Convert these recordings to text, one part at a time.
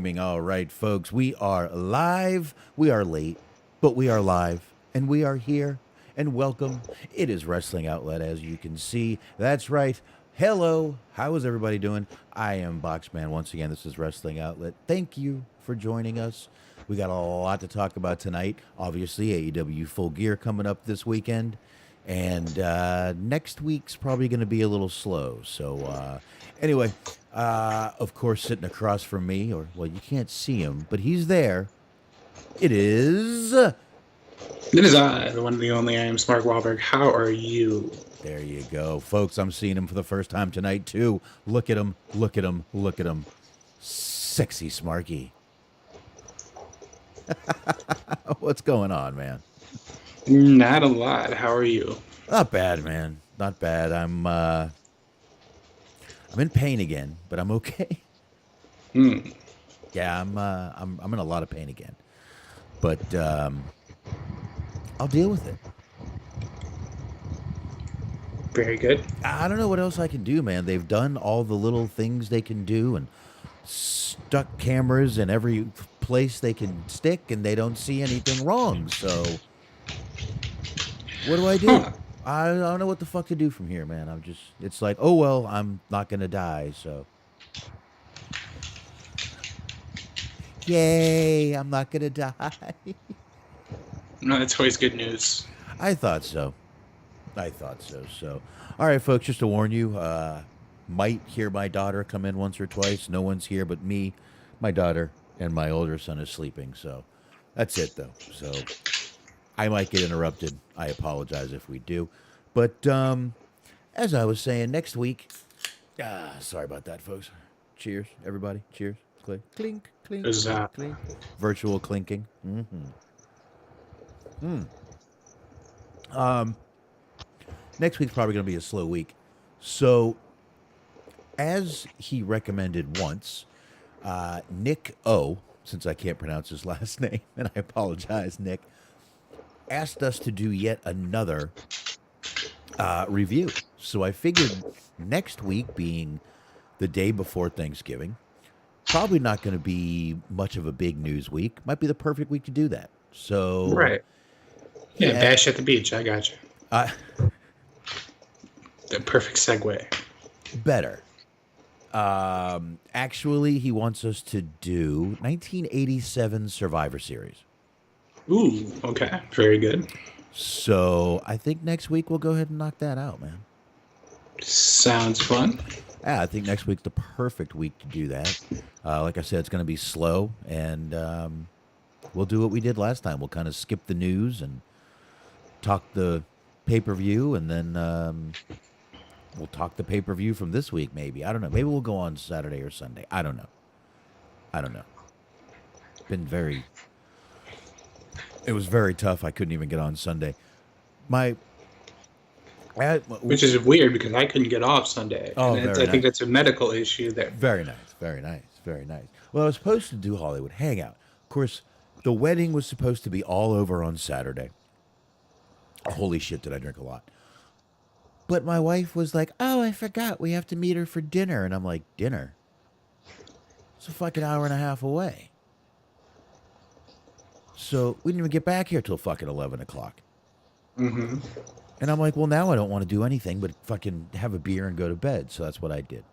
streaming. All right, folks, we are live. We are late, but we are live, and we are here. And welcome. It is Wrestling Outlet, as you can see. That's right. Hello. How is everybody doing? I am Boxman. Once again, this is Wrestling Outlet. Thank you for joining us. We got a lot to talk about tonight. Obviously, AEW Full Gear coming up this weekend. And next week's probably going to be a little slow. So anyway, of course, sitting across from me, or, well, you can't see him, but he's there. It is I, the one and the only. I am Smark Wahlberg. How are you? There you go. Folks, I'm seeing him for the first time tonight, too. Look at him. Look at him. Look at him. Sexy Smarky. What's going on, man? Not a lot. How are you? Not bad, man. Not bad. I'm in pain again, but I'm okay. Yeah, I'm in a lot of pain again. But I'll deal with it. Very good. I don't know what else I can do, man. They've done all the little things they can do and stuck cameras in every place they can stick, and they don't see anything wrong. So what do I do? Huh. I don't know what the fuck to do from here, man. It's like, oh, well, I'm not going to die, so. Yay, I'm not going to die. No, that's always good news. I thought so. So, all right, folks, just to warn you, might hear my daughter come in once or twice. No one's here but me, my daughter, and my older son is sleeping. So that's it, though. So I might get interrupted. I apologize if we do. But as I was saying, next week, sorry about that, folks. Cheers, everybody. Cheers. Clink, clink, clink, clink, clink. Virtual clinking. Next week's probably going to be a slow week. So, as he recommended once, Nick O, since I can't pronounce his last name, and I apologize, Nick, asked us to do yet another review. So I figured next week, being the day before Thanksgiving, probably not going to be much of a big news week. Might be the perfect week to do that. So right. Yeah, bash at the beach. I got you. The perfect segue. Better. Actually, he wants us to do 1987 Survivor Series. Ooh, okay. Very good. So I think next week we'll go ahead and knock that out, man. Sounds fun. Yeah, I think next week's the perfect week to do that. Like I said, it's going to be slow, and we'll do what we did last time. We'll kind of skip the news and talk the pay-per-view, and then we'll talk the pay-per-view from this week, maybe. I don't know. Maybe we'll go on Saturday or Sunday. I don't know. It was very tough. I couldn't even get on Sunday. Which is weird because I couldn't get off Sunday. Oh, and I think that's a medical issue there. Very nice. Well, I was supposed to do Hollywood Hangout. Of course, the wedding was supposed to be all over on Saturday. Holy shit, did I drink a lot. But my wife was like, oh, I forgot. We have to meet her for dinner. And I'm like, dinner? It's a fucking hour and a half away. So we didn't even get back here till fucking 11 o'clock. Mm-hmm. And I'm like, well, now I don't want to do anything but fucking have a beer and go to bed. So that's what I did.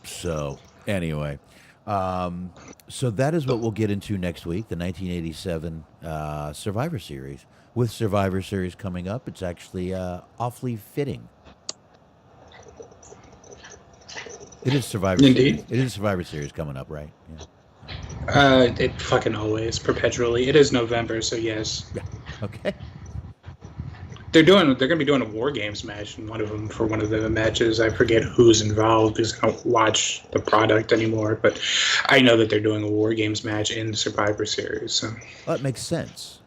So anyway, so that is what we'll get into next week, the 1987 Survivor Series. With Survivor Series coming up, it's actually awfully fitting. It is Survivor Indeed. Series. It is Survivor Series coming up, right? Yeah. It fucking always, perpetually. It is November, so yes. Yeah. Okay. They're going to be doing a War Games match in one of them for one of the matches. I forget who's involved because I don't watch the product anymore, but I know that they're doing a War Games match in the Survivor Series. So. Well, that makes sense.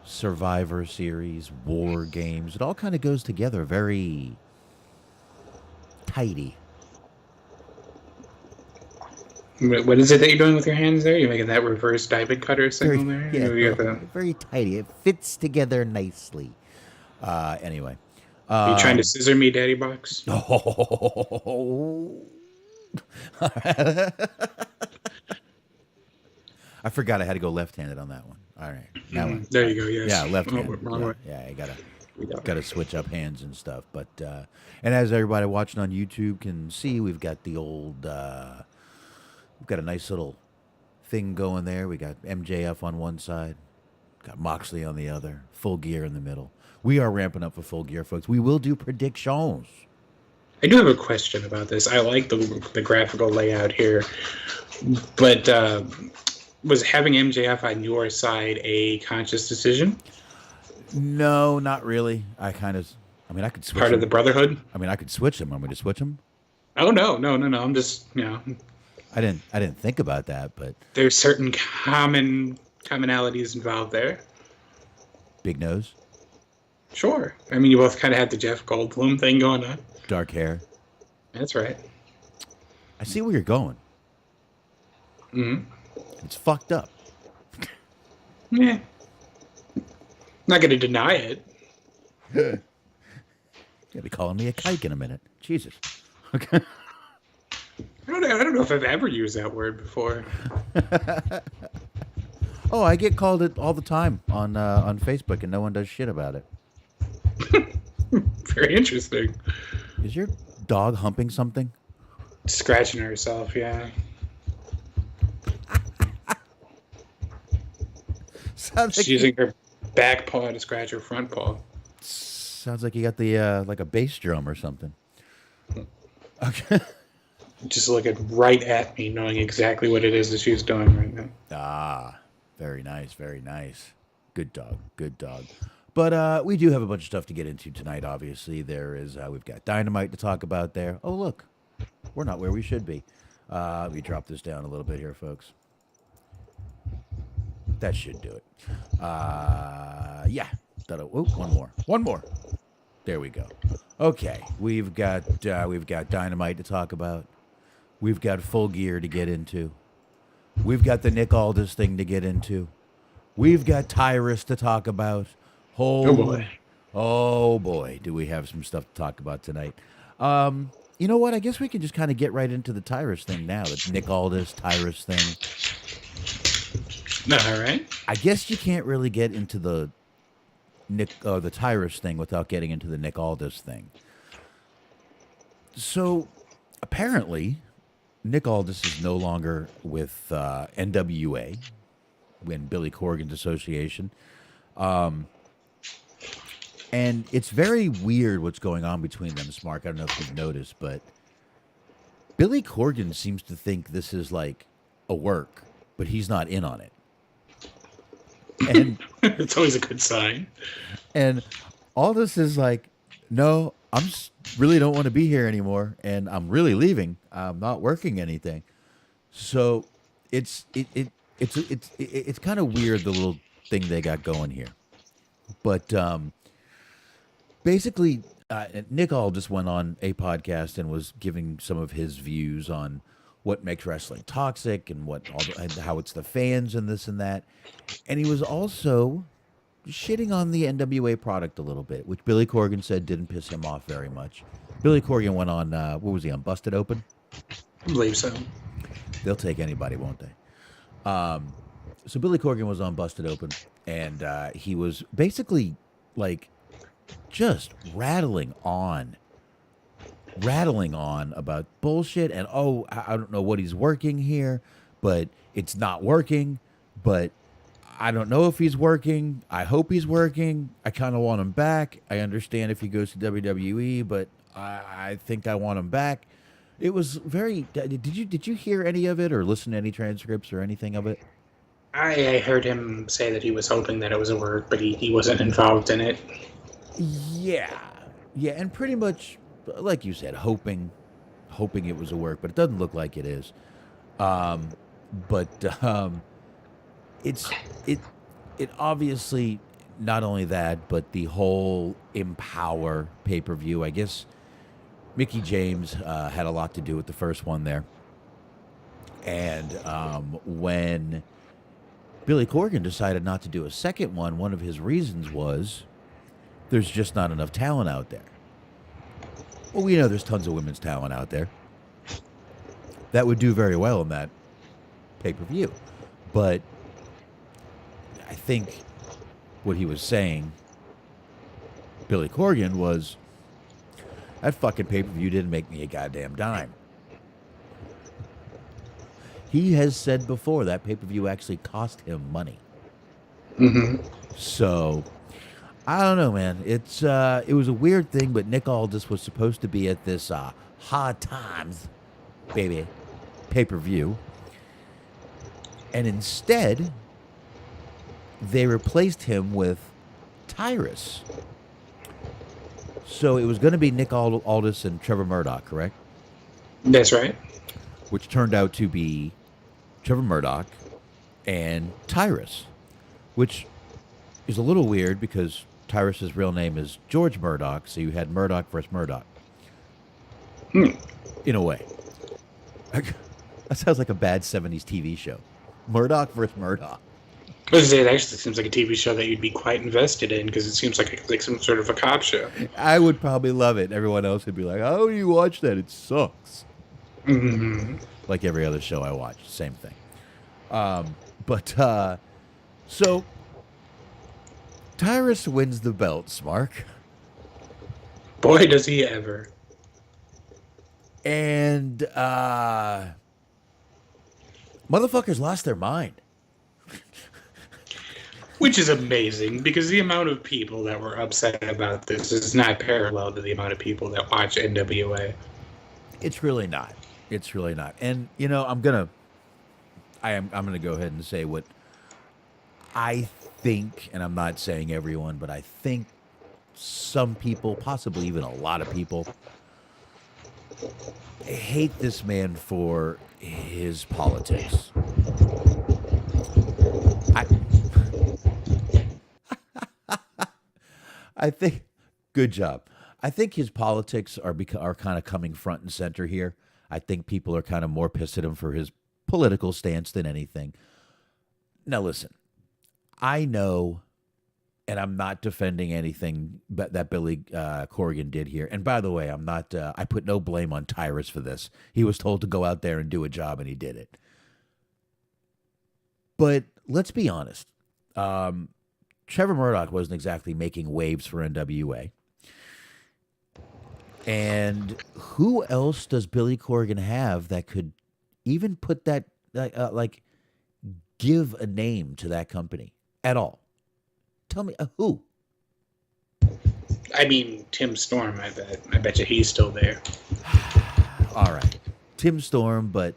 Survivor Series, War Games, it all kind of goes together very tidy. What is it that you're doing with your hands there? You're making that reverse diamond cutter signal there? Yeah, very tidy. It fits together nicely. Anyway. Are you trying to scissor me, Daddy Box? Oh, I forgot I had to go left-handed on that one. All right, now There you go. Yes. yeah, left-handed. Wrong way. Yeah, I gotta switch up hands and stuff. But and as everybody watching on YouTube can see, we've got the old, we've got a nice little thing going there. We got MJF on one side, got Moxley on the other, Full Gear in the middle. We are ramping up for Full Gear, folks. We will do predictions. I do have a question about this. I like the graphical layout here, but was having MJF on your side a conscious decision? No, not really. I mean, I could switch Part him. of the Brotherhood? I mean, I could switch him. Want me to switch him? Oh no. I'm just I didn't think about that, but there's certain commonalities involved there. big nose, Sure. I mean, you both kind of had the Jeff Goldblum thing going on. dark hair. That's right. I see where you're going. Mm-hmm. It's fucked up. Yeah. Not going to deny it. You're gonna be calling me a kike in a minute. Jesus. Okay. I don't know if I've ever used that word before. Oh, I get called it all the time on Facebook, and no one does shit about it. Very interesting. Is your dog humping something? Scratching herself, yeah. Sounds like She's using her back paw to scratch her front paw. Sounds like you got the like a bass drum or something. Okay. Just looking right at me, knowing exactly what it is that she's doing right now. Ah, very nice, very nice. Good dog, good dog. But we do have a bunch of stuff to get into tonight, obviously. We've got Dynamite to talk about there. Oh, look, we're not where we should be. Let me drop this down a little bit here, folks. That should do it. Yeah. One more. There we go. Okay, we've got Dynamite to talk about. We've got Full Gear to get into. We've got the Nick Aldis thing to get into. We've got Tyrus to talk about. Oh boy, do we have some stuff to talk about tonight. You know what? I guess we can just kind of get right into the Tyrus thing now. The Nick Aldis Tyrus thing. All right. I guess you can't really get into the Tyrus thing without getting into the Nick Aldis thing. So apparently, Nick Aldis is no longer with NWA, when Billy Corgan's association. And it's very weird what's going on between them, Smark. I don't know if you've noticed, but Billy Corgan seems to think this is like a work, but he's not in on it. And It's always a good sign. And all this is like, no, really don't want to be here anymore, and I'm really leaving. I'm not working anything. So it's kind of weird, the little thing they got going here. But basically, Nick Aldis went on a podcast and was giving some of his views on what makes wrestling toxic and how it's the fans and this and that. And he was also shitting on the NWA product a little bit, which Billy Corgan said didn't piss him off very much. Billy Corgan went on, what was he on, Busted Open? I believe so. They'll take anybody, won't they? So Billy Corgan was on Busted Open, and he was basically like just rattling on about bullshit and I don't know what he's working here, but it's not working, but I don't know if he's working. I hope he's working. I kind of want him back. I understand if he goes to WWE, but I think I want him back. It was very. Did you hear any of it or listen to any transcripts or anything of it? I heard him say that he was hoping that it was a work, but he wasn't involved in it. Yeah, and pretty much like you said, hoping it was a work, but it doesn't look like it is. It obviously, not only that, but the whole Empower pay-per-view. I guess Mickey James had a lot to do with the first one there. And when Billy Corgan decided not to do a second one of his reasons was there's just not enough talent out there. Well, we know there's tons of women's talent out there. that would do very well in that pay-per-view. But I think what he was saying, Billy Corgan, was that fucking pay-per-view didn't make me a goddamn dime. He has said before that pay-per-view actually cost him money. Mm-hmm. So I don't know, man. It was a weird thing, but Nick Aldis was supposed to be at this Hard Times, baby, pay-per-view. And instead, they replaced him with Tyrus. So it was going to be Nick Aldis and Trevor Murdoch, correct? That's right. Which turned out to be Trevor Murdoch and Tyrus, which is a little weird because Tyrus's real name is George Murdoch, so you had Murdoch versus Murdoch. In a way. That sounds like a bad 70s TV show. Murdoch versus Murdoch. It actually seems like a TV show that you'd be quite invested in because it seems like some sort of a cop show. I would probably love it. Everyone else would be like, "How do you watch that? It sucks." Mm-hmm. Like every other show I watch, same thing. So Tyrus wins the belt, Smark. Boy, does he ever. And motherfuckers lost their mind. Which is amazing because the amount of people that were upset about this is not parallel to the amount of people that watch NWA. It's really not. It's really not. And you know, I'm gonna go ahead and say what I think, and I'm not saying everyone, but I think some people, possibly even a lot of people, hate this man for his politics. I think, good job. I think his politics are kind of coming front and center here. I think people are kind of more pissed at him for his political stance than anything. Now, listen, I know, and I'm not defending anything that Billy Corgan did here. And by the way, I'm not. I put no blame on Tyrus for this. He was told to go out there and do a job, and he did it. But let's be honest. Trevor Murdoch wasn't exactly making waves for NWA. And who else does Billy Corgan have that could even put that, give a name to that company at all? Tell me, who? I mean, Tim Storm, I bet. I bet you he's still there. All right. Tim Storm, but,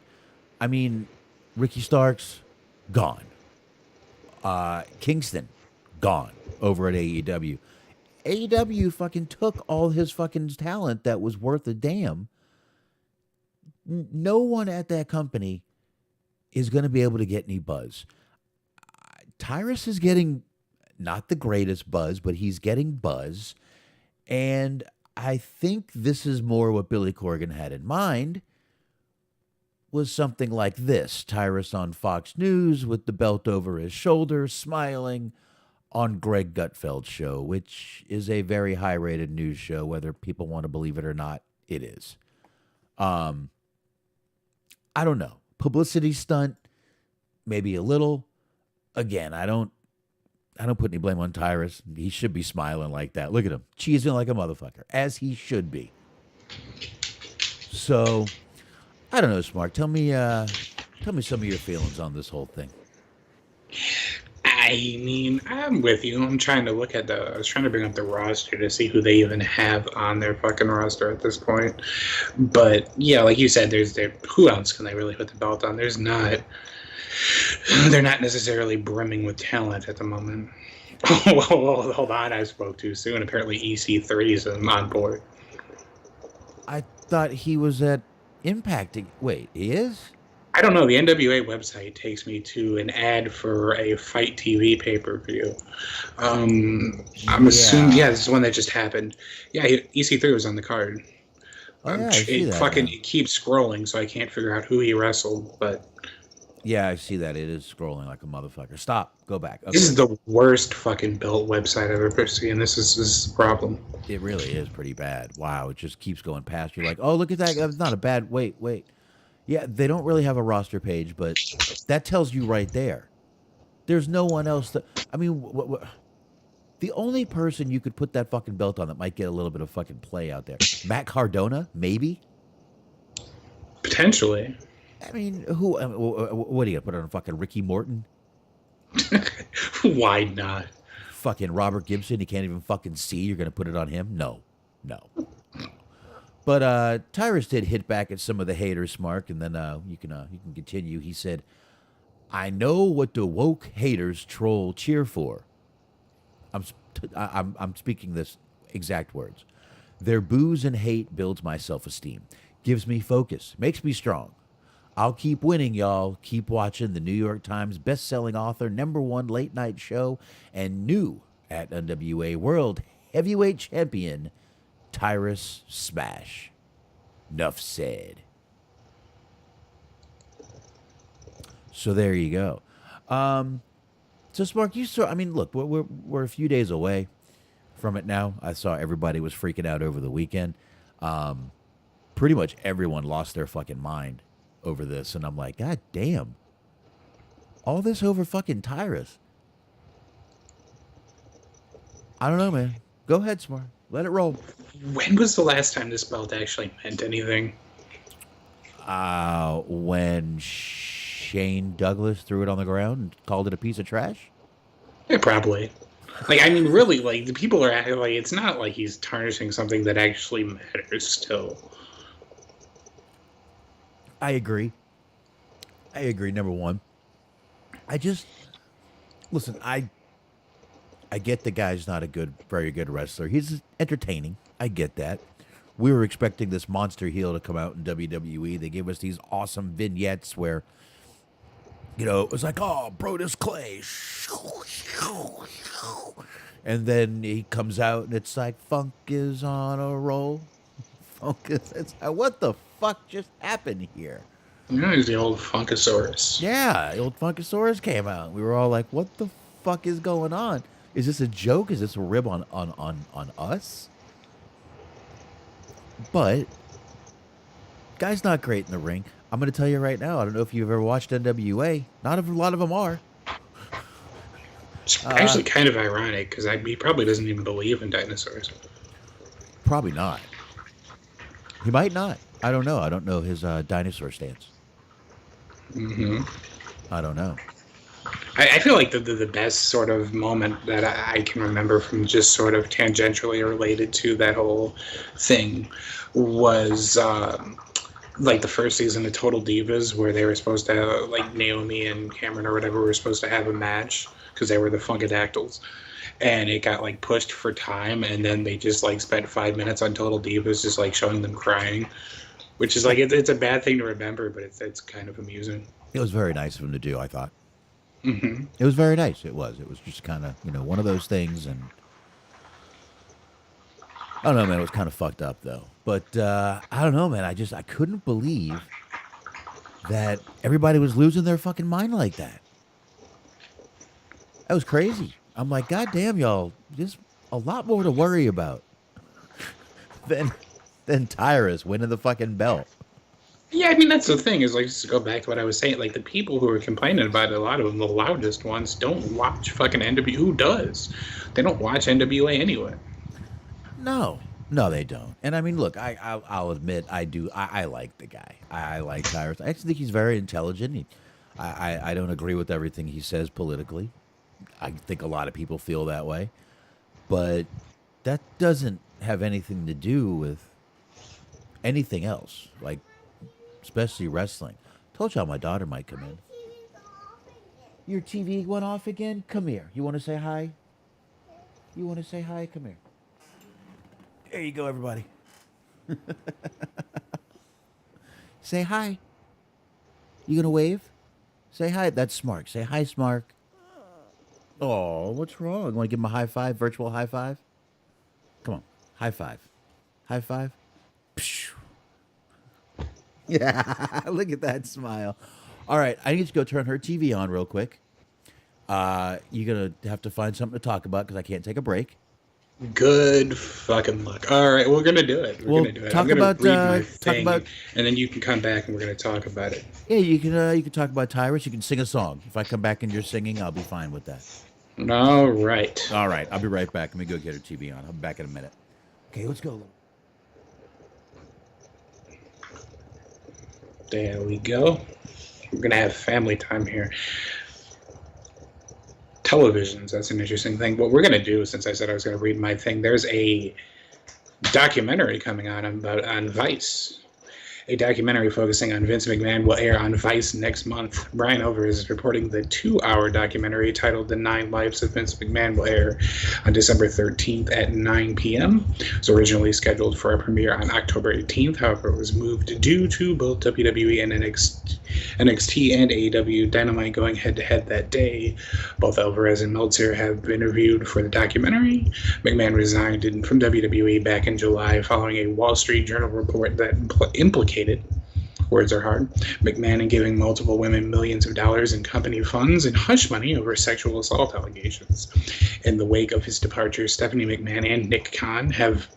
I mean, Ricky Starks, gone. Kingston, gone over at AEW. AEW fucking took all his fucking talent that was worth a damn. No one at that company is going to be able to get any buzz. Tyrus is getting not the greatest buzz, but he's getting buzz. And I think this is more what Billy Corgan had in mind, was something like this. Tyrus on Fox News with the belt over his shoulder, smiling on Greg Gutfeld's show, which is a very high-rated news show, whether people want to believe it or not, it is. I don't know. Publicity stunt, maybe a little. Again, I don't put any blame on Tyrus. He should be smiling like that. Look at him, cheesing like a motherfucker, as he should be. So, I don't know, Smark. Tell me some of your feelings on this whole thing. I mean, I'm with you. I was trying to bring up the roster to see who they even have on their fucking roster at this point. But yeah, like you said, who else can they really put the belt on? They're not necessarily brimming with talent at the moment. Well, hold on, I spoke too soon. Apparently EC3 is on board. I thought he was at Impact. Wait, he is? I don't know. The NWA website takes me to an ad for a Fight TV pay-per-view. I'm assuming, this is one that just happened. Yeah, EC3 was on the card. Oh, yeah, I see that. It keeps scrolling, so I can't figure out who he wrestled, but... Yeah, I see that. It is scrolling like a motherfucker. Stop. Go back. Okay. This is the worst fucking belt website I've ever seen. This is the problem. It really is pretty bad. Wow, it just keeps going past you. Like, oh, look at that. That's not a bad... Wait. Yeah, they don't really have a roster page, but that tells you right there. There's no one else that. I mean, the only person you could put that fucking belt on that might get a little bit of fucking play out there, Matt Cardona, maybe. Potentially. I mean, who? What are you gonna put on fucking Ricky Morton? Why not? Fucking Robert Gibson, he can't even fucking see. You're gonna put it on him? No, no. But Tyrus did hit back at some of the haters, Smark, and then you can continue. He said, "I know what the woke haters troll cheer for." I'm speaking this exact words. Their booze and hate builds my self-esteem, gives me focus, makes me strong. I'll keep winning, y'all. Keep watching the New York Times best-selling author, #1 late night show, and new at NWA World Heavyweight Champion, Tyrus Smash. Nuff said. So there you go. So Spark, you saw. I mean, look, we're a few days away from it now. I saw everybody was freaking out over the weekend. Pretty much everyone lost their fucking mind over this, and I'm like, God damn, all this over fucking Tyrus. I don't know, man. Go ahead, Smart. Let it roll. When was the last time this belt actually meant anything? When Shane Douglas threw it on the ground and called it a piece of trash? Yeah, probably. Like, I mean, really, like, the people are acting like it's not like he's tarnishing something that actually matters still. I agree. #1. Listen, I get the guy's not a very good wrestler. He's entertaining. I get that. We were expecting this monster heel to come out in WWE. They gave us these awesome vignettes where, it was like, oh, Brodus Clay. And then he comes out and it's like, Funk is on a roll. It's like, what the fuck just happened here? He's the old Funkasaurus. Yeah, the old Funkasaurus came out. We were all like, what the fuck is going on? Is this a joke? Is this a rib on us? But guy's not great in the ring. I'm going to tell you right now, I don't know if you've ever watched NWA. Not a lot of them are. It's actually kind of ironic because he probably doesn't even believe in dinosaurs. Probably not. He might not. I don't know. I don't know his dinosaur stance. Mm-hmm. I don't know. I feel like the best sort of moment that I can remember from just sort of tangentially related to that whole thing was like the first season of Total Divas, where they were supposed to have, like, Naomi and Cameron or whatever were supposed to have a match because they were the Funkadactyls. And it got, like, pushed for time, and then they just, like, spent 5 minutes on Total Divas just, like, showing them crying, which is, like, it's a bad thing to remember, but it's kind of amusing. It was very nice of him to do, I thought. Mm-hmm. It was very nice. It was just kind of, one of those things, and I don't know, man. It was kind of fucked up, though. But I don't know, man. I couldn't believe that everybody was losing their fucking mind like that. That was crazy. I'm like, God damn, y'all. There's a lot more to worry about than Tyrus winning the fucking belt. Yeah, I mean, that's the thing, is, like, just to go back to what I was saying, like, the people who are complaining about it, a lot of them, the loudest ones, don't watch fucking NWA. Who does? They don't watch NWA anyway. No, they don't. And I mean, look, I'll admit, I do. I like the guy. I like Tyrus. I actually think he's very intelligent. I don't agree with everything he says politically. I think a lot of people feel that way. But that doesn't have anything to do with anything else, like, especially wrestling. Told y'all my daughter might come in. Your TV went off again? Come here. You want to say hi? You want to say hi? Come here. There you go, everybody. Say hi. You gonna wave? Say hi. That's Smark. Say hi, Smark. Oh, what's wrong? Want to give him a high five? Virtual high five? Come on. High five. High five. Psh. Yeah, look at that smile. All right, I need to go turn her TV on real quick. You're going to have to find something to talk about because I can't take a break. Good fucking luck. All right, we're gonna do it. We're gonna do it. I'm gonna read my thing, and then you can come back and we're gonna talk about it. Yeah, you can talk about Tyrus. You can sing a song. If I come back and you're singing, I'll be fine with that. All right. All right, I'll be right back. Let me go get her TV on. I'll be back in a minute. Okay, let's go. There we go. We're gonna have family time here. Televisions, that's an interesting thing. What we're gonna do, since I said I was gonna read my thing, there's a documentary coming out on Vice. A documentary focusing on Vince McMahon will air on Vice next month. Brian Alvarez is reporting the 2-hour documentary titled The 9 Lives of Vince McMahon will air on December 13th at 9 p.m. It was originally scheduled for a premiere on October 18th. However, it was moved due to both WWE and NXT and AEW Dynamite going head-to-head that day. Both Alvarez and Meltzer have been interviewed for the documentary. McMahon resigned from WWE back in July following a Wall Street Journal report that implicated, words are hard, McMahon in giving multiple women millions of dollars in company funds and hush money over sexual assault allegations. In the wake of his departure, Stephanie McMahon and Nick Khan have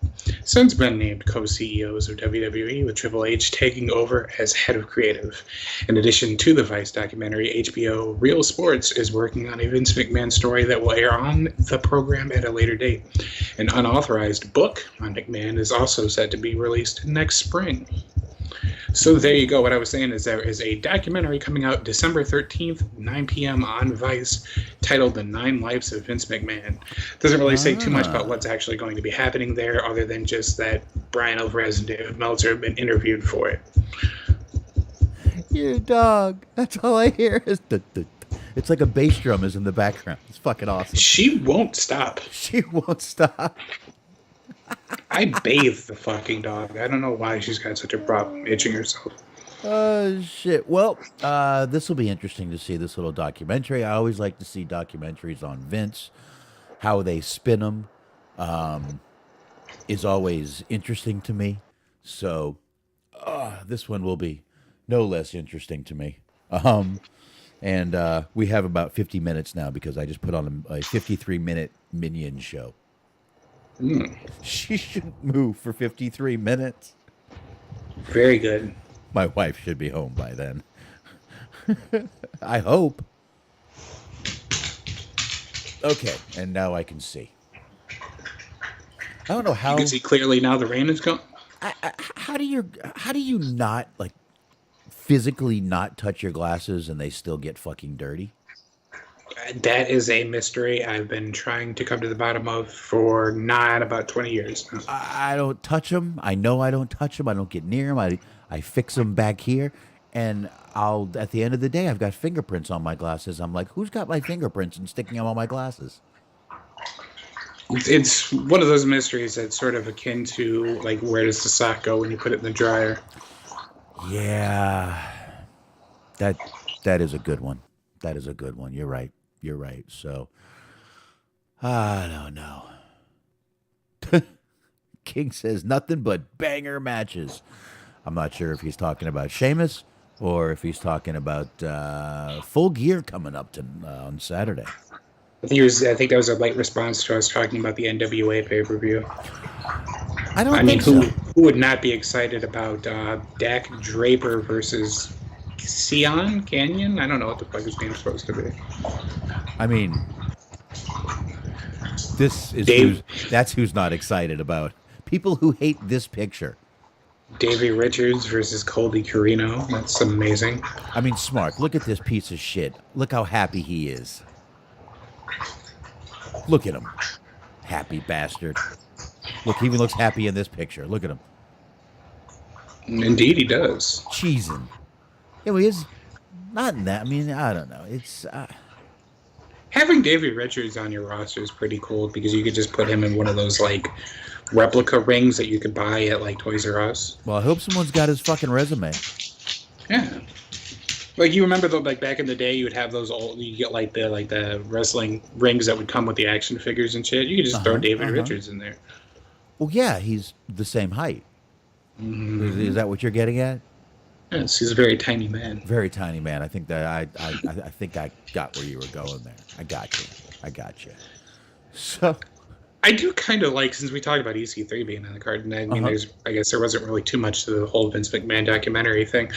since been named co-CEOs of WWE, with Triple H taking over as head of creative. In addition to the Vice documentary, HBO Real Sports is working on a Vince McMahon story that will air on the program at a later date. An unauthorized book on McMahon is also set to be released next spring. So there you go. What I was saying is there is a documentary coming out December 13th, 9 p.m. on Vice, titled The 9 Lives of Vince McMahon. Doesn't really say too much about what's actually going to be happening there, other than just that Brian Alvarez and David Meltzer have been interviewed for it. Your dog. That's all I hear is it's like a bass drum is in the background. It's fucking awesome. She won't stop. She won't stop. I bathe the fucking dog. I don't know why she's got such a problem itching herself. Oh, shit. Well, this will be interesting to see, this little documentary. I always like to see documentaries on Vince. How they spin them is always interesting to me. So this one will be no less interesting to me. And we have about 50 minutes now because I just put on a 53-minute Minion show. She shouldn't move for 53 minutes. Very good. My wife should be home by then. I hope. Okay, and now I can see. I don't know how. You can see clearly now the rain is gone. How do you not, like, physically not touch your glasses and they still get fucking dirty? That is a mystery I've been trying to come to the bottom of for not about 20 years now. I don't touch them. I know I don't touch them. I don't get near them. I fix them back here. And at the end of the day, I've got fingerprints on my glasses. I'm like, who's got my fingerprints and sticking them on my glasses? It's one of those mysteries that's sort of akin to, like, where does the sock go when you put it in the dryer? Yeah. That is a good one. That is a good one. You're right. You're right. So, I don't know. King says nothing but banger matches. I'm not sure if he's talking about Sheamus or if he's talking about Full Gear coming up on Saturday. I think that was a late response to us talking about the NWA pay-per-view. I mean, who would not be excited about Dak Draper versus Canyon? I don't know what the fuck his name's supposed to be. I mean, that's who's not excited about. People who hate this picture. Davey Richards versus Colby Carino. That's amazing. I mean, Smark, look at this piece of shit. Look how happy he is. Look at him. Happy bastard. Look, he even looks happy in this picture. Look at him. Indeed, he does. Cheesing. Yeah, well, he's not in that. I mean, I don't know. It's having Davey Richards on your roster is pretty cool because you could just put him in one of those, like, replica rings that you could buy at, like, Toys R Us. Well, I hope someone's got his fucking resume. Yeah. Like, you remember, like, back in the day, you would have those old, you get, like, the wrestling rings that would come with the action figures and shit. You could just throw David Richards in there. Well, yeah, he's the same height. Mm-hmm. Is that what you're getting at? Yes, he's a very tiny man. Very tiny man. I think that I think I got where you were going there. I got you. So I do kind of like, since we talked about EC3 being on the card, and I mean, I guess there wasn't really too much to the whole Vince McMahon documentary thing.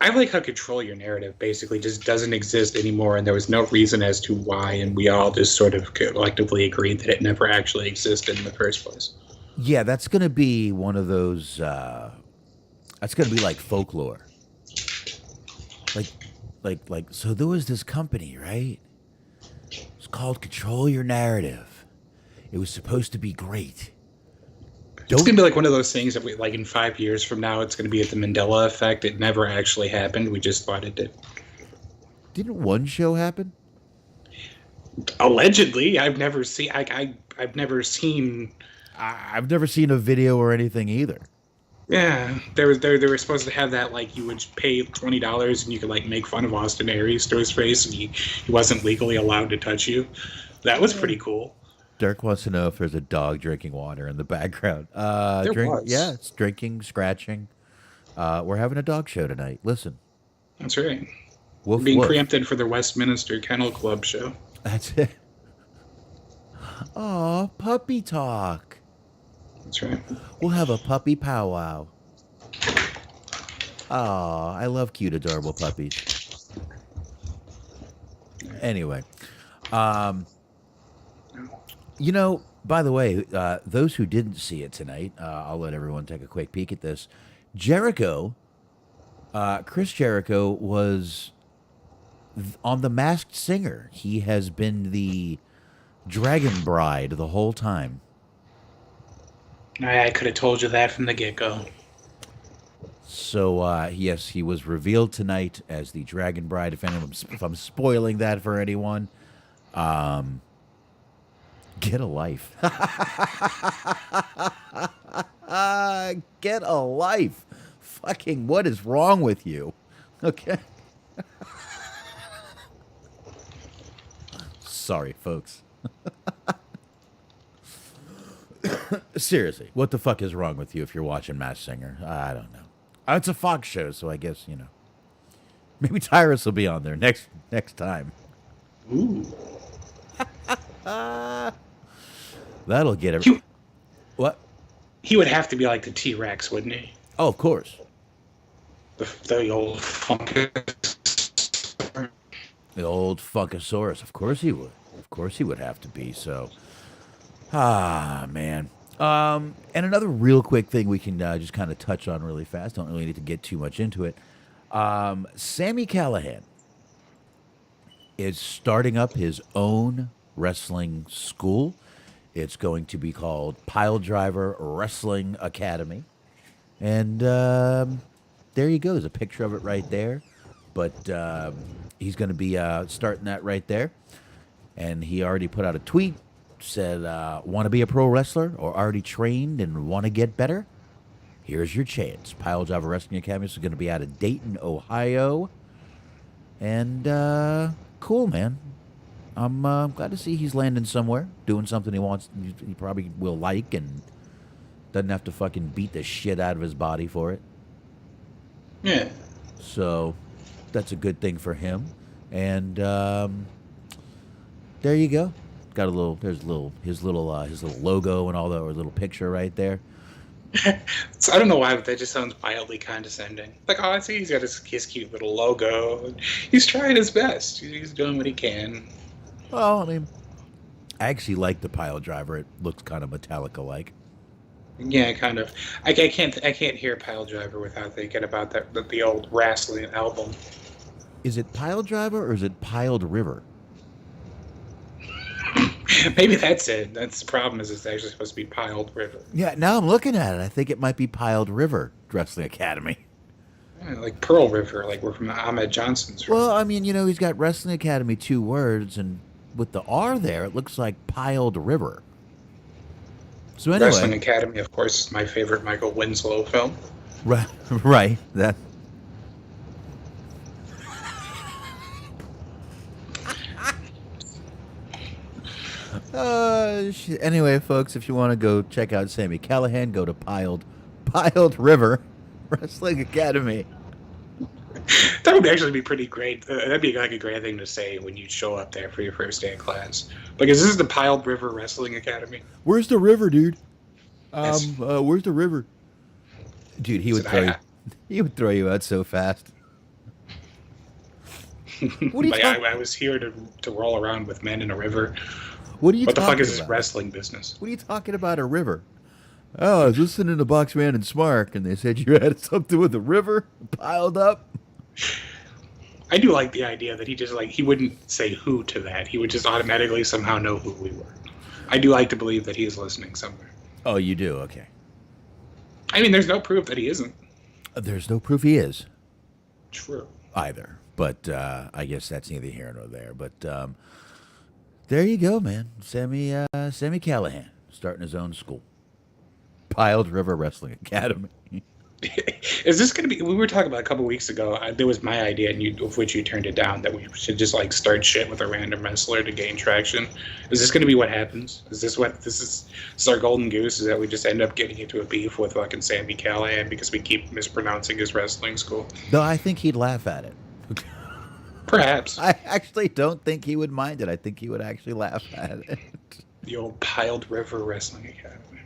I like how Control Your Narrative basically just doesn't exist anymore, and there was no reason as to why, and we all just sort of collectively agreed that it never actually existed in the first place. Yeah, that's going to be one of those, that's going to be like folklore. So there was this company, right? It's called Control Your Narrative. It was supposed to be great. It's going to be like one of those things that we, like in 5 years from now, it's going to be at the Mandela effect. It never actually happened. We just thought it did. Didn't one show happen? Allegedly. I've never seen I've never seen a video or anything either. Yeah, they were supposed to have that, like, you would pay $20 and you could, like, make fun of Austin Aries to his face, and he wasn't legally allowed to touch you. That was pretty cool. Dirk wants to know if there's a dog drinking water in the background. There was. Yeah, it's drinking, scratching. We're having a dog show tonight. Listen. That's right. Woof, We're being woof. preempted for the Westminster Kennel Club show. That's it. Aw, puppy talk. That's right. We'll have a puppy powwow. Aw, I love cute, adorable puppies. Anyway, you know, by the way, those who didn't see it tonight, I'll let everyone take a quick peek at this. Jericho, Chris Jericho was on The Masked Singer. He has been the Dragon Bride the whole time. I could have told you that from the get-go. So, yes, he was revealed tonight as the Dragon Bride. If I'm spoiling that for anyone, get a life. Get a life. Fucking, what is wrong with you? Okay. Sorry, folks. Seriously, what the fuck is wrong with you if you're watching Masked Singer? I don't know. It's a Fox show, so I guess, you know. Maybe Tyrus will be on there next time. Ooh. That'll get it. What? He would have to be like the T-Rex, wouldn't he? Oh, of course. The old funkus. The old Funkasaurus. Of course he would. Of course he would have to be, so. Man. And another real quick thing we can just kind of touch on really fast. Don't really need to get too much into it. Sami Callihan is starting up his own wrestling school. It's going to be called Piledriver Wrestling Academy. And there you go. There's a picture of it right there. But he's going to be starting that right there. And he already put out a tweet. Said, want to be a pro wrestler or already trained and want to get better? Here's your chance. Piledriver Wrestling Academy is going to be out of Dayton, Ohio. And cool, man. I'm glad to see he's landing somewhere, doing something he probably will like, and doesn't have to fucking beat the shit out of his body for it. Yeah. So that's a good thing for him. And there you go. Got a little. There's his little logo and all that, or little picture right there. So I don't know why, but that just sounds mildly condescending. Like, oh, I see he's got his cute little logo. He's trying his best. He's doing what he can. Well, I mean, I actually like the Piledriver. It looks kind of Metallica-like. Yeah, kind of. I can't hear Piledriver without thinking about the old wrestling album. Is it Piledriver or is it Piled River? Maybe that's it. That's the problem. Is it's actually supposed to be Piled River. Yeah, now I'm looking at it. I think it might be Piled River Wrestling Academy. Yeah, like Pearl River, like we're from Ahmed Johnson's. Right? Well, I mean, you know, he's got Wrestling Academy 2 words, and with the R there, it looks like Piled River. So anyway, Wrestling Academy, of course, is my favorite Michael Winslow film. Right. That. Anyway, folks, if you want to go check out Sami Callihan, go to Piled River Wrestling Academy. That would actually be pretty great. That'd be like a great thing to say when you show up there for your first day of class. Like, is this the Piled River Wrestling Academy? Where's the river, dude? Yes. Where's the river? Dude, he would Said, throw you. He would throw you out so fast. What are you Like, talking? I was here to roll around with men in a river. What are you? What the fuck talking is this about? wrestling business? What are you talking about? A river? Oh, I was listening to Boxman and Smark, and they said you had something with a river piled up. I do like the idea that he wouldn't say who to that. He would just automatically somehow know who we were. I do like to believe that he is listening somewhere. Oh, you do? Okay. I mean, there's no proof that he isn't. There's no proof he is True. either, but I guess that's neither here nor there. But there you go, man. Sami Callihan starting his own school, Piled River Wrestling Academy. Is this going to be? We were talking about a couple weeks ago. There was my idea, of which you turned it down. That we should just like start shit with a random wrestler to gain traction. Is this going to be what happens? Is this our golden goose? Is that we just end up getting into a beef with fucking Sami Callihan because we keep mispronouncing his wrestling school? No, I think he'd laugh at it. Perhaps. I actually don't think he would mind it. I think he would actually laugh at it. The old Piled River Wrestling Academy.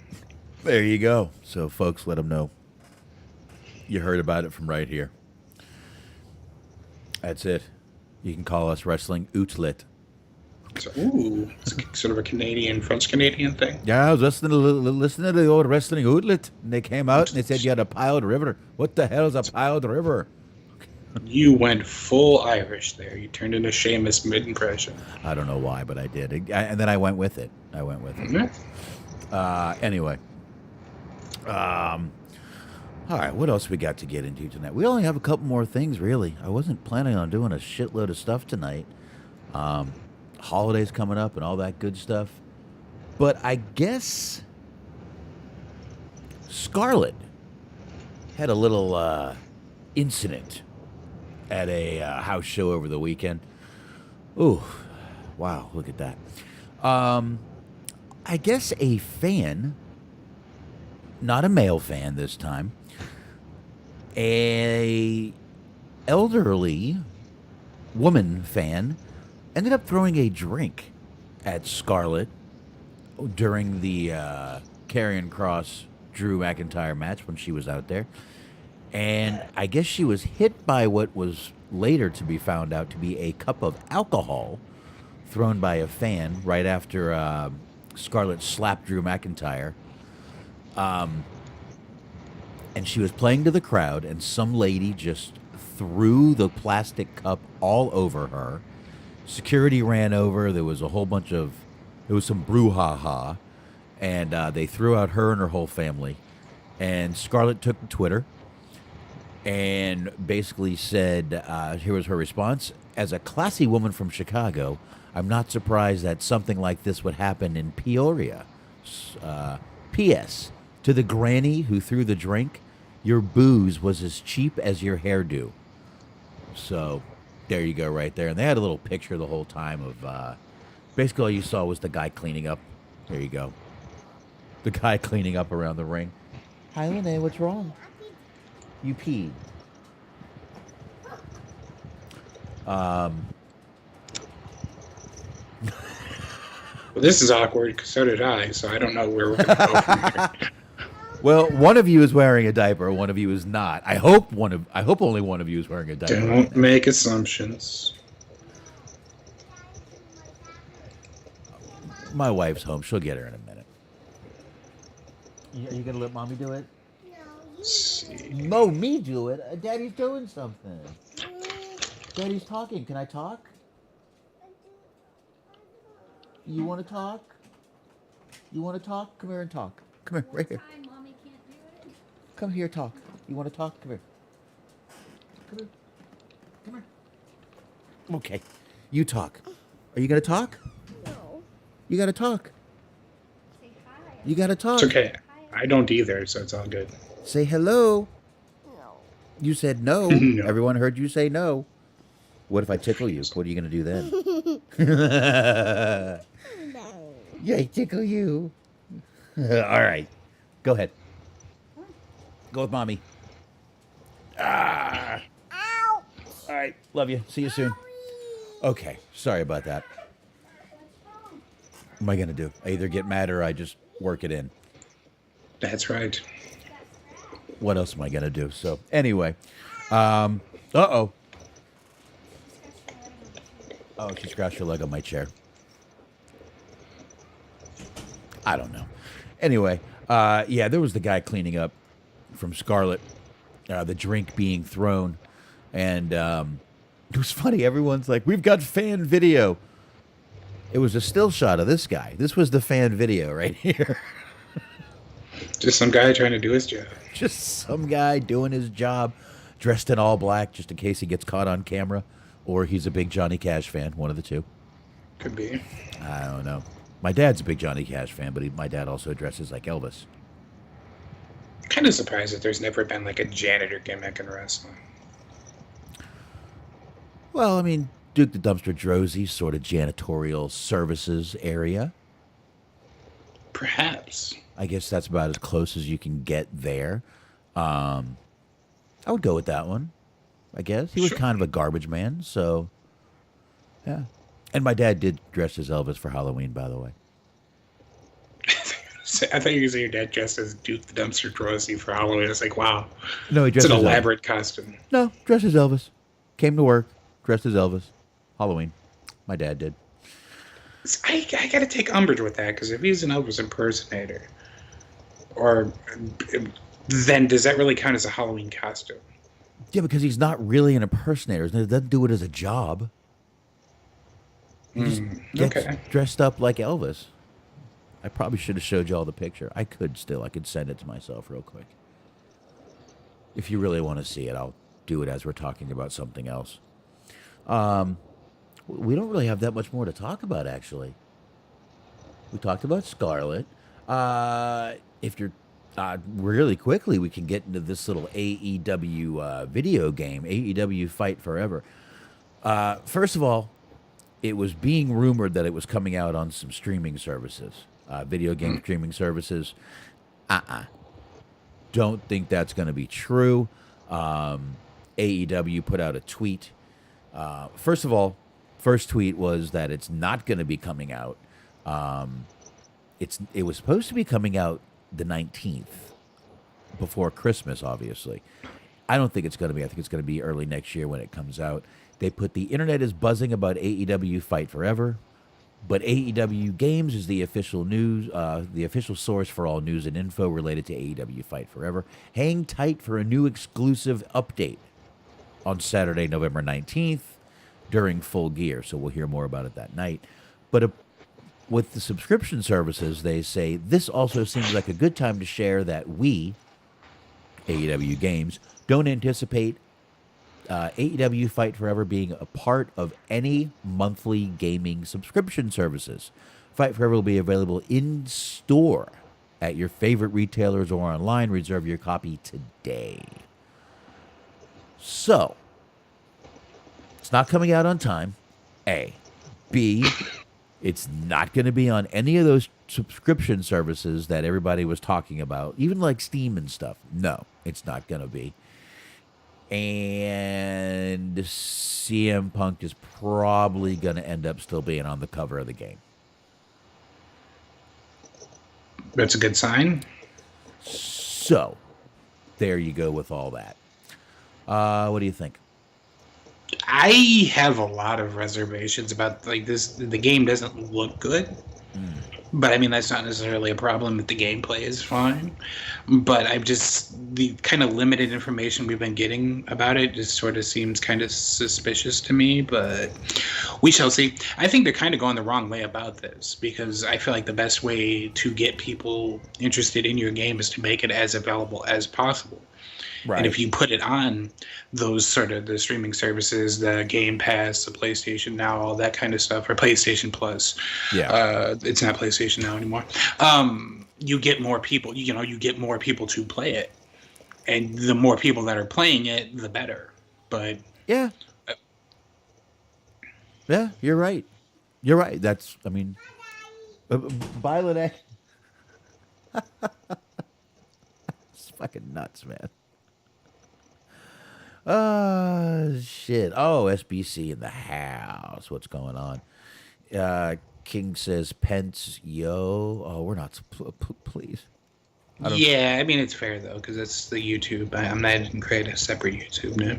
There you go. So, folks, let them know. You heard about it from right here. That's it. You can call us Wrestling Outlet. So, it's sort of a French-Canadian thing. Yeah, I was listening to the old Wrestling Outlet, and they came out and they said you had a piled river. What the hell is a piled river? You went full Irish there. You turned into Seamus mid-impression. I don't know why, but I did. And then I went with it. Mm-hmm. Anyway. All right, what else we got to get into tonight? We only have a couple more things, really. I wasn't planning on doing a shitload of stuff tonight. Holidays coming up and all that good stuff. But I guess Scarlett had a little incident at a house show over the weekend. Ooh, wow, look at that. I guess a fan, not a male fan this time, a elderly woman fan ended up throwing a drink at Scarlett during the Karrion Kross Drew McIntyre match when she was out there. And I guess she was hit by what was later to be found out to be a cup of alcohol thrown by a fan right after Scarlett slapped Drew McIntyre. And she was playing to the crowd, and some lady just threw the plastic cup all over her. Security ran over. There was some brouhaha, and they threw out her and her whole family. And Scarlett took to Twitter and basically said, here was her response: as a classy woman from Chicago, I'm not surprised that something like this would happen in Peoria. P.S. To the granny who threw the drink, your booze was as cheap as your hairdo. So, there you go right there. And they had a little picture the whole time of, basically all you saw was the guy cleaning up. There you go. The guy cleaning up around the ring. Hi, Lene, what's wrong? You peed. Well, this is awkward, because so did I, so I don't know where we're going to go from here. Well, one of you is wearing a diaper, one of you is not. I hope only one of you is wearing a diaper. Don't make assumptions. My wife's home. She'll get her in a minute. Are you going to let Mommy do it? Let's see. No, me do it. Daddy's doing something. Daddy's talking. Can I talk? You want to talk? You want to talk? Come here and talk. Come here, right here. Mommy can't do it. Come here, talk. You want to talk? Come here. Come here. Come here. Okay. You talk. Are you going to talk? No. You got to talk. Say hi. You got to talk. It's okay. I don't either, so it's all good. Say hello. No. You said no. No. Everyone heard you say no. What if I tickle you? What are you going to do then? No. Yeah, I tickle you. All right. Go ahead. Go with Mommy. Ah. Ow. All right. right. Love you. See you soon. Okay. Sorry about that. What am I going to do? I either get mad or I just work it in. That's right. What else am I going to do? So, anyway. Uh-oh. Oh, she scratched her leg on my chair. I don't know. Anyway, yeah, there was the guy cleaning up from Scarlett, the drink being thrown. And it was funny. Everyone's like, we've got fan video. It was a still shot of this guy. This was the fan video right here. Just some guy trying to do his job. Just some guy doing his job, dressed in all black, just in case he gets caught on camera. Or he's a big Johnny Cash fan, one of the two. Could be. I don't know. My dad's a big Johnny Cash fan, but my dad also dresses like Elvis. Kind of surprised that there's never been like a janitor gimmick in wrestling. Well, I mean, Duke the Dumpster Drozy's sort of janitorial services area. Perhaps. I guess that's about as close as you can get there. I would go with that one, I guess. He was Sure. kind of a garbage man, so yeah. And my dad did dress as Elvis for Halloween, by the way. I thought you were going to say your dad dressed as Duke the Dumpster Drozy for Halloween. It's like, wow. No, he It's dressed an as elaborate costume. No, dressed as Elvis. Came to work, dressed as Elvis. Halloween. My dad did. I got to take umbrage with that, because if he's an Elvis impersonator, then does that really count as a Halloween costume? Yeah, because he's not really an impersonator. He doesn't do it as a job. He just gets dressed up like Elvis. I probably should have showed you all the picture. I could send it to myself real quick. If you really want to see it, I'll do it as we're talking about something else. We don't really have that much more to talk about, actually. We talked about Scarlett. If you're really quickly, we can get into this little AEW video game, AEW Fight Forever. First of all, it was being rumored that it was coming out on some streaming services, video game streaming services. Don't think that's going to be true. AEW put out a tweet. First of all, first tweet was that it's not going to be coming out. It was supposed to be coming out the 19th, before Christmas, obviously. I don't think it's going to be. I think it's going to be early next year when it comes out. They put the internet is buzzing about AEW Fight Forever, but AEW Games is the official news, the official source for all news and info related to AEW Fight Forever. Hang tight for a new exclusive update on Saturday, November 19th, during Full Gear. So we'll hear more about it that night. But with the subscription services, they say this also seems like a good time to share that we, AEW Games, don't anticipate AEW Fight Forever being a part of any monthly gaming subscription services. Fight Forever will be available in store at your favorite retailers or online. Reserve your copy today. So, it's not coming out on time, A. B, it's not going to be on any of those subscription services that everybody was talking about, even like Steam and stuff. No, it's not going to be. And CM Punk is probably going to end up still being on the cover of the game. That's a good sign. So, there you go with all that. What do you think? I have a lot of reservations about like this. The game doesn't look good, but I mean that's not necessarily a problem if the gameplay is fine. But I've just the kind of limited information we've been getting about it just sort of seems kind of suspicious to me. But we shall see. I think they're kind of going the wrong way about this because I feel like the best way to get people interested in your game is to make it as available as possible. Right. And if you put it on those sort of the streaming services, the Game Pass, the PlayStation Now, all that kind of stuff, or PlayStation Plus, it's not PlayStation Now anymore. You get more people. You get more people to play it, and the more people that are playing it, the better. But yeah, you're right. You're right. That's Violet Egg. It's fucking nuts, man. shit. Oh, SBC in the house. What's going on? King says Pence, yo. Oh, we're not. Please. Yeah, I mean it's fair though because it's the YouTube. I'm not even create a separate YouTube now.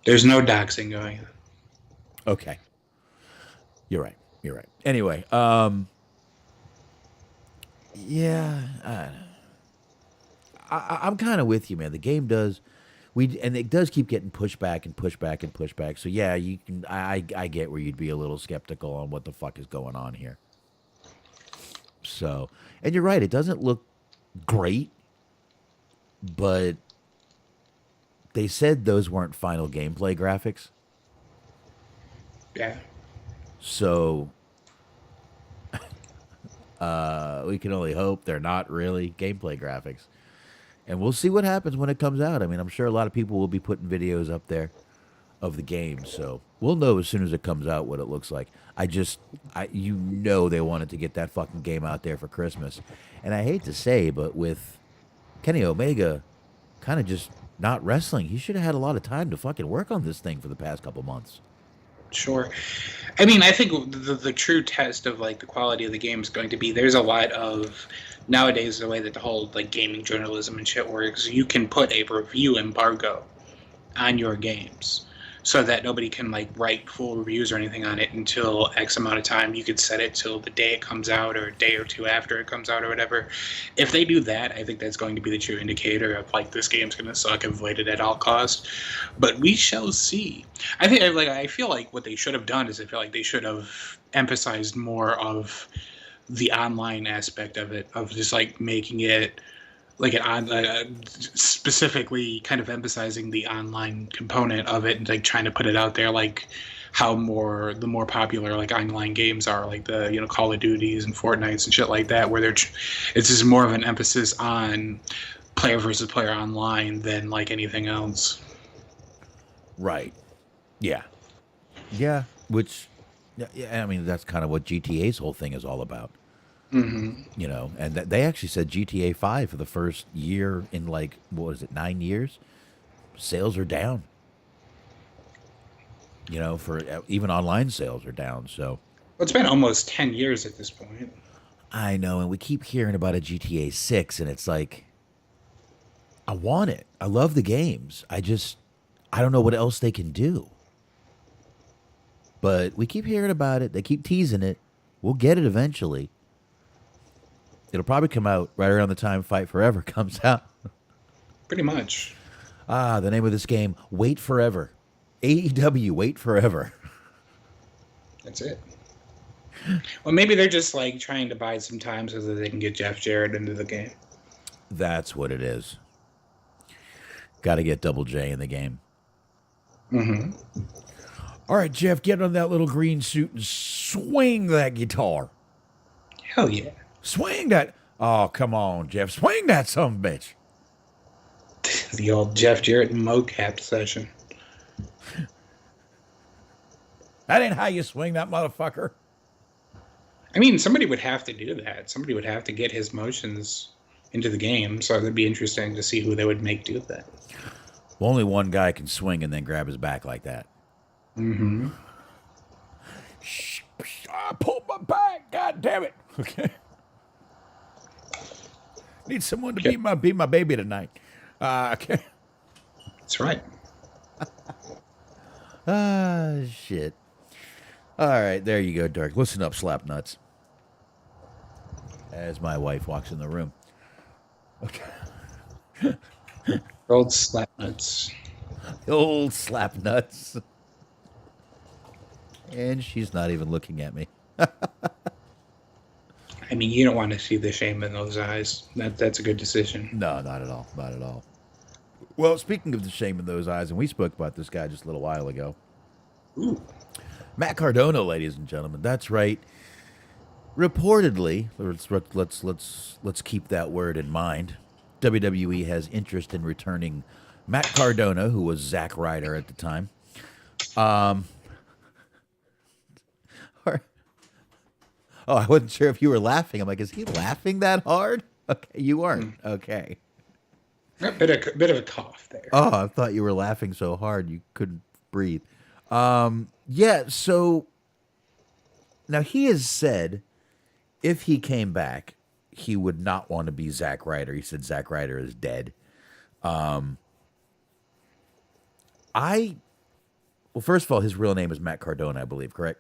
There's no doxing going on. Okay. You're right. You're right. Anyway, yeah, I'm kind of with you, man. The game does, and it does keep getting pushed back and pushed back and pushed back. So yeah, you can. I get where you'd be a little skeptical on what the fuck is going on here. So, and you're right. It doesn't look great, but they said those weren't final gameplay graphics. Yeah. So we can only hope they're not really gameplay graphics. And we'll see what happens when it comes out. I mean, I'm sure a lot of people will be putting videos up there of the game. So we'll know as soon as it comes out what it looks like. You know they wanted to get that fucking game out there for Christmas. And I hate to say, but with Kenny Omega kind of just not wrestling, he should have had a lot of time to fucking work on this thing for the past couple months. Sure. I mean, I think the true test of like the quality of the game is going to be there's a lot of nowadays the way that the whole like gaming journalism and shit works. You can put a review embargo on your games so that nobody can like write full reviews or anything on it until X amount of time. You could set it till the day it comes out or a day or two after it comes out or whatever. If they do that, I think that's going to be the true indicator of like this game's going to suck, avoid it at all costs. But we shall see. I feel like what they should have done is I feel like they should have emphasized more of the online aspect of it, of just like making it like specifically kind of emphasizing the online component of it and like trying to put it out there like how the more popular like online games are, like the Call of Duties and Fortnites and shit like that, where it's just more of an emphasis on player versus player online than like anything else. Right. Yeah. Yeah. Which, yeah, I mean, that's kind of what GTA's whole thing is all about. Mm-hmm. And they actually said GTA 5 for the first year in like, what was it, 9 years? Sales are down. For even online sales are down. So, Well, it's been almost 10 years at this point. I know. And we keep hearing about a GTA 6 and it's like, I want it. I love the games. I don't know what else they can do. But we keep hearing about it. They keep teasing it. We'll get it eventually. It'll probably come out right around the time Fight Forever comes out. Pretty much. The name of this game, Wait Forever. AEW, Wait Forever. That's it. Well, maybe they're just like trying to buy some time so that they can get Jeff Jarrett into the game. That's what it is. Got to get Double J in the game. Mm-hmm. All right, Jeff, get on that little green suit and swing that guitar. Hell yeah. Swing that. Oh, come on, Jeff. Swing that son of a bitch. The old Jeff Jarrett mocap session. That ain't how you swing that motherfucker. I mean, somebody would have to do that. Somebody would have to get his motions into the game, so it'd be interesting to see who they would make do that. Well, only one guy can swing and then grab his back like that. Mm-hmm. I pulled my back. God damn it. Okay. Need someone to be my baby tonight. Okay. That's right. Shit. All right, there you go, Dirk. Listen up, slap nuts. As my wife walks in the room. Okay. Old slap nuts. Old slap nuts. And she's not even looking at me. I mean, you don't want to see the shame in those eyes. That's a good decision. No, not at all. Not at all. Well, speaking of the shame in those eyes, and we spoke about this guy just a little while ago. Ooh. Matt Cardona, ladies and gentlemen. That's right. Reportedly, let's keep that word in mind. WWE has interest in returning Matt Cardona, who was Zack Ryder at the time. Oh, I wasn't sure if you were laughing. I'm like, is he laughing that hard? Okay, you weren't. Okay. A bit of a cough there. Oh, I thought you were laughing so hard you couldn't breathe. Yeah, so now he has said if he came back, he would not want to be Zack Ryder. He said Zack Ryder is dead. Well, first of all, his real name is Matt Cardona, I believe, correct?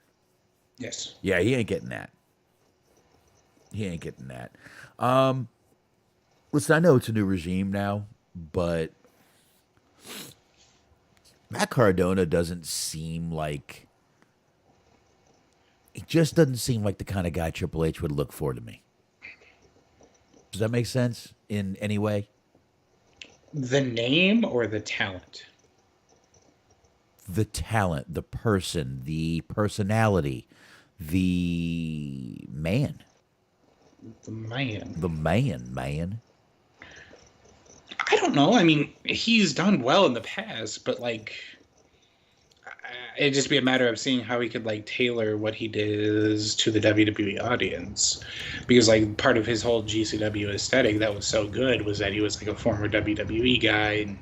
Yes. Yeah, he ain't getting that. He ain't getting that. Listen, I know it's a new regime now, but Matt Cardona doesn't seem like he just doesn't seem like the kind of guy Triple H would look for to me. Does that make sense in any way? The name or the talent? The talent, the person, the personality, the man. The man. The man. I don't know. I mean, he's done well in the past, but like, it'd just be a matter of seeing how he could like tailor what he does to the WWE audience, because like part of his whole GCW aesthetic that was so good was that he was like a former WWE guy, and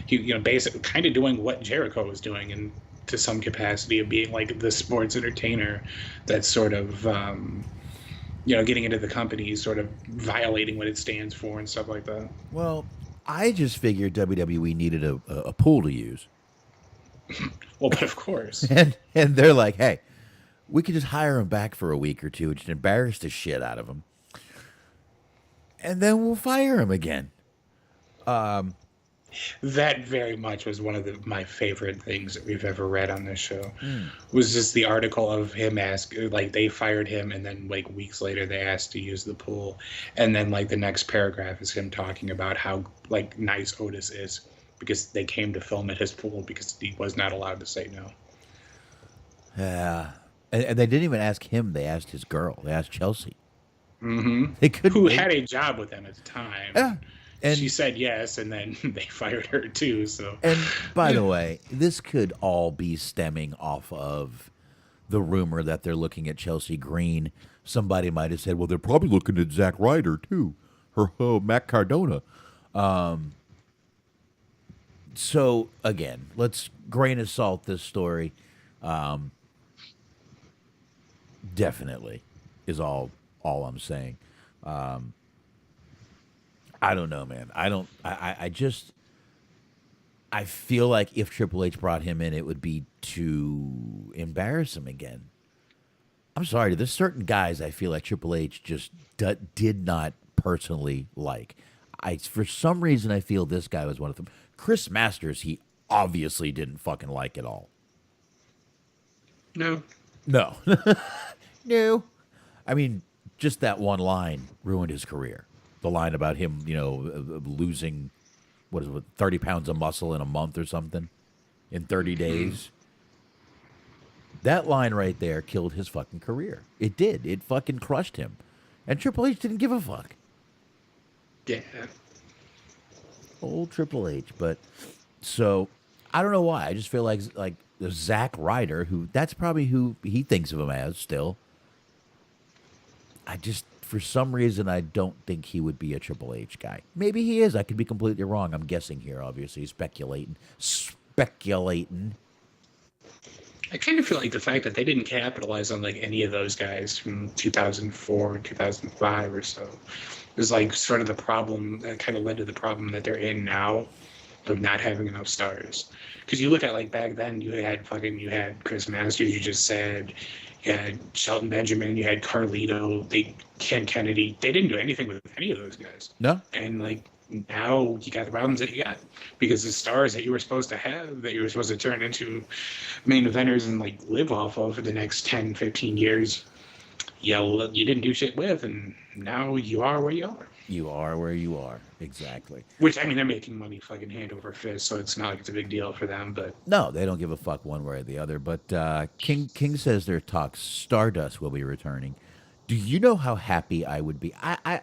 he, basically kind of doing what Jericho was doing, and to some capacity of being like the sports entertainer that's sort of getting into the company, sort of violating what it stands for and stuff like that. Well, I just figured WWE needed a pool to use. Well, but of course. And they're like, hey, we could just hire him back for a week or two, just embarrass the shit out of him. And then we'll fire him again. That very much was one of my favorite things that we've ever read on this show. Was just the article of him they fired him, and then like weeks later they asked to use the pool, and then like the next paragraph is him talking about how like nice Otis is because they came to film at his pool because he was not allowed to say no. Yeah. And they didn't even ask him, they asked his girl. They asked Chelsea. Mm-hmm. They couldn't. Who had a job with him at the time. Yeah. And she said yes, and then they fired her too. So, and by the way, this could all be stemming off of the rumor that they're looking at Chelsea Green. Somebody might have said, "Well, they're probably looking at Zack Ryder too, Matt Cardona." So again, let's grain of salt this story. Definitely is all I'm saying. I don't know, man. I feel like if Triple H brought him in, it would be to embarrass him again. I'm sorry. There's certain guys I feel like Triple H just did not personally like. For some reason, I feel this guy was one of them. Chris Masters, he obviously didn't fucking like at all. No. No. I mean, just that one line ruined his career. The line about him, losing, 30 pounds of muscle in a month or something in 30 days. That line right there killed his fucking career. It did. It fucking crushed him. And Triple H didn't give a fuck. Yeah. Old Triple H. But so I don't know why. I just feel like Zack Ryder, that's probably who he thinks of him as still. For some reason, I don't think he would be a Triple H guy. Maybe he is. I could be completely wrong. I'm guessing here, obviously, speculating. I kind of feel like the fact that they didn't capitalize on like any of those guys from 2004, 2005 or so is like sort of the problem that kind of led to the problem that they're in now of not having enough stars. Because you look at like back then, you had Chris Masters, you just said. You had Shelton Benjamin, you had Carlito, Ken Kennedy. They didn't do anything with any of those guys. No. And like now you got the problems that you got because the stars that you were supposed to have, that you were supposed to turn into main eventers and like live off of for the next 10, 15 years, you didn't do shit with, and now you are where you are. You are where you are. Exactly. Which, I mean, they're making money fucking hand over fist, so it's not like it's a big deal for them, but... No, they don't give a fuck one way or the other. But King says there are talks. Stardust will be returning. Do you know how happy I would be? I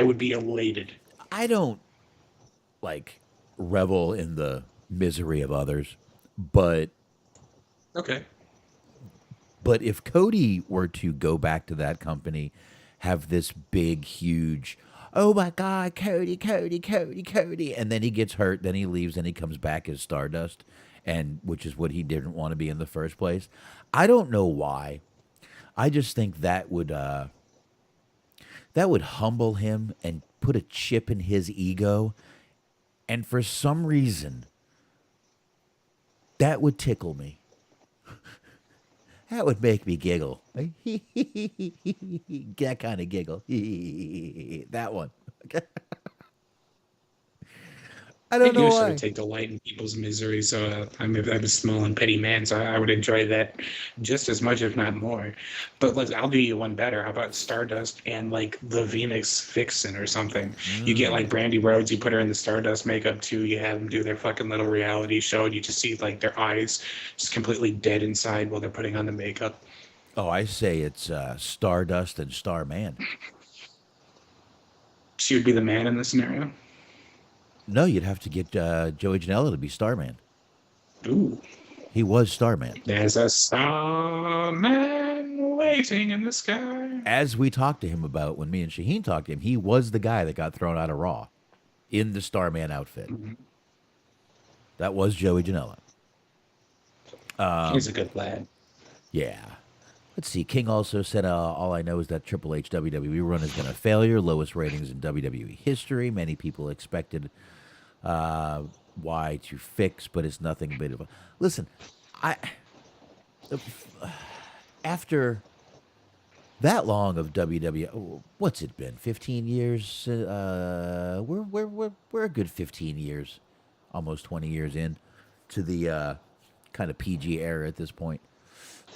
would be elated. I don't, revel in the misery of others, but... Okay. But if Cody were to go back to that company, have this big, huge, oh my God, Cody, Cody, Cody, Cody. And then he gets hurt, then he leaves, and he comes back as Stardust, and which is what he didn't want to be in the first place. I don't know why. I just think that would humble him and put a chip in his ego. And for some reason, that would tickle me. That would make me giggle. That kind of giggle. That one. I I don't know do sort why. of take delight in people's misery, so I'm a small and petty man, so I would enjoy that just as much, if not more. But I'll do you one better. How about Stardust and like the Venus Vixen or something? You get like Brandy Rhodes, you put her in the Stardust makeup too. You have them do their fucking little reality show, and you just see like their eyes just completely dead inside while they're putting on the makeup. Oh, I say it's Stardust and Starman. She would be the man in this scenario. No, you'd have to get Joey Janela to be Starman. Ooh, He was Starman. there's a starman waiting in the sky. As we talked to him about when me and Shaheen talked to him, he was the guy that got thrown out of Raw in the Starman outfit. That was Joey Janela. He's a good lad. Yeah. Let's see. King also said, all I know is that Triple H WWE run has been a failure, lowest ratings in WWE history. Many people expected why to fix, but it's nothing but of a... Listen, after that long of WWE, what's it been? 15 years? We're a good 15 years, almost 20 years in to the kind of PG era at this point.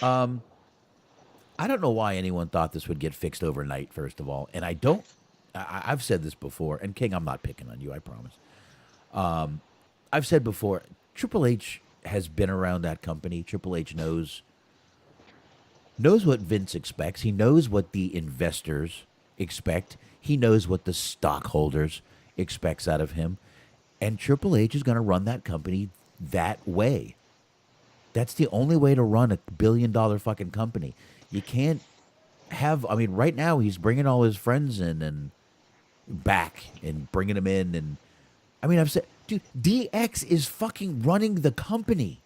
I don't know why anyone thought this would get fixed overnight, first of all. And I've said this before, and King, I'm not picking on you, I promise. I've said before, Triple H has been around that company. Triple H knows what Vince expects. He knows what the investors expect. He knows what the stockholders expects out of him. And Triple H is going to run that company that way. That's the only way to run a billion-dollar fucking company. You can't have... I mean, right now, he's bringing all his friends in and back and bringing them in. And I mean, I've said... Dude, DX is fucking running the company.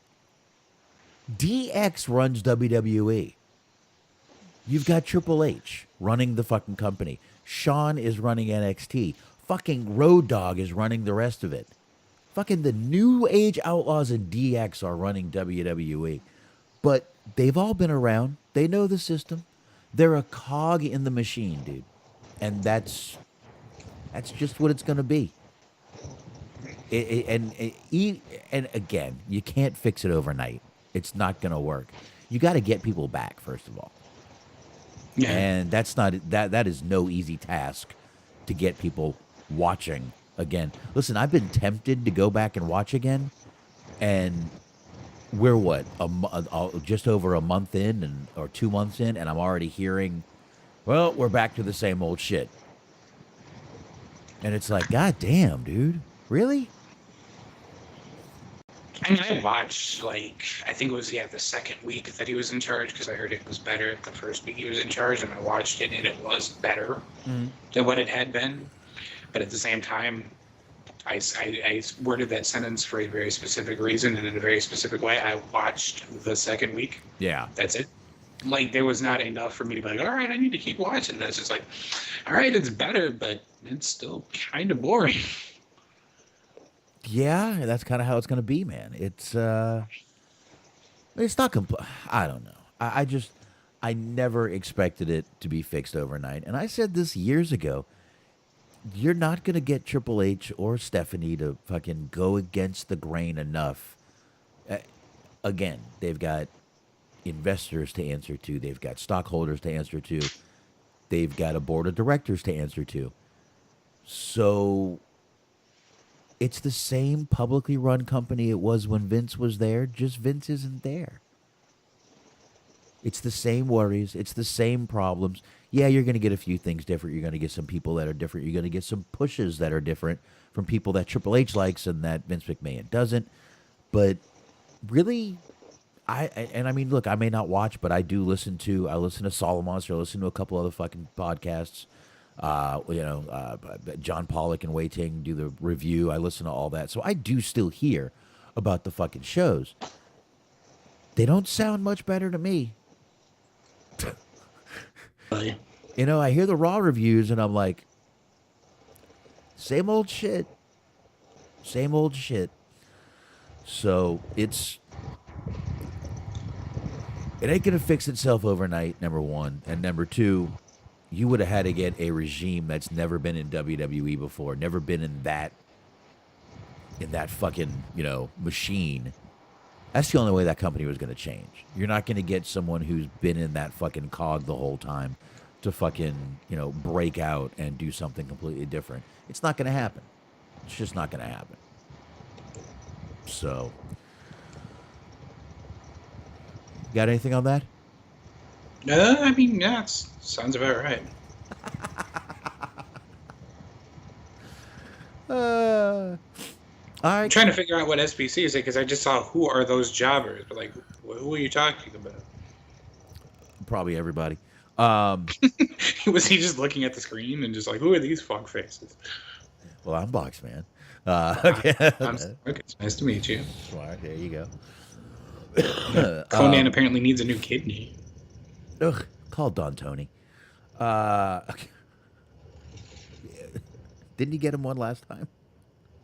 DX runs WWE. You've got Triple H running the fucking company. Sean is running NXT. Fucking Road Dogg is running the rest of it. Fucking the New Age Outlaws and DX are running WWE. But they've all been around. They know the system. They're a cog in the machine, dude. And that's just what it's going to be. And again, you can't fix it overnight. It's not going to work. You got to get people back, first of all. Yeah. And that is no easy task to get people watching again. Listen, I've been tempted to go back and watch again, and we're what just over a month in, or 2 months in, and I'm already hearing, well, we're back to the same old shit. And it's like, God damn, dude, really? I mean, I watched, I think it was, the second week that he was in charge, because I heard it was better the first week he was in charge, and I watched it, and it was better than what it had been. But at the same time, I worded that sentence for a very specific reason and in a very specific way. I watched the second week. Yeah. That's it. There was not enough for me to be like, all right, I need to keep watching this. It's like, all right, it's better, but it's still kind of boring. Yeah, that's kind of how it's going to be, man. It's not I don't know. I never expected it to be fixed overnight. And I said this years ago. You're not going to get Triple H or Stephanie to fucking go against the grain enough. Again, they've got investors to answer to. They've got stockholders to answer to. They've got a board of directors to answer to. So it's the same publicly run company it was when Vince was there, just Vince isn't there. It's the same worries. It's the same problems. Yeah, you're going to get a few things different. You're going to get some people that are different. You're going to get some pushes that are different from people that Triple H likes and that Vince McMahon doesn't. But really, I mean, look, I may not watch, but I listen to Solomon, or I listen to a couple other fucking podcasts. John Pollock and Wei Ting do the review. I listen to all that. So I do still hear about the fucking shows. They don't sound much better to me. I hear the Raw reviews and I'm like, same old shit. Same old shit. So it ain't going to fix itself overnight, number one. And number two, you would have had to get a regime that's never been in WWE before, never been in that fucking, machine. That's the only way that company was going to change. You're not going to get someone who's been in that fucking cog the whole time to fucking, break out and do something completely different. It's not going to happen. It's just not going to happen. So, got anything on that? It sounds about right. I'm trying to figure out what SBC is, because I just saw who are those jobbers, but like, who are you talking about? Probably everybody. Was he just looking at the screen and just like, who are these fuck faces? Well, I'm Boxman. Okay, it's nice to meet you. Smart, there you go. Conan apparently needs a new kidney. Ugh, call Don Tony. Didn't he get him one last time?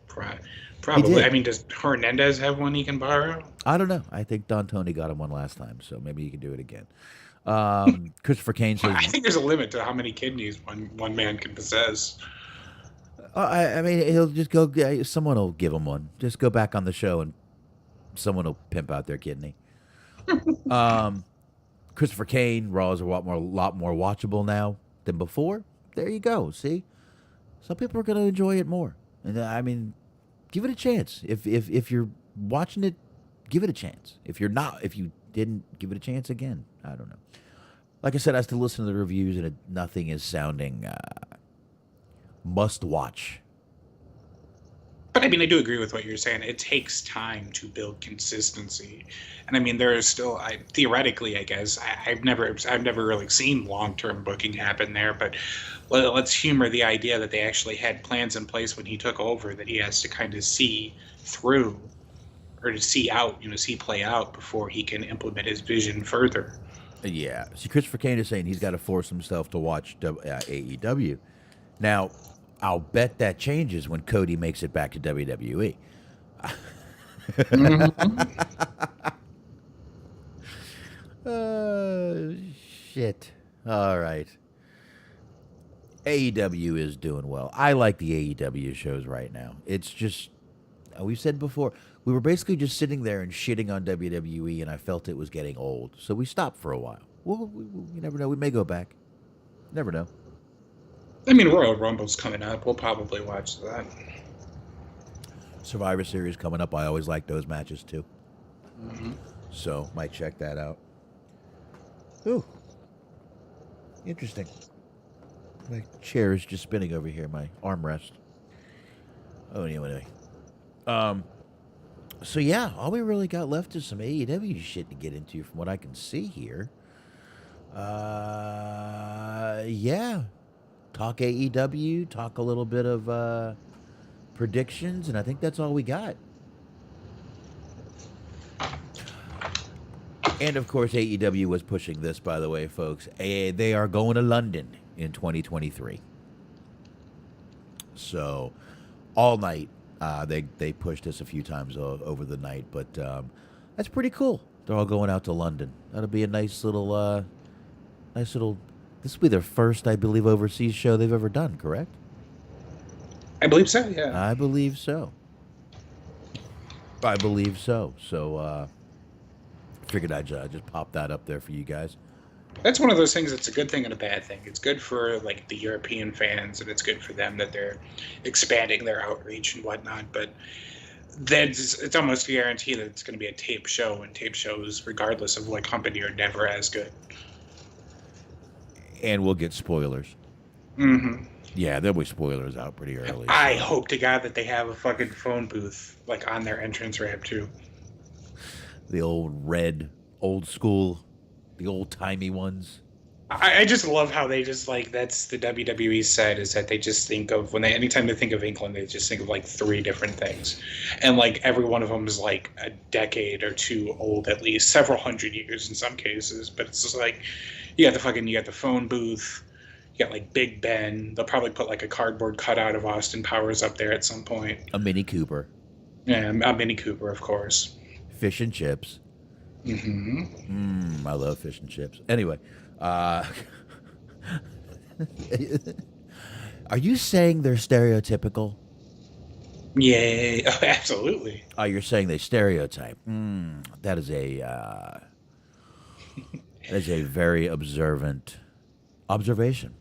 Probably. I mean, does Hernandez have one he can borrow? I don't know. I think Don Tony got him one last time, so maybe he can do it again. Christopher Kane says, I think there's a limit to how many kidneys one man can possess. I mean, he'll just go. Someone will give him one. Just go back on the show, and someone will pimp out their kidney. Christopher Kane, Raw is a lot more watchable now than before. There you go. See, some people are going to enjoy it more, and I mean, give it a chance. If you're watching it, give it a chance. If you're not, if you didn't, give it a chance again. I don't know. Like I said, I still listen to the reviews, and nothing is sounding must watch. But I mean, I do agree with what you're saying. It takes time to build consistency, and I mean, there is still, theoretically, I guess, I've never really seen long-term booking happen there. But let's humor the idea that they actually had plans in place when he took over that he has to kind of see through, or to see out, see play out before he can implement his vision further. Yeah. See, Christopher Kane is saying he's got to force himself to watch AEW. Now, I'll bet that changes when Cody makes it back to WWE. Shit. All right. AEW is doing well. I like the AEW shows right now. It's just, we've said before, we were basically just sitting there and shitting on WWE, and I felt it was getting old. So we stopped for a while. Well, you never know. We may go back. Never know. I mean, Royal Rumble's coming up. We'll probably watch that. Survivor Series coming up. I always like those matches, too. Mm-hmm. So, might check that out. Ooh. Interesting. My chair is just spinning over here, my armrest. Oh, anyway. So, yeah, all we really got left is some AEW shit to get into from what I can see here. Yeah. Talk AEW, talk a little bit of predictions, and I think that's all we got. And, of course, AEW was pushing this, by the way, folks. They are going to London in 2023. So, all night, they pushed this a few times over the night, but that's pretty cool. They're all going out to London. That'll be a nice little... This will be their first, I believe, overseas show they've ever done, correct? I believe so, yeah. I believe so. So, figured I'd just pop that up there for you guys. That's one of those things that's a good thing and a bad thing. It's good for, like, the European fans, and it's good for them that they're expanding their outreach and whatnot, but it's almost a guarantee that it's going to be a tape show, and tape shows, regardless of what company, are never as good. And we'll get spoilers. Mm-hmm. Yeah, there'll be spoilers out pretty early. I hope to God that they have a fucking phone booth, like, on their entrance ramp, too. The old red, old school, the old-timey ones. I just love how they just like that's the WWE side is that they just think of anytime they think of England, they just think of like three different things, and like every one of them is like a decade or two old at least, several hundred years in some cases. But it's just like you got the phone booth, you got like Big Ben. They'll probably put like a cardboard cutout of Austin Powers up there at some point. A Mini Cooper. Yeah, a Mini Cooper, of course. Fish and chips. I love fish and chips. Anyway, are you saying they're stereotypical? Yeah, oh, absolutely. Oh, you're saying they stereotype. That is a very observant observation.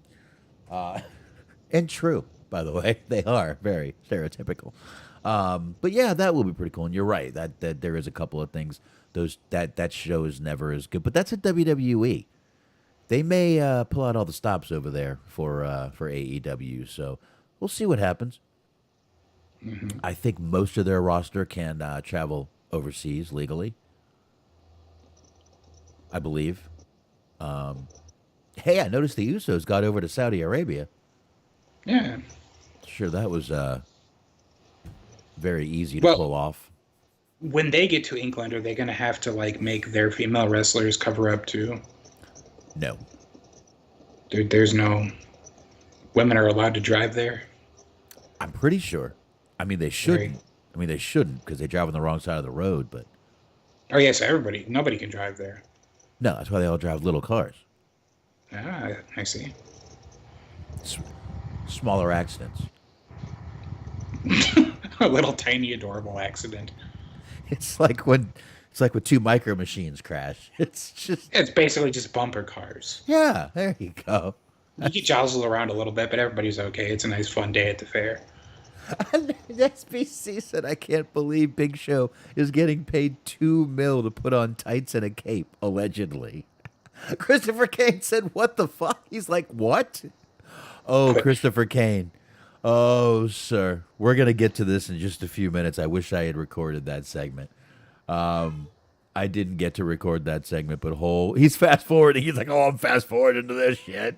And true, by the way. They are very stereotypical. But yeah, that will be pretty cool. And you're right that there is a couple of things. That show is never as good. But that's a WWE. They may pull out all the stops over there for AEW. So we'll see what happens. I think most of their roster can travel overseas legally. I believe. Hey, I noticed the Usos got over to Saudi Arabia. Yeah. Sure, that was very easy to pull off. When they get to England, are they going to have to like make their female wrestlers cover up too? No. There's no women are allowed to drive there. I'm pretty sure. I mean, they shouldn't. They shouldn't because they drive on the wrong side of the road. But oh yes, nobody can drive there. no, that's why they all drive little cars. Ah, I see. Smaller accidents. A little tiny adorable accident. It's like when two micro machines crash. It's basically just bumper cars. Yeah, there you go. You get jostled around a little bit, but everybody's okay. It's a nice fun day at the fair. SBC said, "I can't believe Big Show is getting paid $2 million to put on tights and a cape, allegedly." Christopher Kane said, "What the fuck?" He's like, "What?" Oh, Christopher Kane. Oh, sir. We're going to get to this in just a few minutes. I wish I had recorded that segment. I didn't get to record that segment, but he's fast forwarding. He's like, "Oh, I'm fast forwarding to this shit."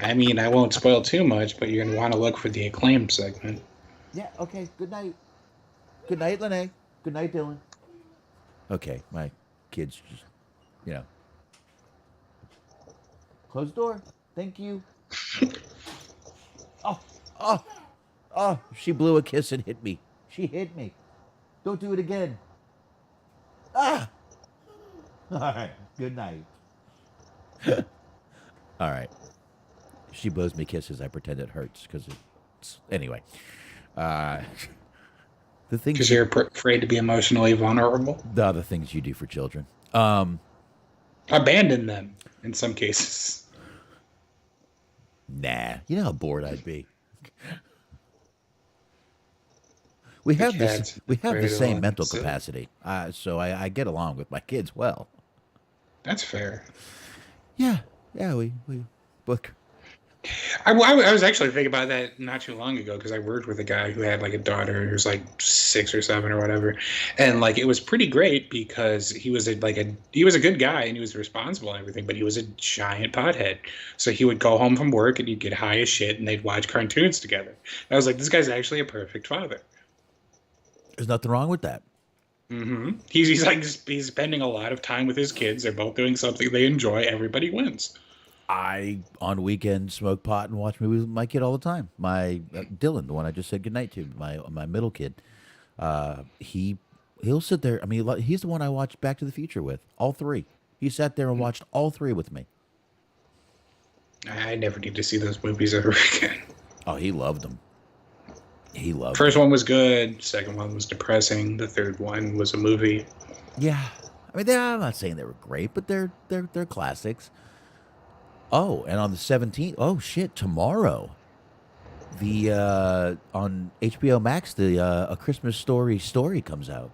I mean, I won't spoil too much, but you're going to want to look for the acclaimed segment. Yeah, okay. Good night. Good night, Lene. Good night, Dylan. Okay, my kids just, close the door. Thank you. Oh, she blew a kiss and hit me. She hit me. Don't do it again. Ah! All right, good night. All right. She blows me kisses. I pretend it hurts because it's... Anyway. The things... Because you're afraid to be emotionally vulnerable? The other things you do for children. Abandon them, in some cases. Nah. You know how bored I'd be. We have the same mental capacity, so I get along with my kids well. That's fair. Yeah, we book. I was actually thinking about that not too long ago because I worked with a guy who had like a daughter who's like 6 or 7 or whatever, and like it was pretty great because he was a good guy and he was responsible and everything, but he was a giant pothead. So he would go home from work and he'd get high as shit and they'd watch cartoons together. And I was like, this guy's actually a perfect father. There's nothing wrong with that. Mm-hmm. He's spending a lot of time with his kids. They're both doing something they enjoy. Everybody wins. I, on weekends, smoke pot and watch movies with my kid all the time. My Dylan, the one I just said goodnight to, my middle kid. He'll sit there. I mean, he's the one I watched Back to the Future with, all 3. He sat there and watched all 3 with me. I never need to see those movies ever again. Oh, he loved them. First one was good. Second one was depressing. The third one was a movie. Yeah, I mean, I'm not saying they were great, but they're classics. Oh, and on the 17th, oh shit, tomorrow, the on HBO Max, the A Christmas Story comes out.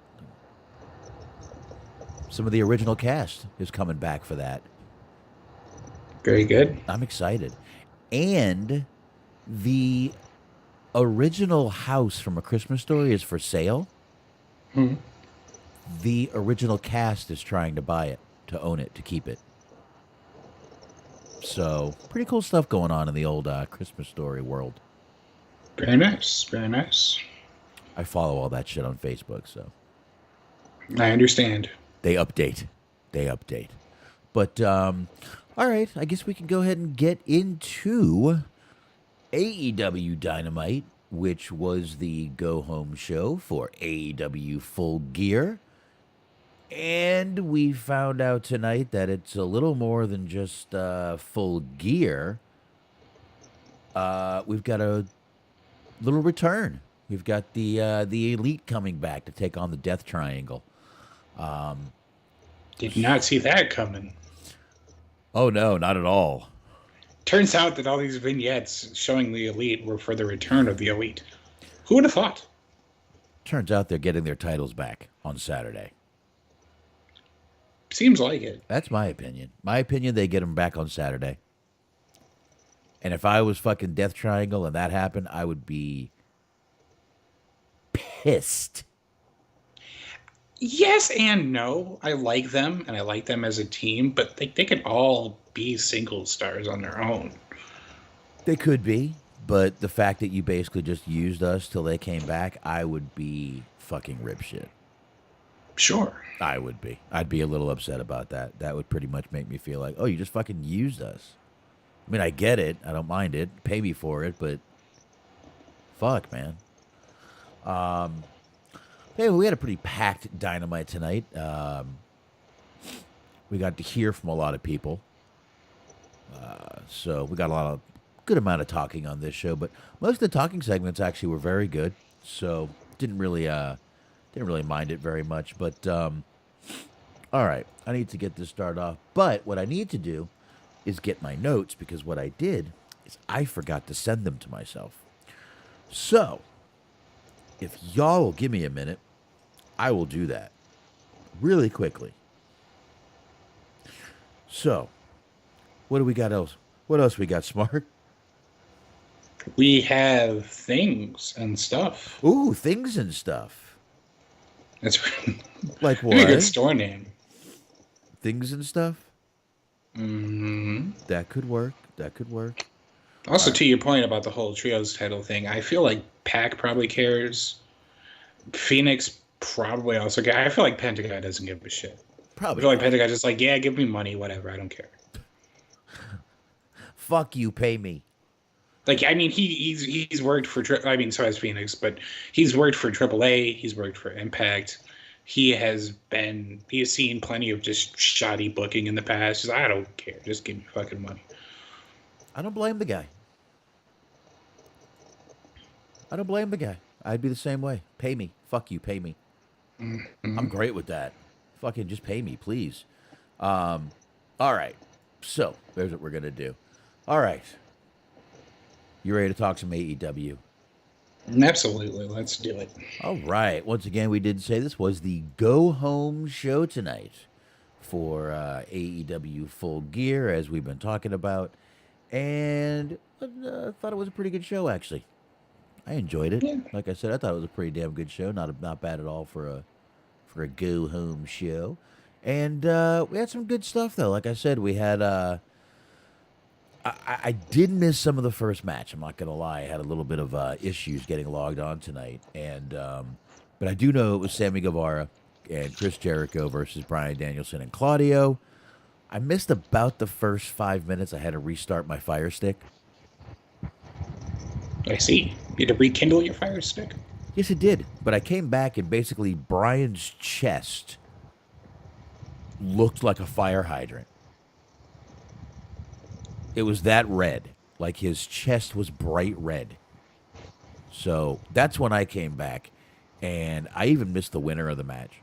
Some of the original cast is coming back for that. Very good. I'm excited, and the original house from A Christmas Story is for sale. The original cast is trying to buy it, to own it, to keep it. So, pretty cool stuff going on in the old Christmas story world. Very nice. Very nice. I follow all that shit on Facebook, so I understand. they update. They update. But, all right, I guess we can go ahead and get into AEW Dynamite, which was the go-home show for AEW Full Gear. And we found out tonight that it's a little more than just Full Gear. We've got a little return. We've got the Elite coming back to take on the Death Triangle. Did not see that coming. Oh, no, not at all. Turns out that all these vignettes showing the Elite were for the return of the Elite. Who would have thought? Turns out they're getting their titles back on Saturday. Seems like it. That's my opinion. My opinion, they get them back on Saturday. And if I was fucking Death Triangle and that happened, I would be pissed. Yes and no. I like them, and I like them as a team, but they could all be single stars on their own. They could be, but the fact that you basically just used us till they came back, I would be fucking ripshit. Sure. I would be. I'd be a little upset about that. That would pretty much make me feel like, oh, you just fucking used us. I mean, I get it. I don't mind it. Pay me for it, but fuck, man. Hey, we had a pretty packed Dynamite tonight. We got to hear from a lot of people. So we got a good amount of talking on this show, but most of the talking segments actually were very good. So didn't really mind it very much. But all right, I need to get this started off. But what I need to do is get my notes, because what I did is I forgot to send them to myself. So if y'all will give me a minute, I will do that really quickly. So, what do we got else? What else we got, Smart? We have things and stuff. Ooh, things and stuff. That's Like a what? good store name. Things and stuff? Mm-hmm. That could work. That could work. Also, to your point about the whole trios title thing, I feel like Pac probably cares. Phoenix probably also cares. I feel like Pentagon doesn't give a shit. Probably. I feel like Pentagon's just like, yeah, give me money, whatever, I don't care. Fuck you, pay me. Like, I mean, he's worked for, I mean, so has Phoenix, but he's worked for AAA, he's worked for Impact. He has seen plenty of just shoddy booking in the past. Just, I don't care, just give me fucking money. I don't blame the guy. I don't blame the guy. I'd be the same way. Pay me. Fuck you, pay me. Mm-hmm. I'm great with that. Fucking just pay me, please. All right. So, here's what we're going to do. All right. You ready to talk some AEW? Absolutely. Let's do it. All right. Once again, we did say this was the go-home show tonight for AEW Full Gear, as we've been talking about. And I thought it was a pretty good show, actually. I enjoyed it. Yeah. Like I said, I thought it was a pretty damn good show. Not bad at all for a go-home show. And we had some good stuff, though. Like I said, we had... I did miss some of the first match. I'm not going to lie. I had a little bit of issues getting logged on tonight. And but I do know it was Sammy Guevara and Chris Jericho versus Bryan Danielson and Claudio. I missed about the first 5 minutes. I had to restart my Fire Stick. I see. You had to rekindle your fire stick? Yes, it did. But I came back and basically Bryan's chest looked like a fire hydrant. It was that red. Like his chest was bright red. So that's when I came back. And I even missed the winner of the match.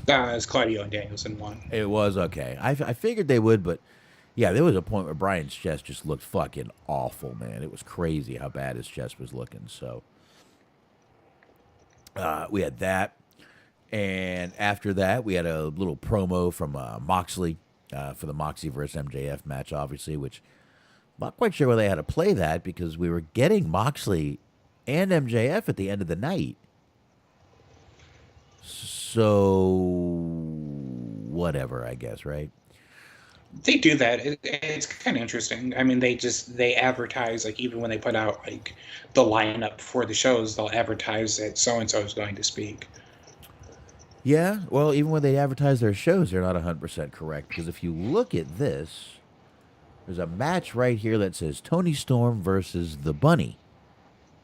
It's Claudio and Danielson won. It was okay. I figured they would, but yeah, there was a point where Bryan's chest just looked fucking awful, man. It was crazy how bad his chest was looking. So we had that. And after that, we had a little promo from Moxley for the Moxley versus MJF match, obviously, which I'm not quite sure where they had to play that because we were getting Moxley and MJF at the end of the night. So, whatever, I guess, right? They do that. It's kind of interesting. I mean, they advertise, like, even when they put out like the lineup for the shows, they'll advertise that so and so is going to speak. Yeah, well, even when they advertise their shows, they're not 100% correct. Because if you look at this, there's a match right here that says Tony Storm versus the Bunny.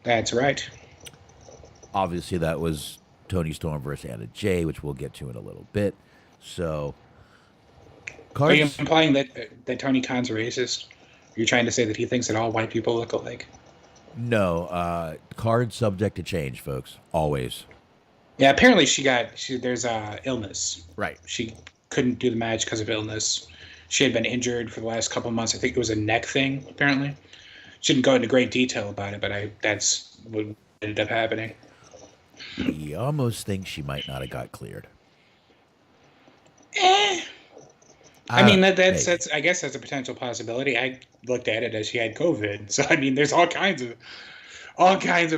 That's right. Obviously, that was Tony Storm versus Anna Jay, which we'll get to in a little bit. So, Are you cards. implying that Tony Khan's racist? You're trying to say that he thinks that all white people look alike? No, cards subject to change, folks. Always. Yeah, apparently there's illness. Right. She couldn't do the match because of illness. She had been injured for the last couple of months. I think it was a neck thing, apparently. Shouldn't go into great detail about it, but that's what ended up happening. You almost think she might not have got cleared. I mean, maybe. that's I guess that's a potential possibility. I looked at it as she had COVID, so I mean, there's all kinds of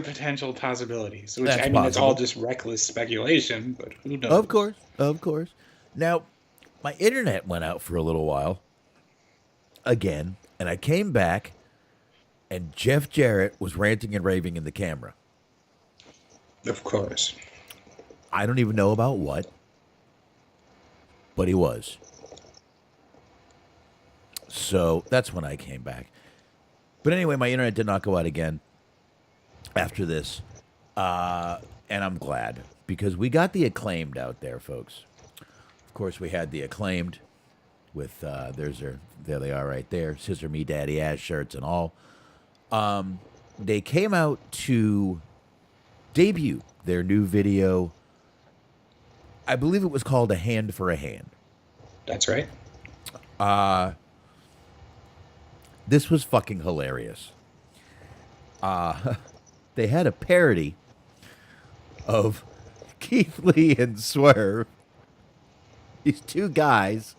potential possibilities. Which, That's I mean, it's all possible. just reckless speculation, but who knows? Of course, of course. Now, my internet went out for a little while again, and I came back, and Jeff Jarrett was ranting and raving in the camera. Of course. I don't even know about what, but he was. So that's when I came back. But anyway, my internet did not go out again after this. And I'm glad because we got the Acclaimed out there, folks. Of course, we had the Acclaimed with, there they are right there, Scissor Me Daddy ass shirts and all. They came out to debut their new video. I believe it was called A Hand for a Hand. That's right. This was fucking hilarious. They had a parody of Keith Lee and Swerve. These two guys.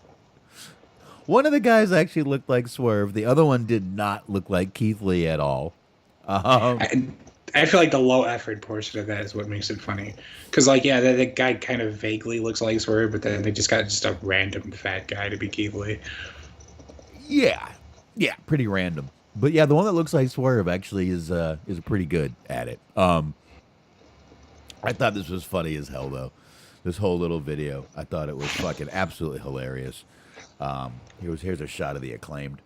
One of the guys actually looked like Swerve. The other one did not look like Keith Lee at all. I feel like the low effort portion of that is what makes it funny. Because, like, yeah, the guy kind of vaguely looks like Swerve, but then they just got just a random fat guy to be Keith Lee. Yeah, pretty random. But yeah, the one that looks like Swerve actually is pretty good at it. I thought this was funny as hell though. This whole little video, I thought it was fucking absolutely hilarious. Here's a shot of the Acclaimed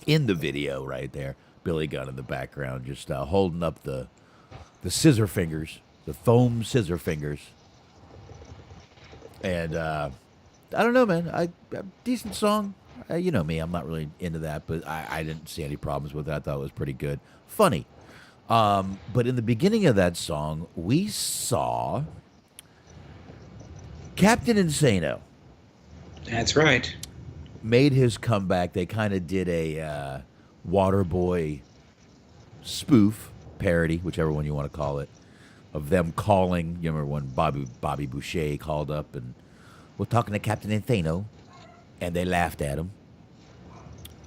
in the video right there. Billy Gunn in the background, just holding up the scissor fingers, the foam scissor fingers. And I don't know, man. A decent song. You know me, I'm not really into that, but I didn't see any problems with it. I thought it was pretty good. Funny. But in the beginning of that song, we saw Captain Insano. That's right. Made his comeback. They kind of did a Waterboy spoof, parody, whichever one you want to call it, of them calling. You remember when Bobby Boucher called up and we're talking to Captain Insano, and they laughed at him.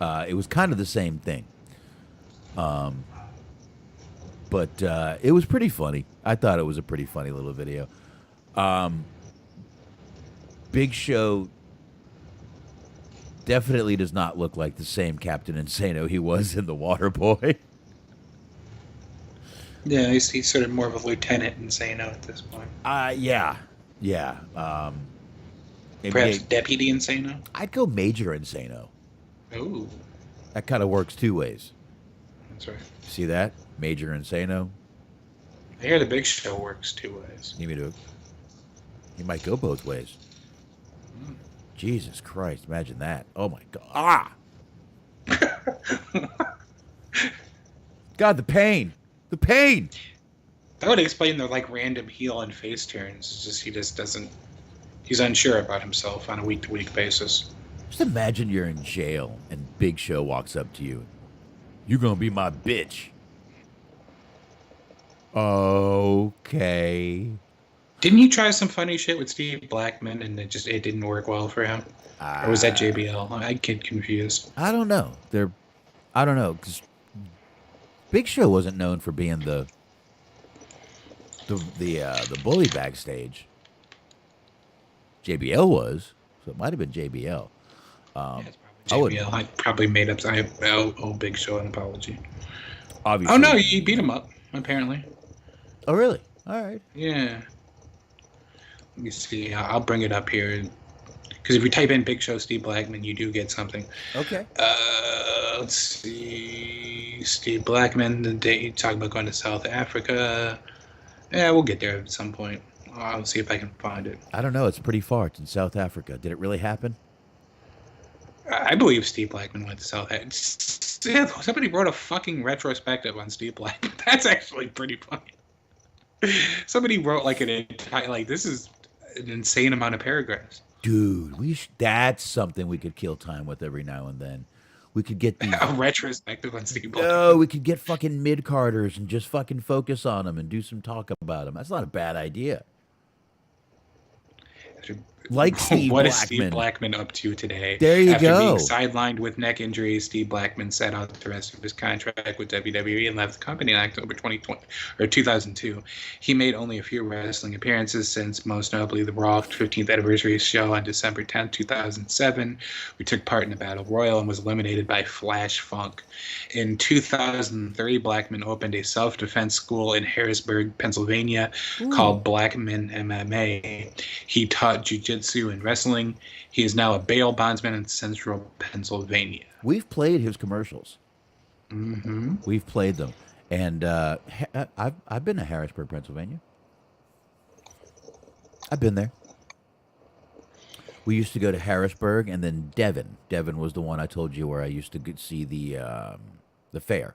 It was kind of the same thing. But it was pretty funny. I thought it was a pretty funny little video. Big Show definitely does not look like the same Captain Insano he was in The Waterboy. Yeah, he's sort of more of a lieutenant Insano at this point. Yeah. Perhaps Deputy Insano? I'd go Major Insano. Ooh. That kind of works two ways. That's right. See that? Major Insano. I hear the Big Show works two ways. You mean he might go both ways. Jesus Christ, imagine that. Oh my God. God, the pain. The pain. That would explain the like random heel and face turns. It's just he just doesn't. He's unsure about himself on a week-to-week basis. Just imagine you're in jail and Big Show walks up to you. You're gonna be my bitch. Okay. Didn't you try some funny shit with Steve Blackman and it didn't work well for him? Or was that JBL? I get confused. I don't know. I don't know, because Big Show wasn't known for being the bully backstage. JBL was, so it might have been JBL. It's I would JBL. I probably made up. I owe Big Show an apology. obviously. Oh no, he beat him up apparently. Oh really? All right. Yeah. Let me see. I'll bring it up here because if you type in Big Show Steve Blackman, you do get something. Okay. Let's see. Steve Blackman. The day you talk about going to South Africa. Yeah, we'll get there at some point. I'll see if I can find it. I don't know. It's pretty far. It's in South Africa. Did it really happen? I believe Steve Blackman went to South Africa. Yeah, somebody wrote a fucking retrospective on Steve Blackman. That's actually pretty funny. Somebody wrote like an entire, like, this is an insane amount of paragraphs. Dude, that's something we could kill time with every now and then. We could get these. A retrospective on Steve Blackman. No, we could get fucking mid-carders and just fucking focus on them and do some talk about them. That's not a bad idea. Like Steve What Blackman. is Steve Blackman up to today? There you After go. being sidelined with neck injuries, Steve Blackman sat out the rest of his contract with WWE and left the company in October 2020 or 2002. He made only a few wrestling appearances since, most notably the Raw 15th anniversary show on December 10, 2007. We took part in the Battle Royal and was eliminated by Flash Funk. In 2003, Blackman opened a self-defense school in Harrisburg, Pennsylvania, called Blackman MMA. He taught jiu-jitsu and wrestling. He is now a bail bondsman in Central Pennsylvania. We've played his commercials. Mm-hmm. We've played them, and I've been to Harrisburg, Pennsylvania. I've been there. We used to go to Harrisburg, and then Devon. Devon was the one I told you where I used to see the fair.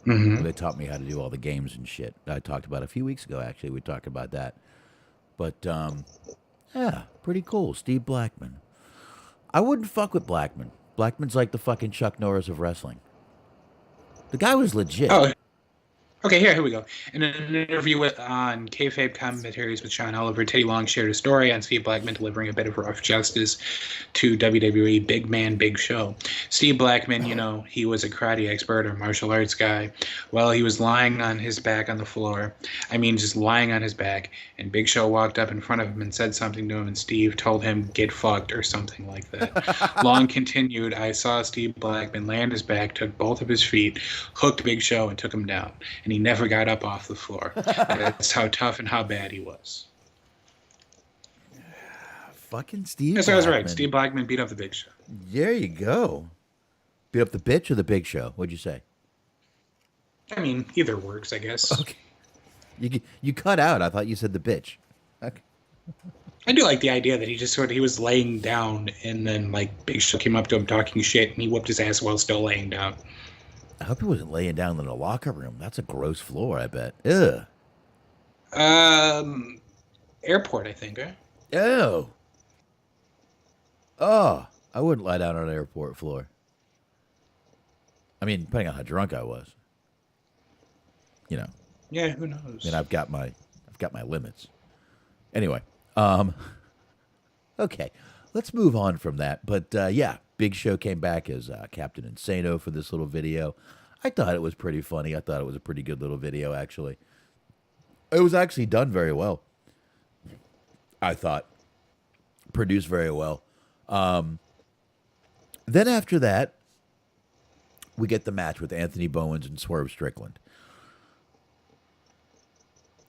Mm-hmm. They taught me how to do all the games and shit. I talked about it a few weeks ago. Actually, we talked about that. But yeah, pretty cool. Steve Blackman. I wouldn't fuck with Blackman. Blackman's like the fucking Chuck Norris of wrestling. The guy was legit. Oh, okay, here we go. In an interview on Kayfabe Commentaries with Sean Oliver, Teddy Long shared a story on Steve Blackman delivering a bit of rough justice to WWE Big Man Big Show. Steve Blackman, he was a karate expert or martial arts guy. Well, he was lying on his back on the floor. I mean, just lying on his back. And Big Show walked up in front of him and said something to him, and Steve told him, "Get fucked," or something like that. Long continued, "I saw Steve Blackman lay on his back, took both of his feet, hooked Big Show, and took him down. And he never got up off the floor. That's how tough and how bad he was." Fucking Steve Yes, I was right. Blackman. Steve Blackman beat up the Big Show. There you go. Beat up the bitch or the Big Show? What'd you say? I mean, either works, I guess. Okay. You cut out. I thought you said the bitch. Okay. I do like the idea that he was laying down, and then like Big Show came up to him talking shit, and he whooped his ass while still laying down. I hope he wasn't laying down in a locker room. That's a gross floor, I bet. Ugh. Airport, I think, right? Oh. Oh. I wouldn't lie down on an airport floor. I mean, depending on how drunk I was. Yeah, who knows? And I've got my limits. Anyway, okay, let's move on from that. But yeah, Big Show came back as Captain Insano for this little video. I thought it was pretty funny. I thought it was a pretty good little video, actually. It was actually done very well. I thought produced very well. Then after that, we get the match with Anthony Bowens and Swerve Strickland.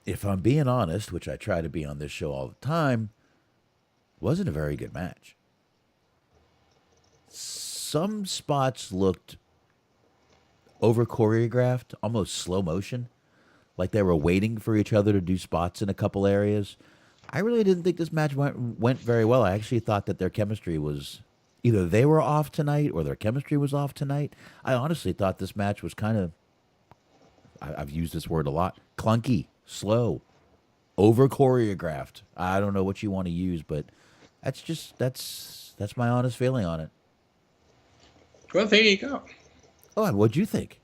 If I'm being honest, which I try to be on this show all the time, wasn't a very good match. Some spots looked over choreographed, almost slow motion, like they were waiting for each other to do spots in a couple areas. I really didn't think this match went very well. I actually thought that their chemistry was either they were off tonight or their chemistry was off tonight. I honestly thought this match was kind of, I've used this word a lot, clunky. Slow, over choreographed. I don't know what you want to use, but that's my honest feeling on it. Well, there you go. Oh, and what'd you think?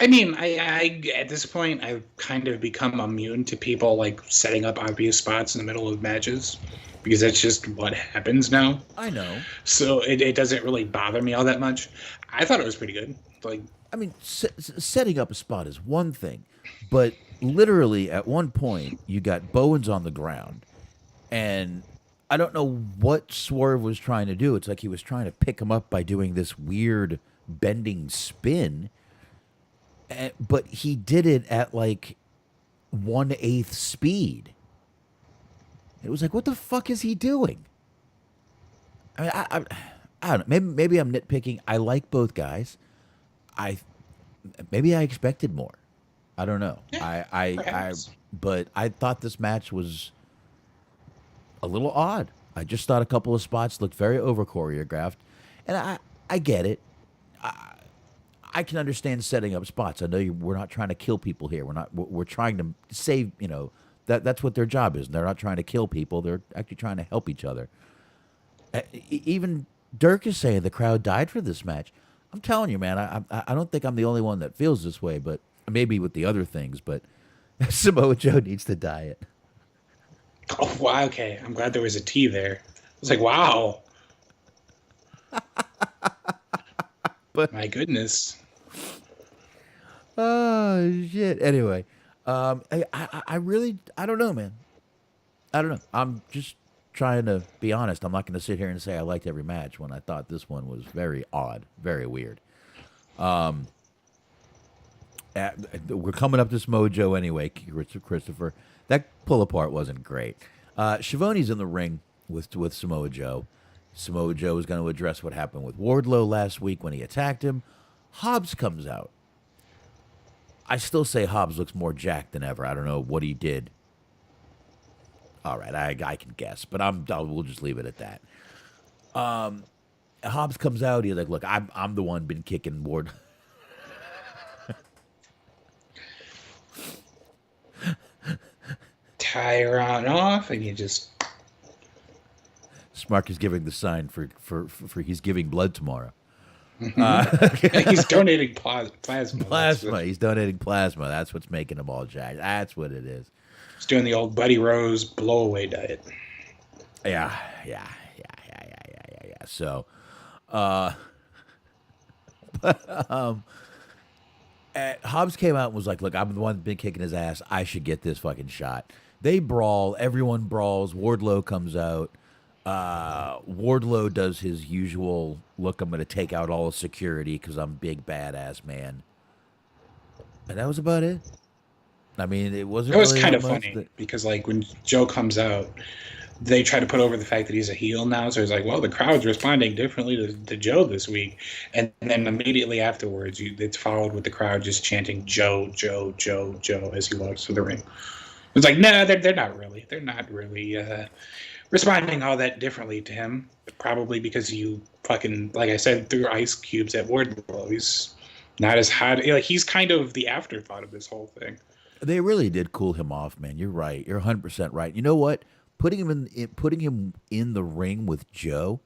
I mean, I at this point, I've kind of become immune to people like setting up obvious spots in the middle of matches because that's just what happens now. I know. So it doesn't really bother me all that much. I thought it was pretty good. Like, I mean, setting up a spot is one thing, but literally at one point you got Bowens on the ground, and I don't know what Swerve was trying to do. It's like he was trying to pick him up by doing this weird bending spin, but he did it at like 1/8 speed. It was like, what the fuck is he doing? I mean, I don't know. Maybe I'm nitpicking. I like both guys. Maybe I expected more. I don't know. Perhaps. But I thought this match was a little odd. I just thought a couple of spots looked very over choreographed, and I get it. I can understand setting up spots. I know we're not trying to kill people here. We're trying to save. That's what their job is. They're not trying to kill people. They're actually trying to help each other. Even Dirk is saying the crowd died for this match. I'm telling you, man. I don't think I'm the only one that feels this way, but maybe with the other things. But Samoa Joe needs to diet. Oh, wow, okay. I'm glad there was a T there. I was like, wow. But my goodness. Oh shit. Anyway, I don't know, man. I don't know. I'm just trying to be honest. I'm not going to sit here and say I liked every match when I thought this one was very odd, very weird. We're coming up to Mojo anyway, Christopher. That pull apart wasn't great. Schiavone's in the ring with Samoa Joe. Samoa Joe is going to address what happened with Wardlow last week when he attacked him. Hobbs comes out. I still say Hobbs looks more jacked than ever. I don't know what he did. All right, I can guess, but we'll just leave it at that. Hobbs comes out. He's like, "Look, I'm the one been kicking Ward." Tyron off, and you just. Smark is giving the sign for he's giving blood tomorrow. He's donating plasma. Plasma. He's donating plasma. That's what's making him all jacked. That's what it is. He's doing the old Buddy Rose blowaway diet. Yeah. So, Hobbs came out and was like, "Look, I'm the one that's been kicking his ass. I should get this fucking shot." They brawl. Everyone brawls. Wardlow comes out. Wardlow does his usual, "Look, I'm going to take out all the security because I'm big badass man." And that was about it. I mean, it wasn't. It was really kind of much funny because, like, when Joe comes out, they try to put over the fact that he's a heel now. So it's like, well, the crowd's responding differently to Joe this week. And then immediately afterwards, it's followed with the crowd just chanting Joe, Joe, Joe, Joe as he walks through the ring. It's like, no, they're not really. They're not really responding all that differently to him. Probably because you fucking, like I said, threw ice cubes at Wardlow. He's not as hot. Like, he's kind of the afterthought of this whole thing. They really did cool him off, man. You're right. You're 100% right. You know what? Putting him in the ring with Joe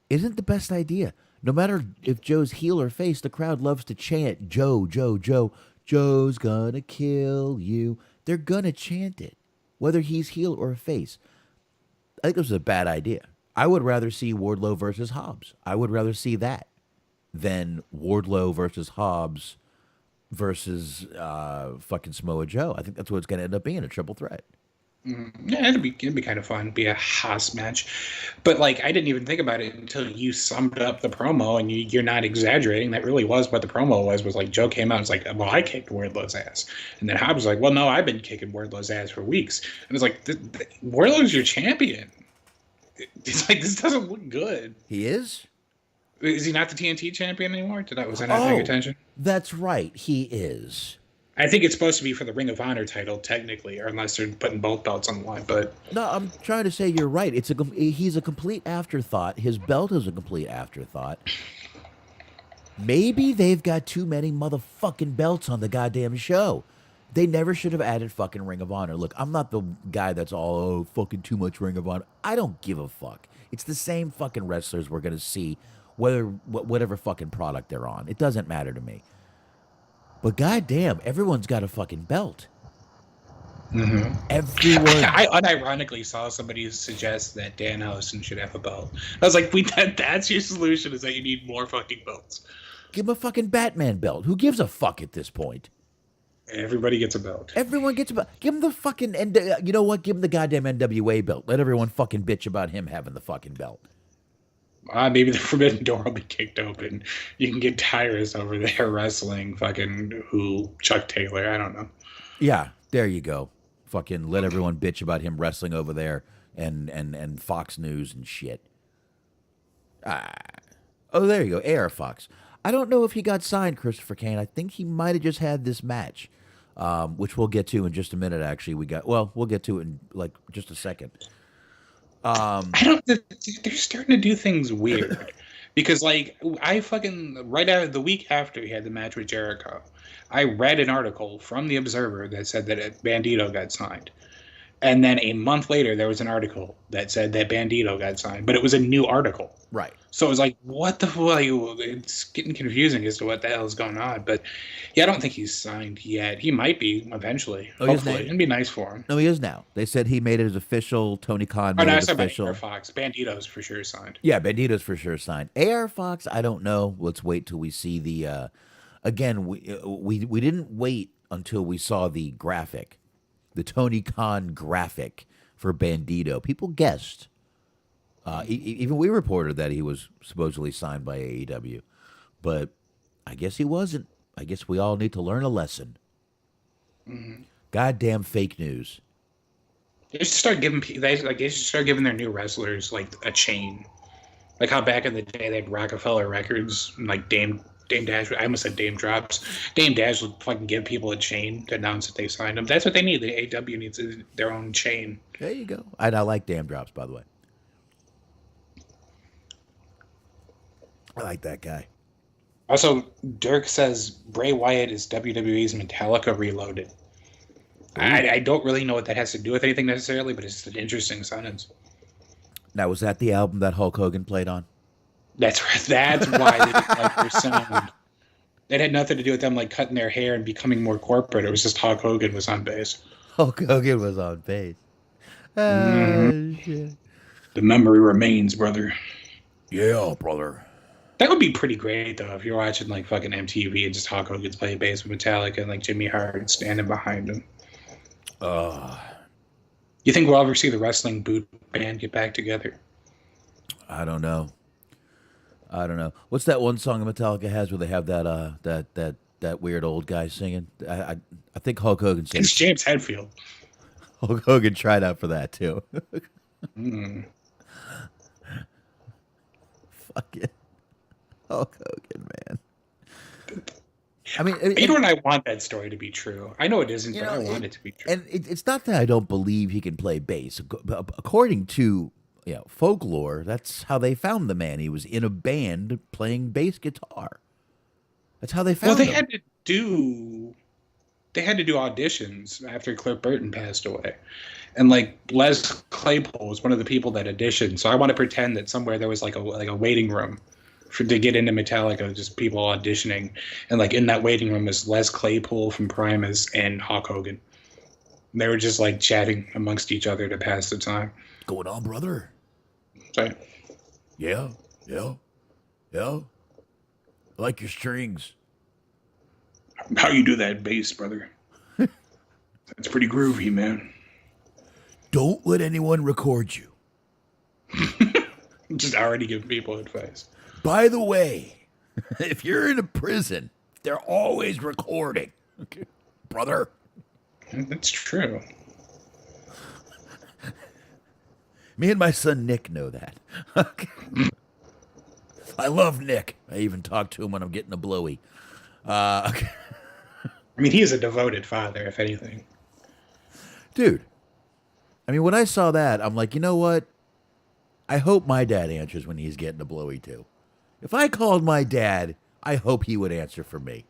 isn't the best idea. No matter if Joe's heel or face, the crowd loves to chant Joe, Joe, Joe. Joe's gonna kill you. They're gonna chant it, whether he's heel or face. I think this is a bad idea. I would rather see Wardlow versus Hobbs. I would rather see that than Wardlow versus Hobbs versus fucking Samoa Joe. I think that's what it's going to end up being, a triple threat. Yeah, it'd be kind of fun. Be a Haas match. But, like, I didn't even think about it until you summed up the promo, and you're not exaggerating. That really was what the promo was like, Joe came out and was like, well, I kicked Wardlow's ass. And then Hobbs was like, well, no, I've been kicking Wardlow's ass for weeks. And it's like, Wardlow's your champion. It's like, this doesn't look good. He is? Is he not the TNT champion anymore? Was I not paying attention? That's right. He is. I think it's supposed to be for the Ring of Honor title, technically, or unless they're putting both belts on the line. But no, I'm trying to say you're right. He's a complete afterthought. His belt is a complete afterthought. Maybe they've got too many motherfucking belts on the goddamn show. They never should have added fucking Ring of Honor. Look, I'm not the guy that's all, fucking too much Ring of Honor. I don't give a fuck. It's the same fucking wrestlers we're going to see, whatever fucking product they're on. It doesn't matter to me. But goddamn, everyone's got a fucking belt. Mm-hmm. Everyone. I unironically saw somebody suggest that Danhausen should have a belt. I was like, that's your solution, is that you need more fucking belts. Give him a fucking Batman belt. Who gives a fuck at this point? Everybody gets a belt. Everyone gets about. Give him the fucking. You know what? Give him the goddamn NWA belt. Let everyone fucking bitch about him having the fucking belt. Maybe the forbidden door will be kicked open. You can get Tyrus over there wrestling Chuck Taylor. I don't know. Yeah, there you go. Fucking let everyone bitch about him wrestling over there and Fox News and shit. Oh, there you go. AR Fox. I don't know if he got signed, Christopher Kane. I think he might have just had this match, which we'll get to in just a minute. Actually, we'll get to it in like just a second. I don't. They're starting to do things weird because, like, I fucking right out of the week after he had the match with Jericho, I read an article from the Observer that said that Bandito got signed, and then a month later there was an article that said that Bandito got signed, but it was a new article. Right. So it was like, what the fuck? It's getting confusing as to what the hell is going on. But yeah, I don't think he's signed yet. He might be eventually. Oh, hopefully, it'd be nice for him. No, he is now. They said he made it as official. Tony Khan made it official. AR Fox. Bandito's for sure signed. Yeah, Bandito's for sure signed. AR Fox, I don't know. Let's wait till we see the. Again, we didn't wait until we saw the graphic, the Tony Khan graphic for Bandito. People guessed. Even we reported that he was supposedly signed by AEW, but I guess he wasn't. I guess we all need to learn a lesson. Mm-hmm. Goddamn fake news. They should start giving their new wrestlers like a chain, like how back in the day they had Rockefeller Records, and like Dame Dash. I almost said Dame Drops. Dame Dash would fucking give people a chain to announce that they signed them. That's what they need. The AEW needs their own chain. There you go. I like Dame Drops, by the way. I like that guy. Also, Dirk says Bray Wyatt is WWE's Metallica Reloaded. I don't really know what that has to do with anything necessarily, but it's an interesting sentence. Now, was that the album that Hulk Hogan played on? That's why they didn't like their sound. It had nothing to do with them like cutting their hair and becoming more corporate. It was just Hulk Hogan was on bass. Hulk Hogan was on bass. Shit. The memory remains, brother. Yeah, brother. That would be pretty great, though, if you're watching, like, fucking MTV and just Hulk Hogan's playing bass with Metallica and, like, Jimmy Hart standing behind him. You think we'll ever see the wrestling boot band get back together? I don't know. What's that one song Metallica has where they have that weird old guy singing? I think Hulk Hogan sings. It's James Hetfield. Hulk Hogan tried out for that, too. Fuck it. Hulk Hogan, man. I mean, Peter and I want that story to be true. I know it isn't, but I want it to be true. And it's not that I don't believe he can play bass. According to folklore, that's how they found the man. He was in a band playing bass guitar. That's how they found him. Well, they had to do auditions after Cliff Burton passed away. And like Les Claypool was one of the people that auditioned. So I want to pretend that somewhere there was like a waiting room to get into Metallica, just people auditioning. And like in that waiting room is Les Claypool from Primus and Hulk Hogan. And they were just like chatting amongst each other to pass the time. Going on, brother? Sorry. Yeah. I like your strings. How you do that bass, brother? It's pretty groovy, man. Don't let anyone record you. Just already giving people advice. By the way, if you're in a prison, they're always recording. Okay, brother. That's true. Me and my son Nick know that. Okay. I love Nick. I even talk to him when I'm getting a blowy. Okay. I mean, he is a devoted father, if anything. Dude. I mean, when I saw that, I'm like, you know what? I hope my dad answers when he's getting a blowy too. If I called my dad, I hope he would answer for me.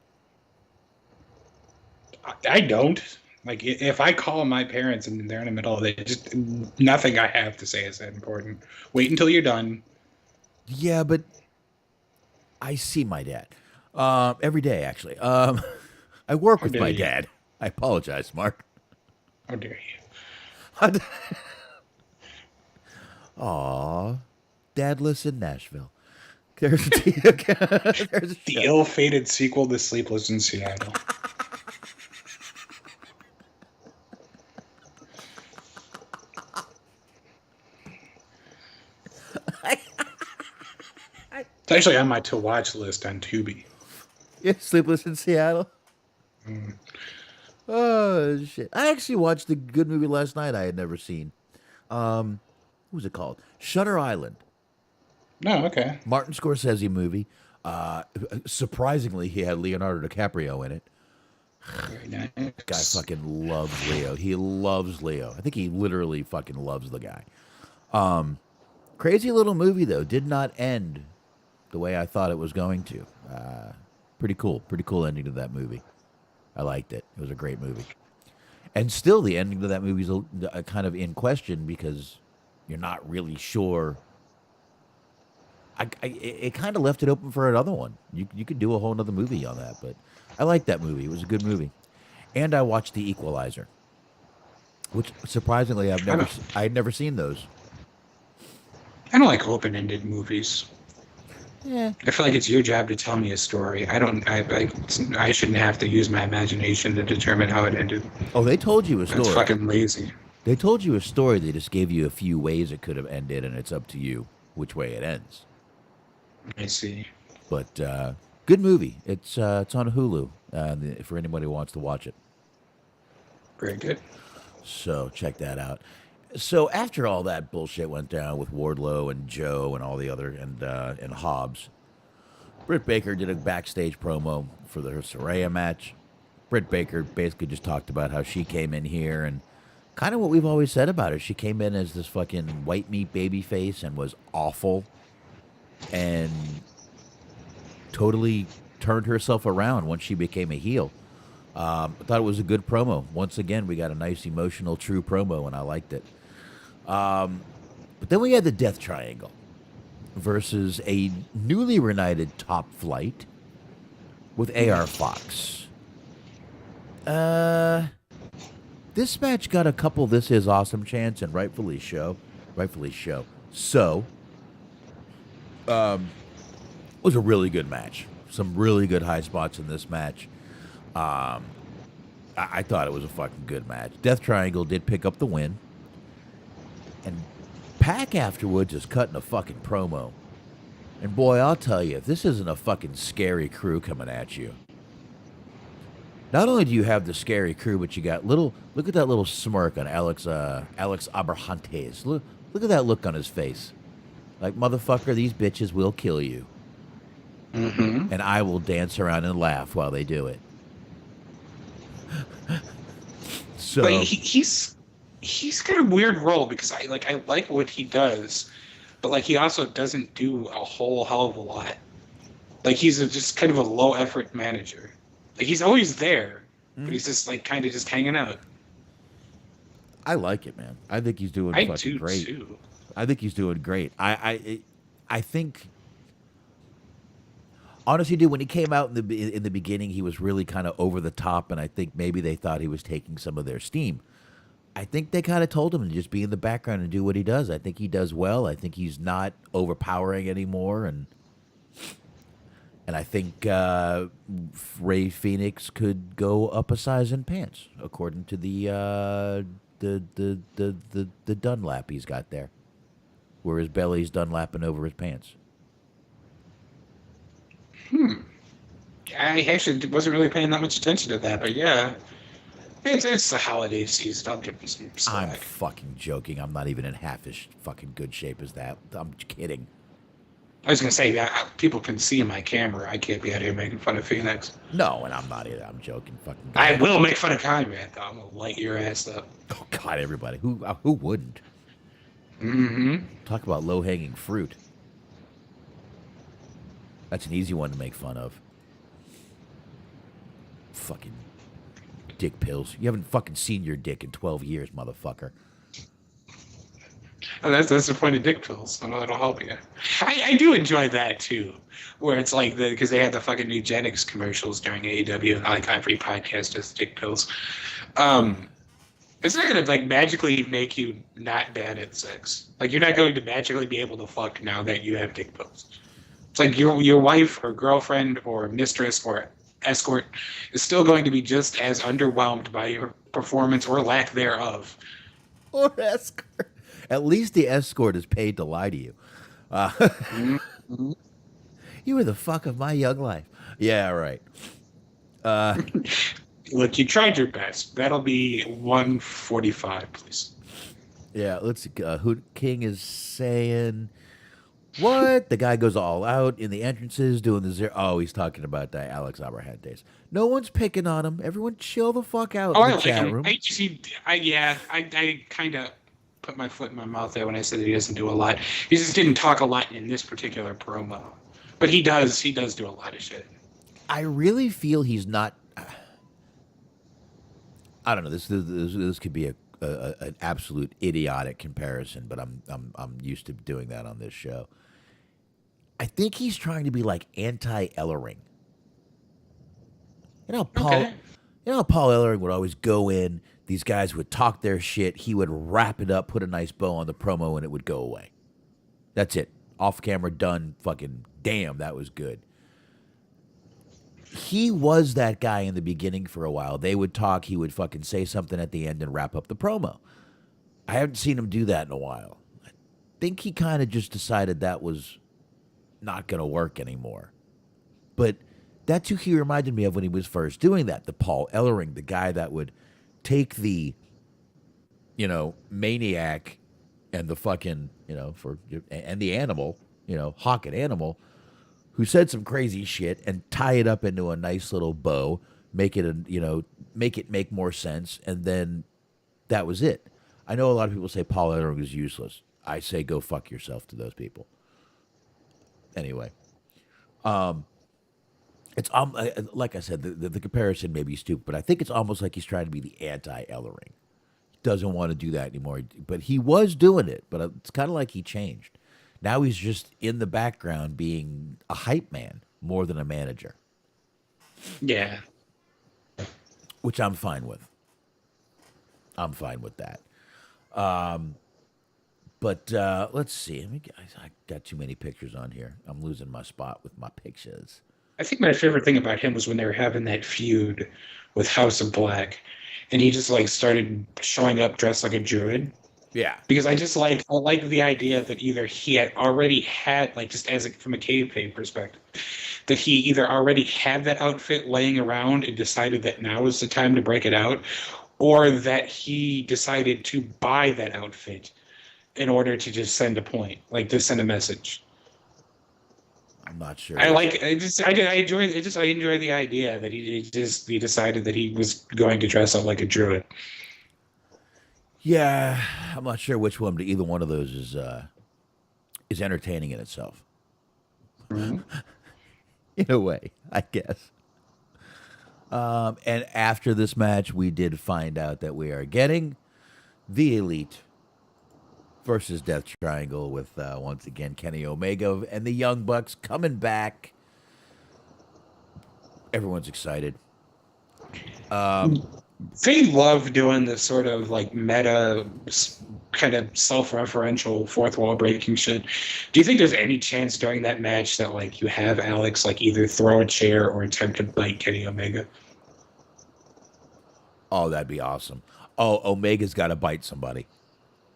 I don't. Like, if I call my parents and they're in the middle of it, just nothing I have to say is that important. Wait until you're done. Yeah, but I see my dad every day, actually. I work with my dad. I apologize, Mark. How dare you? Aw, Dadless in Nashville. There's the ill-fated sequel to Sleepless in Seattle. It's actually on my to watch list on Tubi. Yeah, Sleepless in Seattle. Mm. Oh shit! I actually watched a good movie last night I had never seen. What was it called? Shutter Island. No, okay. Martin Scorsese movie. Surprisingly, he had Leonardo DiCaprio in it. Very nice. Guy fucking loves Leo. He loves Leo. I think he literally fucking loves the guy. Crazy little movie though. Did not end the way I thought it was going to. Pretty cool. Pretty cool ending to that movie. I liked it. It was a great movie. And still, the ending to that movie is kind of in question because you're not really sure. It kind of left it open for another one. You could do a whole other movie on that, but I liked that movie. It was a good movie. And I watched The Equalizer, which surprisingly I had never seen those. I don't like open-ended movies. Yeah. I feel like it's your job to tell me a story. I shouldn't have to use my imagination to determine how it ended. Oh, they told you a story. That's fucking lazy. They told you a story. They just gave you a few ways it could have ended, and it's up to you which way it ends. I see. But good movie. It's on Hulu for anybody who wants to watch it. Very good. So check that out. So after all that bullshit went down with Wardlow and Joe and all the other and Hobbs, Britt Baker did a backstage promo for the Saraya match. Britt Baker basically just talked about how she came in here and kind of what we've always said about her. She came in as this fucking white meat baby face and was awful and totally turned herself around once she became a heel. I thought it was a good promo. Once again, we got a nice, emotional, true promo, and I liked it. But then we had the Death Triangle versus a newly reunited Top Flight with AR Fox. This match got a couple This Is Awesome chants, and rightfully so. So, it was a really good match. Some really good high spots in this match. I thought it was a fucking good match. Death Triangle did pick up the win. And Pac afterwards is cutting a fucking promo. And boy, I'll tell you, if this isn't a fucking scary crew coming at you. Not only do you have the scary crew, but you got look at that little smirk on Alex Abrahantes. Look at that look on his face. Like, motherfucker, these bitches will kill you. Mm-hmm. And I will dance around and laugh while they do it. So, but he's got a weird role because I like what he does, but like he also doesn't do a whole hell of a lot. Like he's just kind of a low effort manager. Like he's always there, but he's just like kind of just hanging out. I like it, man. I think he's doing fucking great. Too. I think he's doing great. I think. Honestly, dude, when he came out in the beginning, he was really kind of over the top, and I think maybe they thought he was taking some of their steam. I think they kind of told him to just be in the background and do what he does. I think he does well. I think he's not overpowering anymore, and I think Ray Phoenix could go up a size in pants, according to the Dunlap he's got there, where his belly's Dunlapping over his pants. I actually wasn't really paying that much attention to that, but yeah. It's the holiday season. I'll give him some slack. I'm fucking joking. I'm not even in half as fucking good shape as that. I'm kidding. I was going to say, that people can see my camera. I can't be out here making fun of Phoenix. No, and I'm not either. I'm joking. Fucking. I will make fun of Conrad, though. I'm going to light your ass up. Oh, God, everybody. Who wouldn't? Mm-hmm. Talk about low-hanging fruit. That's an easy one to make fun of. Fucking dick pills. You haven't fucking seen your dick in 12 years, motherfucker. Oh, that's the point of dick pills. So that'll help you. I do enjoy that, too. Where it's like, because they had the fucking eugenics commercials during AEW, and like every podcast does dick pills. It's not going to like magically make you not bad at sex. Like, you're not going to magically be able to fuck now that you have dick pills. It's like your wife or girlfriend or mistress or escort is still going to be just as underwhelmed by your performance or lack thereof. Or escort. At least the escort is paid to lie to you. Mm-hmm. You were the fuck of my young life. Yeah, right. Look, you tried your best. That'll be 145, please. Yeah, let's see. Hoot King is saying, what? The guy goes all out in the entrances doing the zero. Oh, he's talking about Alex Abrahantes. No one's picking on him. Everyone chill the fuck out Oh, in I the like chat him. room. I kind of put my foot in my mouth there when I said that he doesn't do a lot. He just didn't talk a lot in this particular promo, but he does do a lot of shit. I really feel he's not. I don't know. This could be an absolute idiotic comparison, but I'm used to doing that on this show. I think he's trying to be like anti-Ellering. You know, Okay. Paul Ellering would always go in. These guys would talk their shit. He would wrap it up, put a nice bow on the promo, and it would go away. That's it. Off camera, done. Fucking damn, that was good. He was that guy in the beginning for a while. They would talk. He would fucking say something at the end and wrap up the promo. I haven't seen him do that in a while. I think he kind of just decided that was not going to work anymore. But that's who he reminded me of when he was first doing that. The Paul Ellering, the guy that would take the, maniac and the fucking, and the animal, hawk and animal, who said some crazy shit and tie it up into a nice little bow, make it make more sense, and then that was it. I know a lot of people say Paul Ellering is useless. I say go fuck yourself to those people. Anyway, it's like I said, the comparison may be stupid, but I think it's almost like he's trying to be the anti-Ellering. He doesn't want to do that anymore, but he was doing it. But it's kind of like he changed. Now he's just in the background being a hype man more than a manager. Yeah. Which I'm fine with. I'm fine with that. But let's see. I got too many pictures on here. I'm losing my spot with my pictures. I think my favorite thing about him was when they were having that feud with House of Black, and he just started showing up dressed like a druid. Yeah. Because I like the idea that either he had already had, just from a kayfabe perspective, that he either already had that outfit laying around and decided that now is the time to break it out, or that he decided to buy that outfit in order to just send a point, to send a message. I'm not sure. I enjoy the idea that he decided that he was going to dress up like a druid. Yeah, I'm not sure which one, but either one of those is entertaining in itself. Mm-hmm. In a way, I guess. And after this match, we did find out that we are getting the Elite versus Death Triangle with, once again, Kenny Omega and the Young Bucks coming back. Everyone's excited. They love doing this sort of meta, kind of self-referential fourth wall breaking shit. Do you think there's any chance during that match that you have Alex either throw a chair or attempt to bite Kenny Omega? Oh, that'd be awesome. Oh, Omega's got to bite somebody.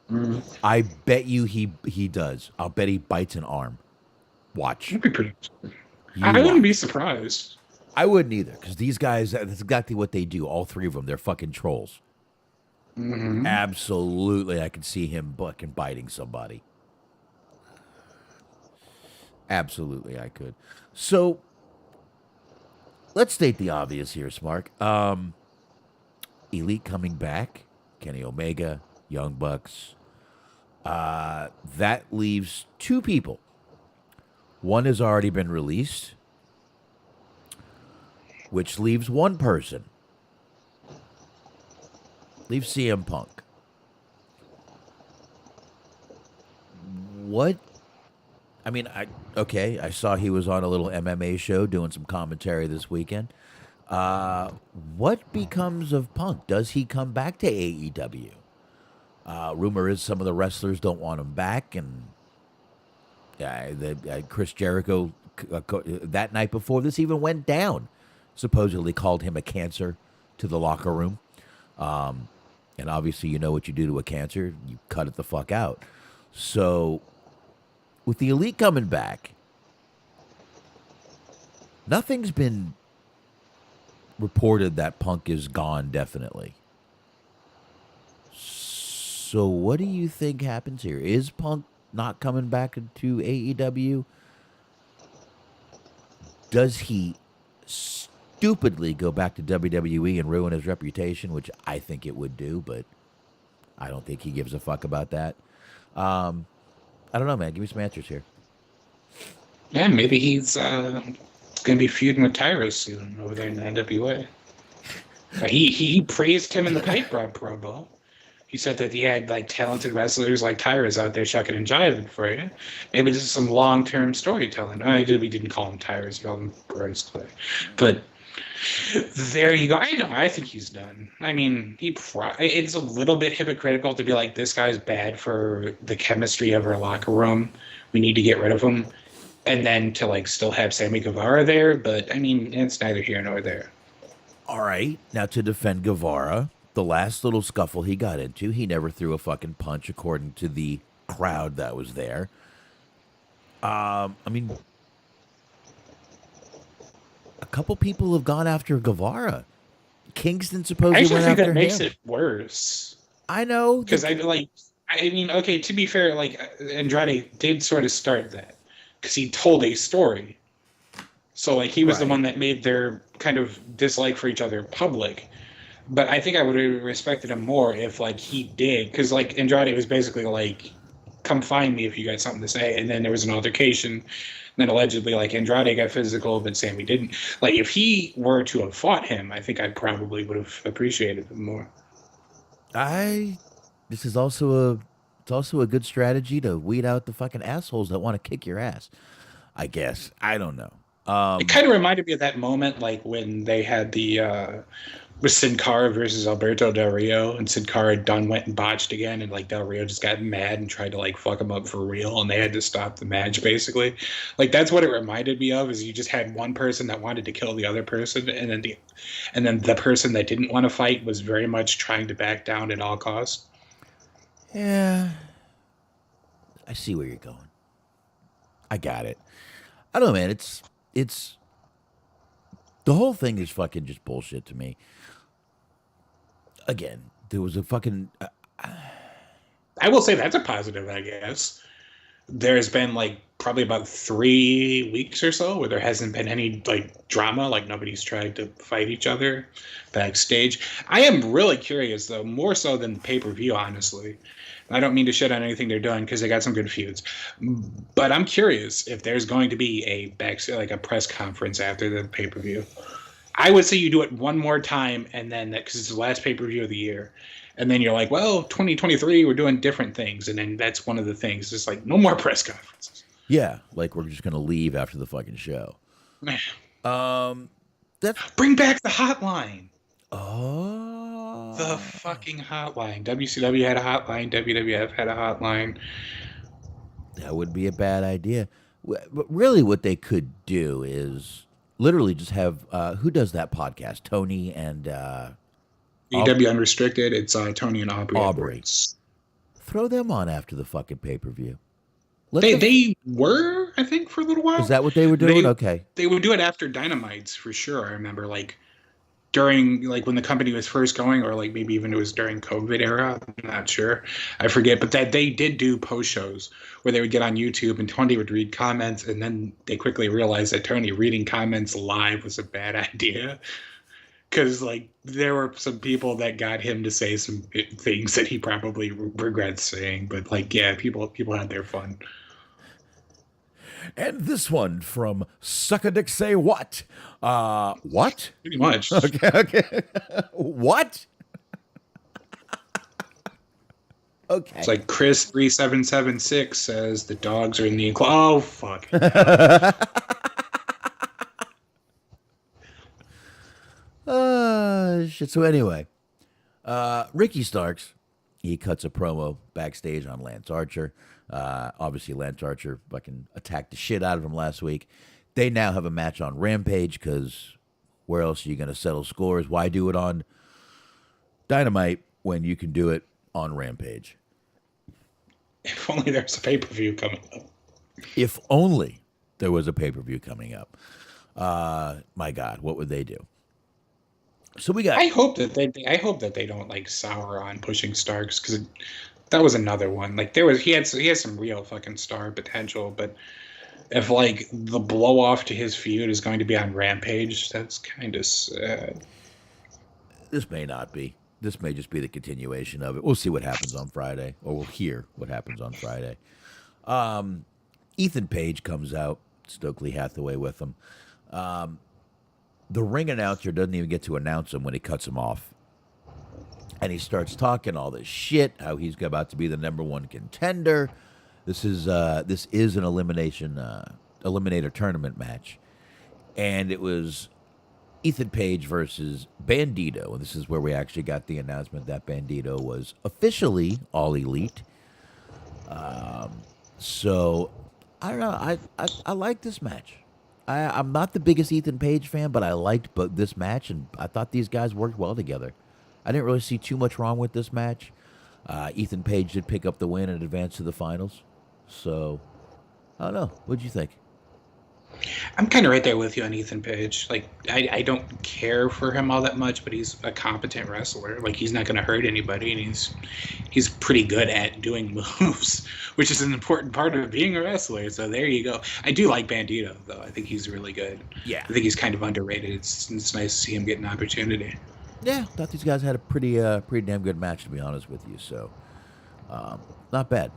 Mm. I bet you he does. I'll bet he bites an arm. Watch. That'd be pretty. You I wouldn't watch. be surprised. I wouldn't either, because these guys, that's exactly what they do. All three of them, they're fucking trolls. Mm-hmm. Absolutely, I could see him fucking biting somebody. Absolutely, I could. So, let's state the obvious here, Smark. Elite coming back, Kenny Omega, Young Bucks. That leaves two people. One has already been released, which leaves one person. Leaves CM Punk. What? I mean, I saw he was on a little MMA show doing some commentary this weekend. What becomes of Punk? Does he come back to AEW? Rumor is some of the wrestlers don't want him back, and Chris Jericho that night before this even went down supposedly called him a cancer to the locker room. And obviously, you know what you do to a cancer. You cut it the fuck out. So, with the Elite coming back, Nothing's been reported that Punk is gone definitely. So what do you think happens here? Is Punk not coming back to AEW? Does he stupidly go back to WWE and ruin his reputation, which I think it would do, but I don't think he gives a fuck about that. I don't know, man. Give me some answers here. Yeah, maybe he's going to be feuding with Tyrus soon over there in the NWA. He praised him in the Pipe Bomb promo. He said that he had like talented wrestlers like Tyrus out there shucking and jiving for you. Maybe this is some long-term storytelling. We didn't call him Tyrus, we called him Bryce Clay. But there you go. I think he's done. I mean, it's a little bit hypocritical to be like, this guy's bad for the chemistry of our locker room. We need to get rid of him. And then to like still have Sami Guevara there. But I mean, it's neither here nor there. All right. Now to defend Guevara, the last little scuffle he got into, he never threw a fucking punch according to the crowd that was there. I mean, a couple people have gone after Guevara. Kingston supposedly I went think after that makes him. it worse. I know. Because I mean, okay, to be fair, like Andrade did sort of start that because he told a story. So like he was the one that made their kind of dislike for each other public. But I think I would have respected him more if like he did, because like Andrade was basically like, "Come find me if you got something to say," and then there was an altercation. And then allegedly, like Andrade got physical, but Sami didn't. Like if he were to have fought him, I think I probably would have appreciated him more. This is also a good strategy to weed out the fucking assholes that want to kick your ass. I guess. I don't know. It kind of reminded me of that moment, like when they had the with Sin Cara versus Alberto Del Rio, and Sin Cara went and botched again, and like Del Rio just got mad and tried to like fuck him up for real, and they had to stop the match basically. Like that's what it reminded me of. Is you just had one person that wanted to kill the other person, and then the person that didn't want to fight was very much trying to back down at all costs. Yeah, I see where you're going. I got it. I don't know, man. It's the whole thing is fucking just bullshit to me. Again, there was a fucking. I will say that's a positive, I guess. There's been like probably about 3 weeks or so where there hasn't been any like drama, like nobody's tried to fight each other backstage. I am really curious though, more so than pay-per-view, honestly. I don't mean to shit on anything they're doing because they got some good feuds, but I'm curious if there's going to be a press conference after the pay-per-view. I would say you do it one more time, and then because it's the last pay-per-view of the year, and then you're like, well, 2023, we're doing different things, and then that's one of the things. It's like no more press conferences. Yeah, like we're just gonna leave after the fucking show. Bring back the hotline. Oh, The fucking hotline. WCW had a hotline. WWF had a hotline. That would be a bad idea. But really, what they could do is literally just have who does that podcast? Tony and AEW Unrestricted. It's Tony and Aubrey. Edwards. Throw them on after the fucking pay-per-view. They were, I think, for a little while. Is that what they were doing? Okay. They would do it after Dynamites for sure. I remember like during like when the company was first going, or like maybe even it was during COVID era. I'm not sure. I forget. But that they did do post shows where they would get on YouTube and Tony would read comments, and then they quickly realized that Tony reading comments live was a bad idea. Because like there were some people that got him to say some things that he probably regrets saying, but like yeah, people had their fun. And this one from Suck a Dick Say What? What? Pretty much. Okay. What? Okay. It's like Chris 3776 says the dogs are in the oh fuck. Shit. So anyway, Ricky Starks, he cuts a promo backstage on Lance Archer. Obviously, Lance Archer fucking attacked the shit out of him last week. They now have a match on Rampage because where else are you going to settle scores? Why do it on Dynamite when you can do it on Rampage? If only there's a pay-per-view coming up. If only there was a pay-per-view coming up. My God, what would they do? So we got. I hope that they don't like sour on pushing Starks, because that was another one. Like he had some real fucking star potential, but if like the blow off to his feud is going to be on Rampage, that's kind of sad. This may not be. This may just be the continuation of it. We'll see what happens on Friday, or we'll hear what happens on Friday. Ethan Page comes out, Stokely Hathaway with him. The ring announcer doesn't even get to announce him when he cuts him off. And he starts talking all this shit, how he's about to be the number one contender. This is an eliminator tournament match. And it was Ethan Page versus Bandito. And this is where we actually got the announcement that Bandito was officially All Elite. So, I don't know. I like this match. I'm not the biggest Ethan Page fan, but I liked this match, and I thought these guys worked well together. I didn't really see too much wrong with this match. Ethan Page did pick up the win and advance to the finals. So, I don't know. What'd you think? I'm kind of right there with you on Ethan Page. Like, I don't care for him all that much, but he's a competent wrestler. Like, he's not going to hurt anybody, and he's pretty good at doing moves, which is an important part of being a wrestler. So there you go. I do like Bandito, though. I think he's really good. Yeah. I think he's kind of underrated. It's nice to see him get an opportunity. Yeah, thought these guys had a pretty damn good match, to be honest with you. So, not bad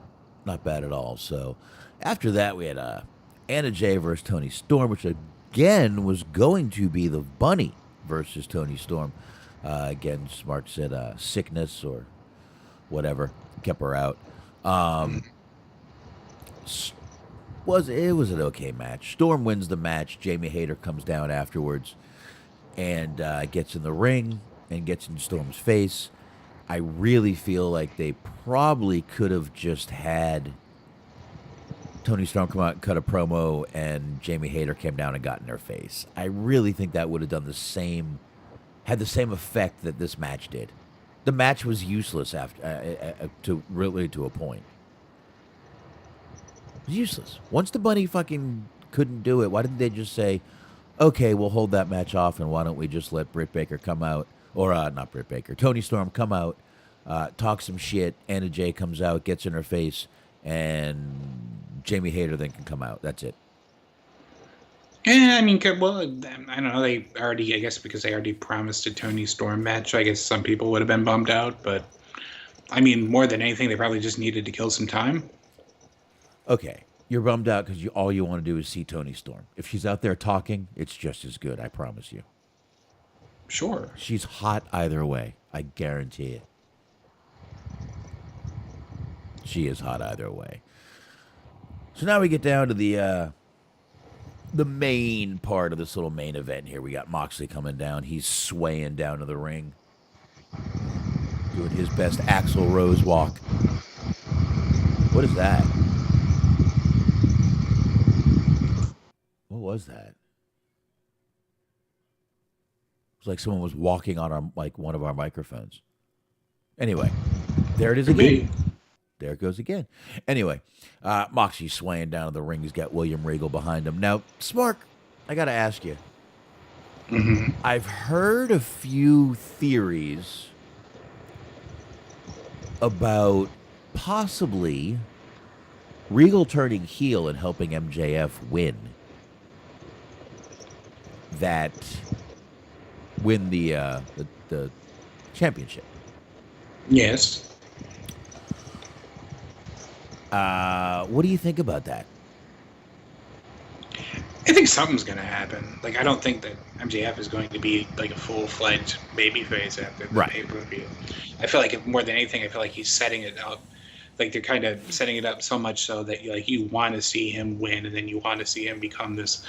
at all. So, after that, we had Anna Jay versus Tony Storm, which again was going to be the Bunny versus Tony Storm. Again, Smark said sickness or whatever kept her out. Was an okay match. Storm wins the match. Jamie Hayter comes down afterwards and gets in the ring and gets in Storm's face. I really feel like they probably could have just had Tony Storm come out and cut a promo, and Jamie Hayter came down and got in her face. I really think that would have had the same effect that this match did. The match was useless after to a point. It was useless. Once the Bunny fucking couldn't do it, why didn't they just say, okay, we'll hold that match off, and why don't we just let Britt Baker come out, or not Britt Baker, Tony Storm come out, talk some shit, Anna Jay comes out, gets in her face, and Jamie Hayter then can come out. That's it. Yeah, I mean, well, I don't know. I guess because they already promised a Tony Storm match, I guess some people would have been bummed out. But, I mean, more than anything, they probably just needed to kill some time. Okay, you're bummed out because all you want to do is see Tony Storm. If she's out there talking, it's just as good, I promise you. Sure. She's hot either way. I guarantee it. She is hot either way. So now we get down to the main part of this little main event here. We got Moxley coming down. He's swaying down to the ring, doing his best Axl Rose walk. What is that? What was that? It was like someone was walking on one of our microphones. Anyway, there it is again. There it goes again. Anyway, Moxie's swaying down to the ring. He's got William Regal behind him. Now, Smark, I got to ask you. Mm-hmm. I've heard a few theories about possibly Regal turning heel and helping MJF win the championship. Yes. What do you think about that? I think something's going to happen. Like, I don't think that MJF is going to be like a full-fledged babyface after the pay-per-view. I feel like more than anything, I feel like he's setting it up. Like, they're kind of setting it up so much so that you want to see him win, and then you want to see him become this,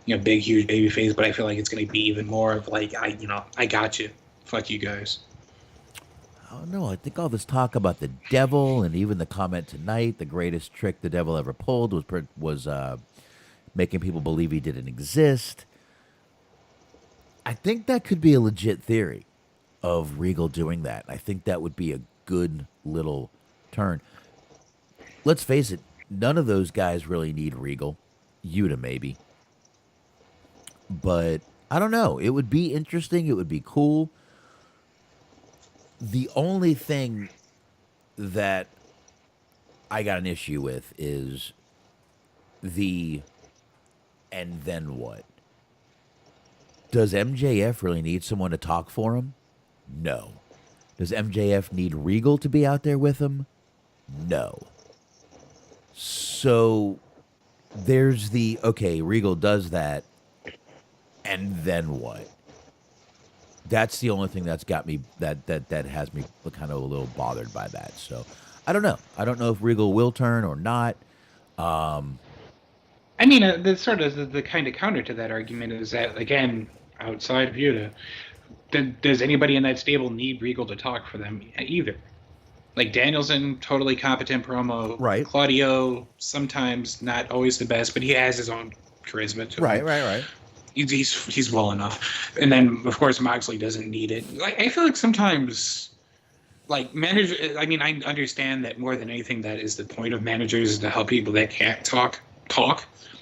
big, huge babyface. But I feel like it's going to be even more of like, I got you. Fuck you guys. I don't know. I think all this talk about the devil, and even the comment tonight, the greatest trick the devil ever pulled was making people believe he didn't exist. I think that could be a legit theory of Regal doing that. I think that would be a good little turn. Let's face it, none of those guys really need Regal. Yuta maybe. but I don't know. It would be interesting. It would be cool. The only thing that I got an issue with is the and then what? Does MJF really need someone to talk for him? No. Does MJF need Regal to be out there with him? No. So there's the okay, Regal does that, and then what? That's the only thing that's got me that has me kind of a little bothered by that. So I don't know. I don't know if Regal will turn or not. I mean, the sort of the kind of counter to that argument is that, again, outside of Yuta, does anybody in that stable need Regal to talk for them either? Like Danielson, totally competent promo. Right. Claudio, sometimes not always the best, but he has his own charisma to him. Right. He's well enough. And then, of course, Moxley doesn't need it. Like, I feel like sometimes, like, I mean, I understand that more than anything, that is the point of managers, is to help people that can't talk.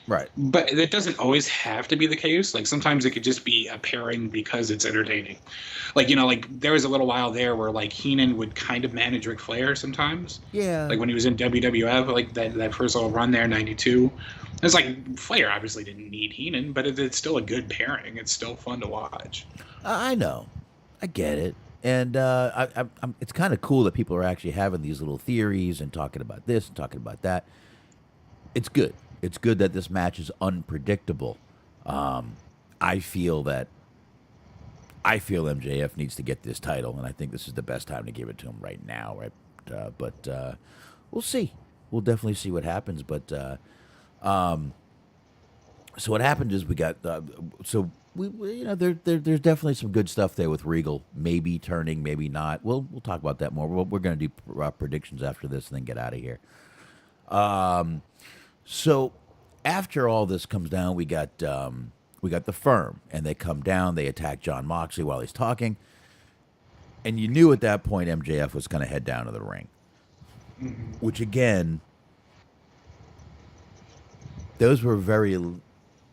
Right. But that doesn't always have to be the case. Like, sometimes it could just be a pairing because it's entertaining. Like, you know, like, there was a little while there where, like, Heenan would kind of manage Ric Flair sometimes. Yeah. Like, when he was in WWF, like, that first little run there, 92. It's like, Flair obviously didn't need Heenan, but it's still a good pairing. It's still fun to watch. I know. I get it. And it's kind of cool that people are actually having these little theories and talking about this and talking about that. It's good. It's good that this match is unpredictable. I feel MJF needs to get this title, and I think this is the best time to give it to him right now. Right, but we'll see. We'll definitely see what happens. But so what happened is we got we you know there's definitely some good stuff there with Regal, maybe turning, maybe not. We'll talk about that more. We're going to do predictions after this and then get out of here. So after all this comes down, we got the Firm, and they come down. They attack John Moxley while he's talking, and you knew at that point MJF was going to head down to the ring, which again, those were very,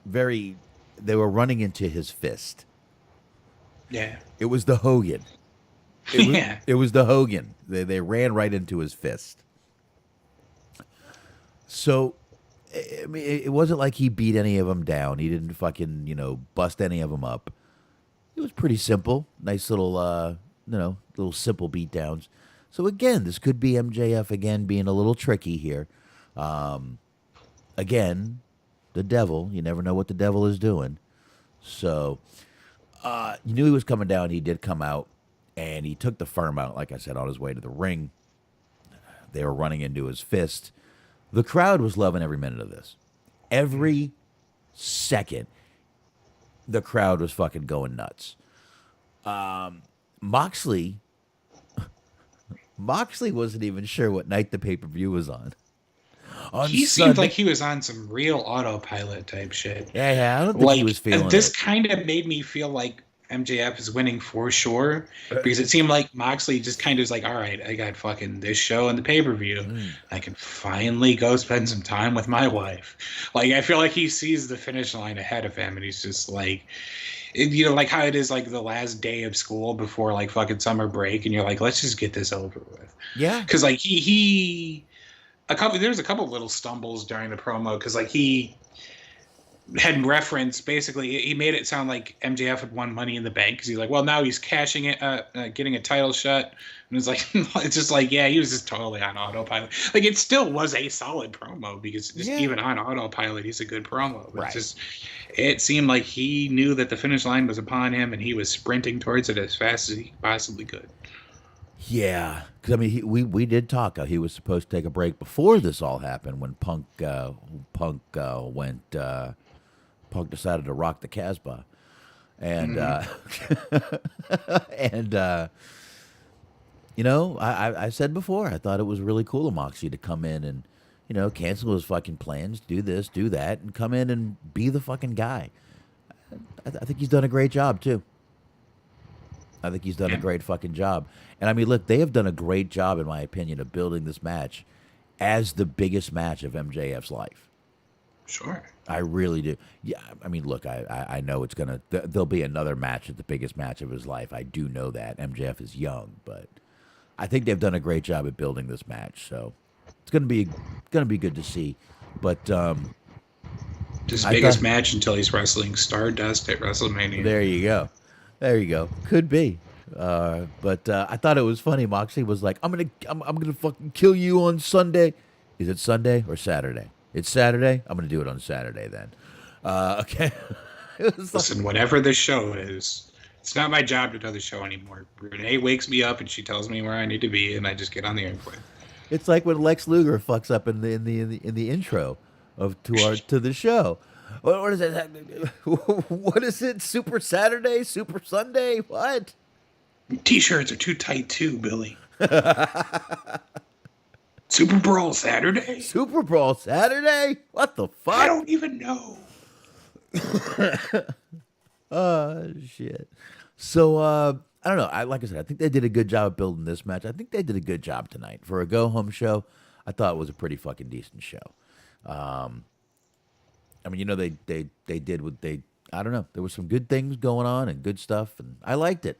very. They were running into his fist. Yeah. It was the Hogan. It was the Hogan. They ran right into his fist. So, I mean, it wasn't like he beat any of them down. He didn't fucking, bust any of them up. It was pretty simple. Nice little, little simple beat downs. So again, this could be MJF again being a little tricky here. Again, the devil. You never know what the devil is doing. So, you knew he was coming down. He did come out, and he took the Firm out, like I said, on his way to the ring. They were running into his fist. The crowd was loving every minute of this. Every second, the crowd was fucking going nuts. Moxley wasn't even sure what night the pay-per-view was on. He seemed like he was on some real autopilot type shit. Yeah, I don't think he was feeling this it. kind of made me feel like MJF is winning for sure, because it seemed like Moxley just kind of was like, all right, I got fucking this show and the pay-per-view. I can finally go spend some time with my wife. Like, I feel like he sees the finish line ahead of him, and he's just like, like how it is like the last day of school before like fucking summer break, and you're like, let's just get this over with. Yeah. Because like there's a couple little stumbles during the promo, because like he had referenced, basically he made it sound like MJF had won Money in the Bank, because he's like, well, now he's cashing it, getting a title shot, and it's like it's just like, yeah, he was just totally on autopilot. Like, it still was a solid promo, because just even on autopilot, he's a good promo. But right. It seemed like he knew that the finish line was upon him, and he was sprinting towards it as fast as he possibly could. Yeah, because I mean, we did talk. He was supposed to take a break before this all happened, when Punk decided to rock the Casbah, and I said before, I thought it was really cool of Moxie to come in and cancel his fucking plans, do this, do that, and come in and be the fucking guy. I think he's done a great job too. I think he's done a great fucking job. And I mean, look, they have done a great job, in my opinion, of building this match as the biggest match of MJF's life. Sure. I really do. Yeah, I mean, look, I know it's gonna. There'll be another match at the biggest match of his life. I do know that MJF is young, but I think they've done a great job at building this match. So it's gonna be good to see. But His I biggest thought match until he's wrestling Stardust at WrestleMania. there you go, there you go. Could be. But I thought it was funny. Moxley was like, I'm gonna fucking kill you on Sunday. Is it Sunday or Saturday? It's Saturday. I'm gonna do it on Saturday then. Okay. It was like, Listen, whatever the show is, it's not my job to know the show anymore. Renee wakes me up and she tells me where I need to be, and I just get on the airplane. it's like when Lex Luger fucks up in the intro to the show. What is it? What is it? Super Saturday? Super Sunday? What? T-shirts are too tight too, Billy. Super Brawl Saturday? Super Bowl Saturday? What the fuck? I don't even know. Oh shit. So I don't know. Like I said, I think they did a good job of building this match. I think they did a good job tonight for a go home show. I thought it was a pretty fucking decent show. I mean, they did what they. I don't know. There was some good things going on and good stuff, and I liked it.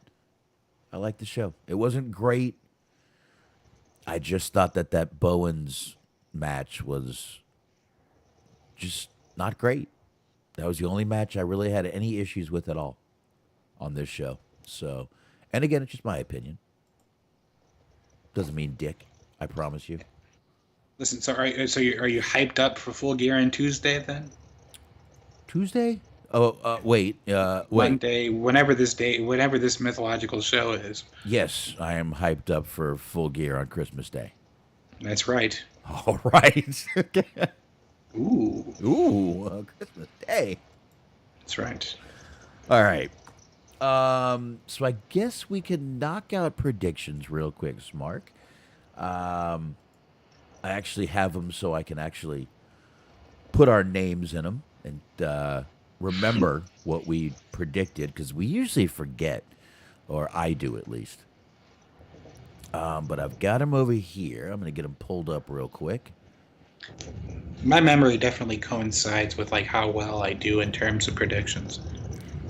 I liked the show. It wasn't great. I just thought that Bowens match was just not great. That was the only match I really had any issues with at all on this show. So, and again, it's just my opinion. Doesn't mean dick. I promise you. Listen, so are you hyped up for Full Gear on Tuesday then? Tuesday? Oh, wait. Wait. Monday, whenever this mythological show is. Yes, I am hyped up for Full Gear on Christmas Day. That's right. All right. Ooh, Ooh, Christmas Day. that's right. All right. So I guess we can knock out predictions real quick, Smark. I actually have them so I can actually put our names in them and remember what we predicted because we usually forget, or I do at least. But I've got them over here. I'm going to get them pulled up real quick. My memory definitely coincides with like how well I do in terms of predictions.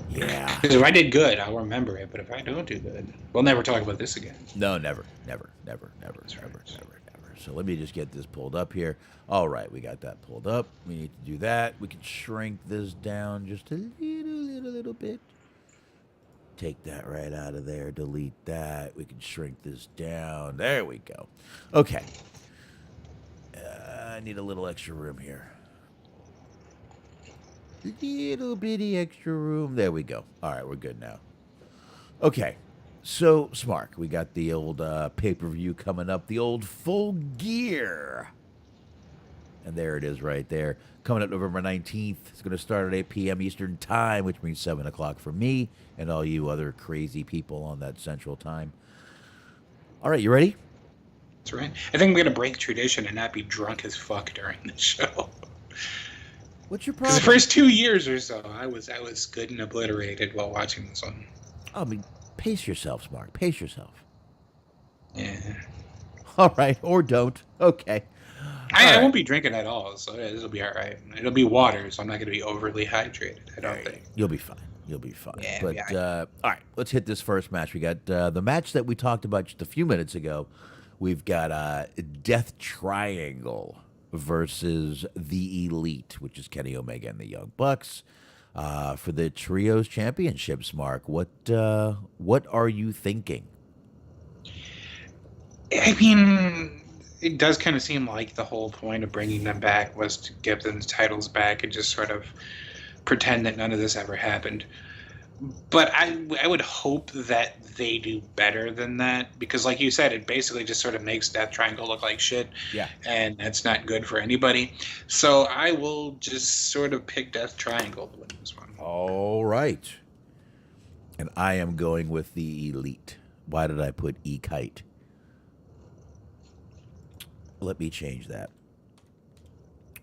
Yeah. Because if I did good, I'll remember it. But if I don't do good, we'll never talk about this again. No, never. So let me just get this pulled up here. All right, we got that pulled up. We need to do that. We can shrink this down just a little bit. Take that right out of there. Delete that. We can shrink this down. There we go. Okay. I need a little extra room here. Little bitty extra room. There we go. All right, we're good now. Okay. So, Smark, we got the old pay-per-view coming up, the old Full Gear. And there it is right there. Coming up November 19th. It's going to start at 8 p.m. Eastern Time, which means 7 o'clock for me and all you other crazy people on that Central Time. All right, you ready? That's right. I think I'm going to break tradition and not be drunk as fuck during the show. What's your Because problem? the first 2 years or so, I was good and obliterated while watching this one. I mean, pace yourself, Smark. Pace yourself. Yeah. All right, or don't. Okay. I right. won't be drinking at all, so this will be all right. It'll be water, so I'm not going to be overly hydrated, I don't think. You'll be fine. You'll be fine. Yeah, but yeah. all right, let's hit this first match. We got the match that we talked about just a few minutes ago. We've got Death Triangle versus the Elite, which is Kenny Omega and the Young Bucks, for the Trios Championships. Mark, what are you thinking? I mean, it does kind of seem like the whole point of bringing them back was to give them the titles back and just sort of pretend that none of this ever happened. But I would hope that they do better than that because, like you said, it basically just sort of makes Death Triangle look like shit. Yeah. And that's not good for anybody. So I will just sort of pick Death Triangle to win this one. All right. And I am going with the Elite. Why did I put E-Kite? Let me change that.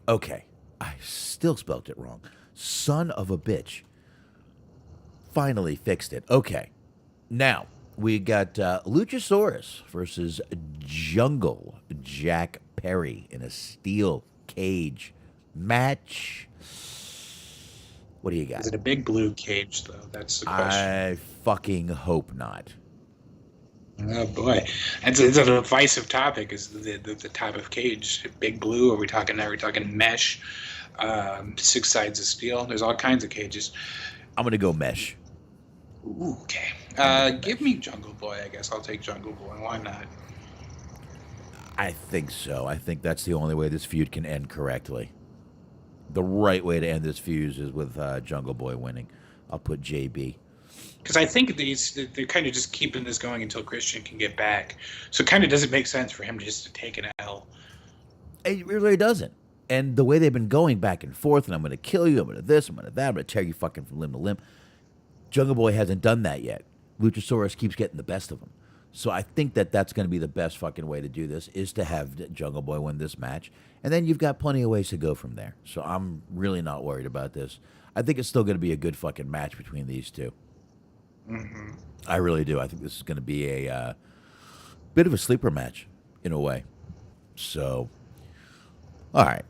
Okay. I still spelt it wrong. Son of a bitch. Finally fixed it. Okay. Now, we got Luchasaurus versus Jungle Jack Perry in a steel cage match. What do you got? Is it a big blue cage, though? That's the question. I fucking hope not. Oh boy, it's a divisive topic. Is the type of cage big blue? Are we talking mesh? 6 sides of steel. There's all kinds of cages. I'm gonna go mesh. Ooh, okay. Give me Jungle Boy. I guess I'll take Jungle Boy. Why not? I think so. I think that's the only way this feud can end correctly. The right way to end this feud is with Jungle Boy winning. I'll put JB. Because I think they're kind of just keeping this going until Christian can get back. So it kind of doesn't make sense for him just to take an L. It really doesn't. And the way they've been going back and forth, and I'm going to kill you, I'm going to this, I'm going to that, I'm going to tear you fucking from limb to limb. Jungle Boy hasn't done that yet. Luchasaurus keeps getting the best of him. So I think that's going to be the best fucking way to do this, is to have Jungle Boy win this match. And then you've got plenty of ways to go from there. So I'm really not worried about this. I think it's still going to be a good fucking match between these two. Mm-hmm. I really do. I think this is going to be a bit of a sleeper match in a way. So, all right.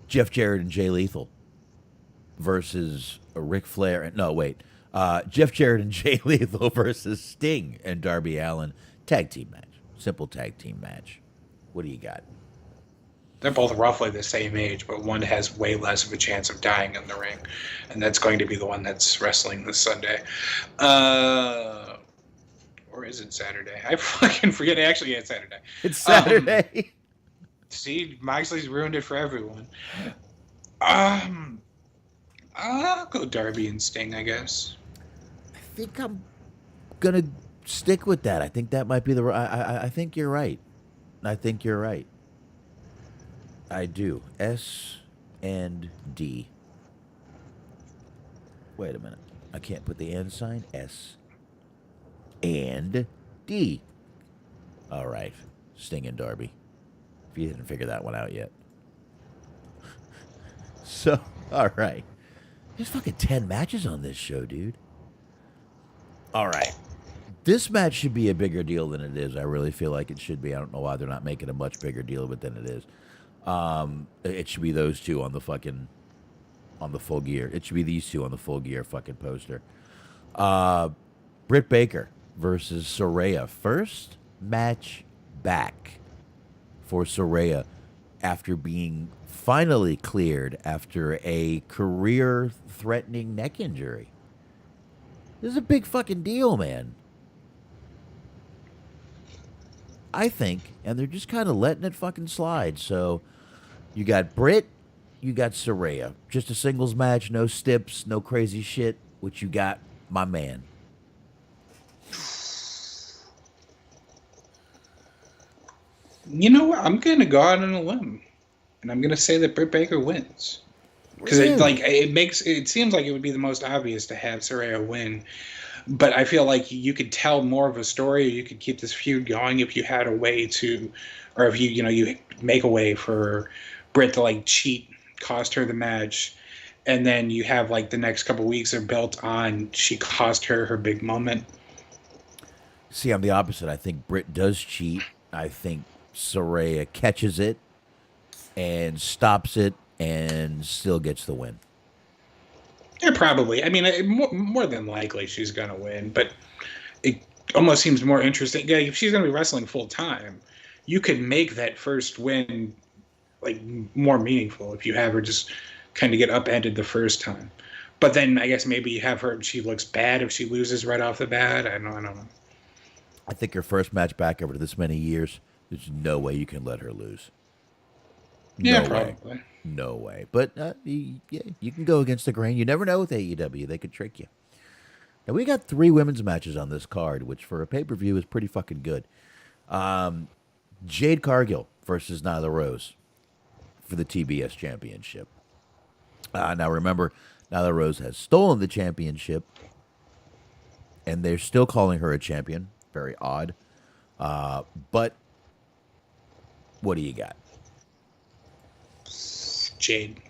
Jeff Jarrett and Jay Lethal versus Ric Flair. No, wait. Jeff Jarrett and Jay Lethal versus Sting and Darby Allin. Tag team match. Simple tag team match. What do you got? They're both roughly the same age, but one has way less of a chance of dying in the ring. And that's going to be the one that's wrestling this Sunday. Or is it Saturday? I fucking forget. Actually, yeah, it's Saturday. It's Saturday. See, Moxley's ruined it for everyone. I'll go Darby and Sting, I guess. I think I'm going to stick with that. I think that might be the... I think you're right. I think you're right. I do. S and D. Wait a minute. I can't put the and sign. S and D. All right. Sting and Darby. If you didn't figure that one out yet. So, all right. There's fucking 10 matches on this show, dude. All right. This match should be a bigger deal than it is. I really feel like it should be. I don't know why they're not making a much bigger deal of it than it is. It should be those two on the Full Gear. It should be these two on the Full Gear fucking poster. Britt Baker versus Saraya. First match back for Saraya after being finally cleared after a career-threatening neck injury. This is a big fucking deal, man. I think, and they're just kind of letting it fucking slide. So, you got Britt, you got Saraya. Just a singles match, no stips, no crazy shit. What you got, my man? You know what? I'm going to go out on a limb. And I'm going to say that Britt Baker wins. Because it seems like it would be the most obvious to have Saraya win. But I feel like you could tell more of a story, or you could keep this feud going if you had a way to, or if you make a way for Britt to cheat, cost her the match, and then you have the next couple weeks are built on she cost her big moment. See, I'm the opposite. I think Britt does cheat. I think Saraya catches it and stops it and still gets the win. Yeah, probably. I mean, more than likely she's going to win, but it almost seems more interesting. Yeah, if she's going to be wrestling full time, you could make that first win more meaningful if you have her just kind of get upended the first time. But then I guess maybe you have her and she looks bad if she loses right off the bat. I don't know. I think her first match back over this many years, there's no way you can let her lose. Yeah, probably. No way. But yeah, you can go against the grain. You never know with AEW. They could trick you. Now, we got 3 women's matches on this card, which for a pay-per-view is pretty fucking good. Jade Cargill versus Nyla Rose for the TBS championship. Now, remember, Nyla Rose has stolen the championship, and they're still calling her a champion. Very odd. But what do you got? Jade.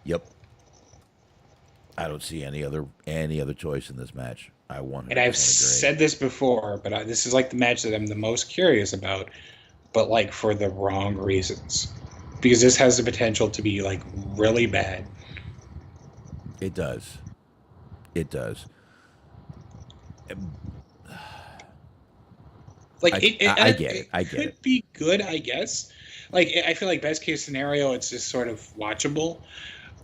Yep. I don't see any other choice in this match. I 100% And I've agree. said this before, but this is the match that I'm the most curious about. but like for the wrong reasons. Because this has the potential to be like really bad. It does. It does. Like I get it. I get could it. be good, I guess. Like I feel like best case scenario, it's just sort of watchable.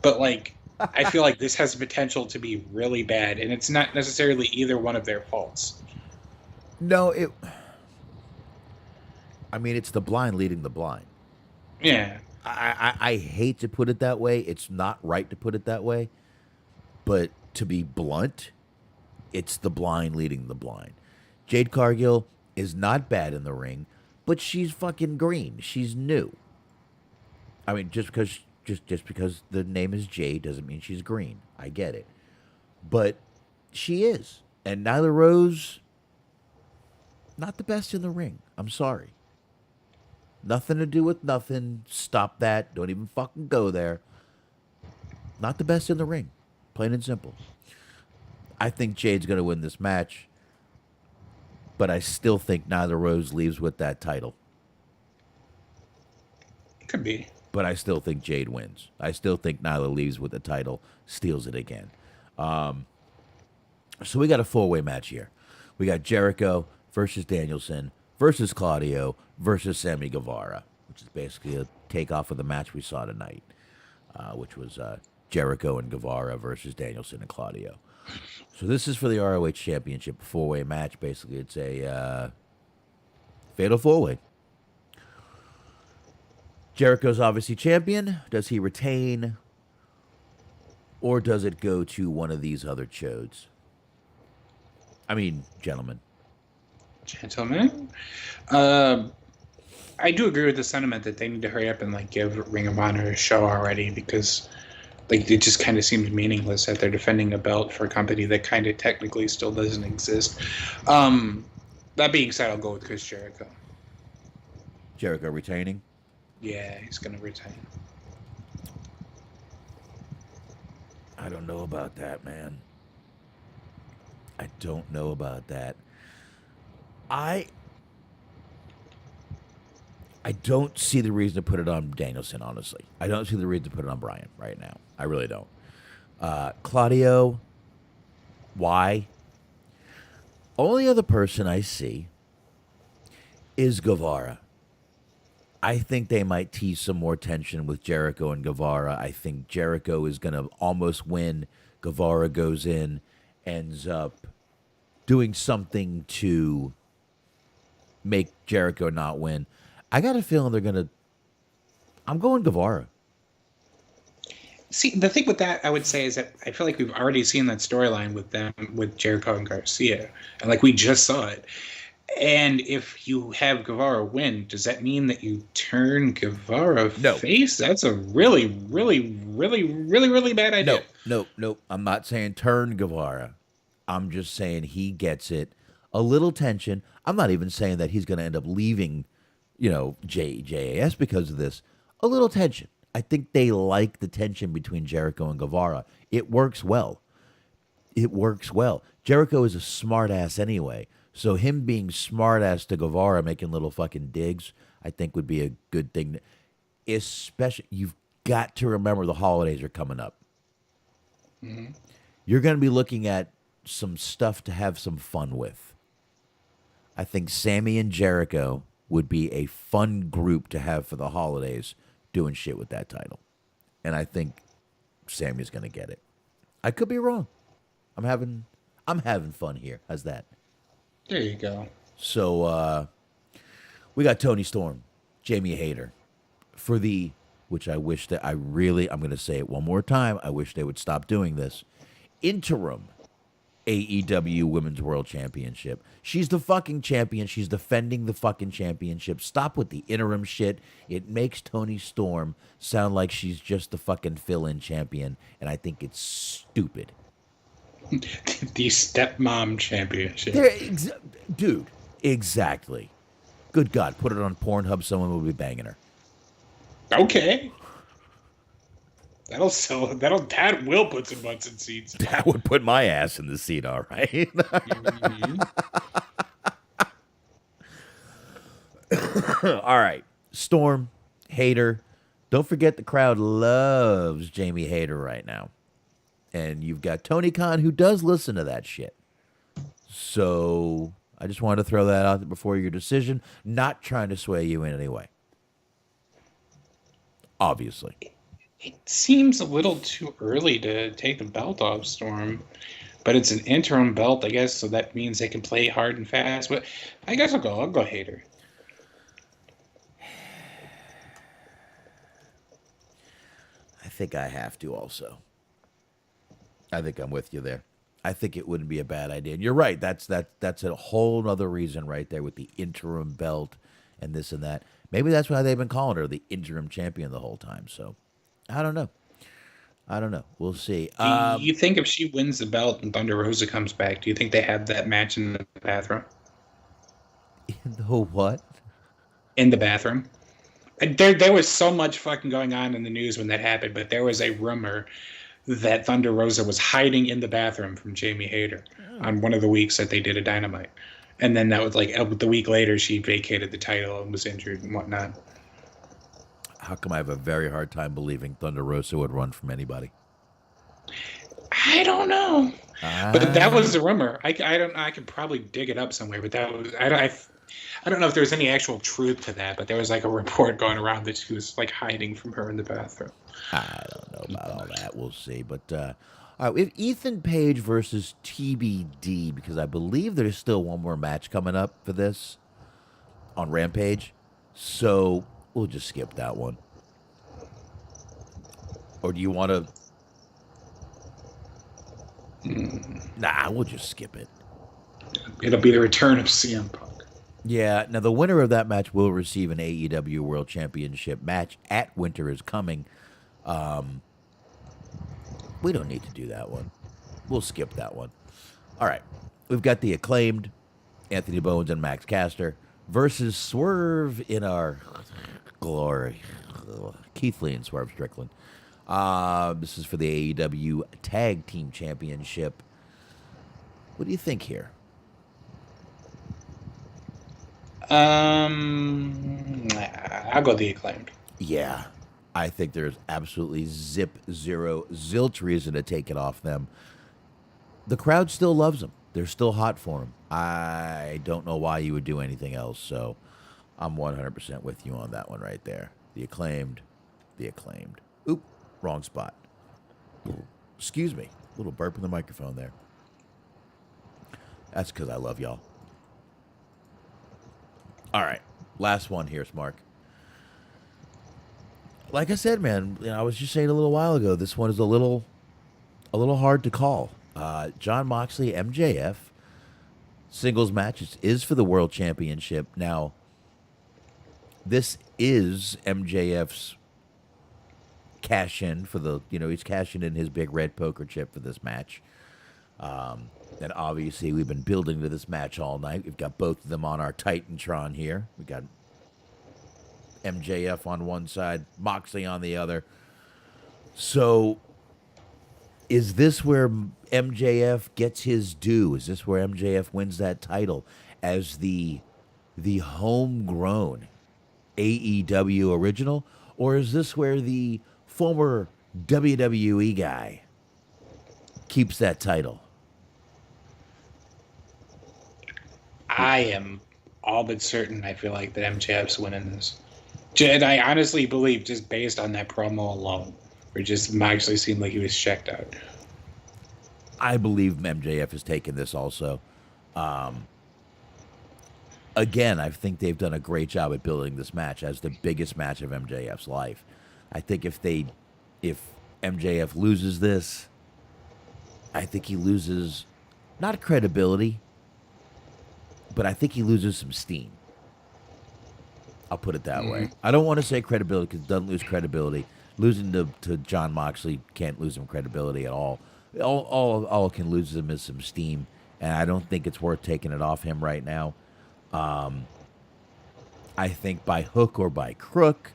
But like I feel like this has the potential to be really bad, and it's not necessarily either one of their faults. No, I mean, it's the blind leading the blind. Yeah. I hate to put it that way. It's not right to put it that way. But to be blunt, it's the blind leading the blind. Jade Cargill is not bad in the ring, but she's fucking green. She's new. I mean, just because the name is Jade doesn't mean she's green. I get it. But she is. And Nyla Rose, not the best in the ring. I'm sorry. Nothing to do with nothing. Stop that. Don't even fucking go there. Not the best in the ring. Plain and simple. I think Jade's going to win this match. But I still think Nyla Rose leaves with that title. Could be. But I still think Jade wins. I still think Nyla leaves with the title, steals it again. So we got a four-way match here. We got Jericho versus Danielson versus Claudio versus Sammy Guevara, which is basically a takeoff of the match we saw tonight, which was Jericho and Guevara versus Danielson and Claudio. So this is for the ROH Championship, four-way match. Basically, it's a fatal four-way. Jericho's obviously champion. Does he retain? Or does it go to one of these other chodes? I mean, gentlemen. Gentlemen, I do agree with the sentiment that they need to hurry up and like give Ring of Honor a show already, because like it just kind of seems meaningless that they're defending a belt for a company that kind of technically still doesn't exist. That being said, I'll go with Chris Jericho. Jericho retaining? Yeah, he's gonna retain. I don't know about that, man. I don't know about that. I don't see the reason to put it on Danielson, honestly. I don't see the reason to put it on Bryan right now. I really don't. Claudio, why? Only other person I see is Guevara. I think they might tease some more tension with Jericho and Guevara. I think Jericho is going to almost win. Guevara goes in, ends up doing something to make Jericho not win. I got a feeling they're going to... I'm going Guevara. See, the thing with that, I would say, is that I feel like we've already seen that storyline with them, with Jericho and Garcia. And like we just saw it. And if you have Guevara win, does that mean that you turn Guevara face? That's a really, really, really, really, really bad idea. No. I'm not saying turn Guevara. I'm just saying he gets it. A little tension. I'm not even saying that he's going to end up leaving, JAS because of this. A little tension. I think they like the tension between Jericho and Guevara. It works well. Jericho is a smart ass anyway. So him being smart ass to Guevara, making little fucking digs, I think would be a good thing. Especially, you've got to remember the holidays are coming up. Mm-hmm. You're going to be looking at some stuff to have some fun with. I think Sammy and Jericho would be a fun group to have for the holidays doing shit with that title. And I think Sammy's going to get it. I could be wrong. I'm having fun here. How's that? There you go. So we got Tony Storm, Jamie Hayter for the, which I wish that I'm going to say it one more time. I wish they would stop doing this. Interim AEW Women's World Championship. She's the fucking champion. She's defending the fucking championship. Stop with the interim shit. It makes Tony Storm sound like she's just the fucking fill-in champion, and I think it's stupid. The stepmom championship. Dude, exactly. Good God, put it on Pornhub, someone will be banging her. Okay. That will put some butts in seats. That would put my ass in the seat, all right? Mm-hmm. All right. Storm, Hater. Don't forget the crowd loves Jamie Hater right now. And you've got Tony Khan who does listen to that shit. So I just wanted to throw that out there before your decision. Not trying to sway you in any way. Obviously. It seems a little too early to take the belt off Storm, but it's an interim belt, I guess, so that means they can play hard and fast. But I guess I'll go Hater. I think I have to also. I think I'm with you there. I think it wouldn't be a bad idea. And you're right. That's a whole other reason right there with the interim belt and this and that. Maybe that's why they've been calling her the interim champion the whole time. So I don't know. We'll see. Do you think if she wins the belt and Thunder Rosa comes back, do you think they have that match in the bathroom? In the what? In the bathroom. There was so much fucking going on in the news when that happened, but there was a rumor that Thunder Rosa was hiding in the bathroom from Jamie Hayter on one of the weeks that they did a Dynamite. And then that was like the week later, she vacated the title and was injured and whatnot. How come I have a very hard time believing Thunder Rosa would run from anybody? I don't know. But that was the rumor. I could probably dig it up somewhere, but that was I don't know if there's any actual truth to that, but there was like a report going around that she was like hiding from her in the bathroom. I don't know about all that. We'll see. But all right, we have Ethan Page versus TBD because I believe there's still one more match coming up for this on Rampage. So we'll just skip that one. Or do you want to? Nah, we'll just skip it. It'll be the return of CM Punk. Yeah, now the winner of that match will receive an AEW World Championship match at Winter is Coming. We don't need to do that one. We'll skip that one. All right. We've got the Acclaimed, Anthony Bowens and Max Caster versus Swerve in our glory. Keith Lee and Swerve Strickland. This is for the AEW Tag Team Championship. What do you think here? I'll go the Acclaimed. Yeah, I think there's absolutely zilch reason to take it off them. The crowd still loves them. They're still hot for them. I don't know why you would do anything else, so I'm 100% with you on that one right there. The Acclaimed. Oop, wrong spot. Excuse me. A little burp in the microphone there. That's because I love y'all. All right, last one here, Smark. Like I said, man, I was just saying a little while ago, this one is a little hard to call. Jon Moxley, MJF, singles match is for the World Championship. Now, this is MJF's cash in for the, he's cashing in his big red poker chip for this match. And obviously, we've been building to this match all night. We've got both of them on our Titantron here. We got MJF on one side, Moxley on the other. So, is this where MJF gets his due? Is this where MJF wins that title as the homegrown AEW original? Or is this where the former WWE guy keeps that title? I am all but certain I feel like that MJF's winning this. And I honestly believe, just based on that promo alone, where just Moxley seemed like he was checked out. I believe MJF has taken this also. Again, I think they've done a great job at building this match as the biggest match of MJF's life. I think if MJF loses this, I think he loses not credibility, but I think he loses some steam. I'll put it that way. I don't want to say credibility because it doesn't lose credibility. Losing to Jon Moxley can't lose him credibility at all. All can lose him is some steam, and I don't think it's worth taking it off him right now. I think by hook or by crook,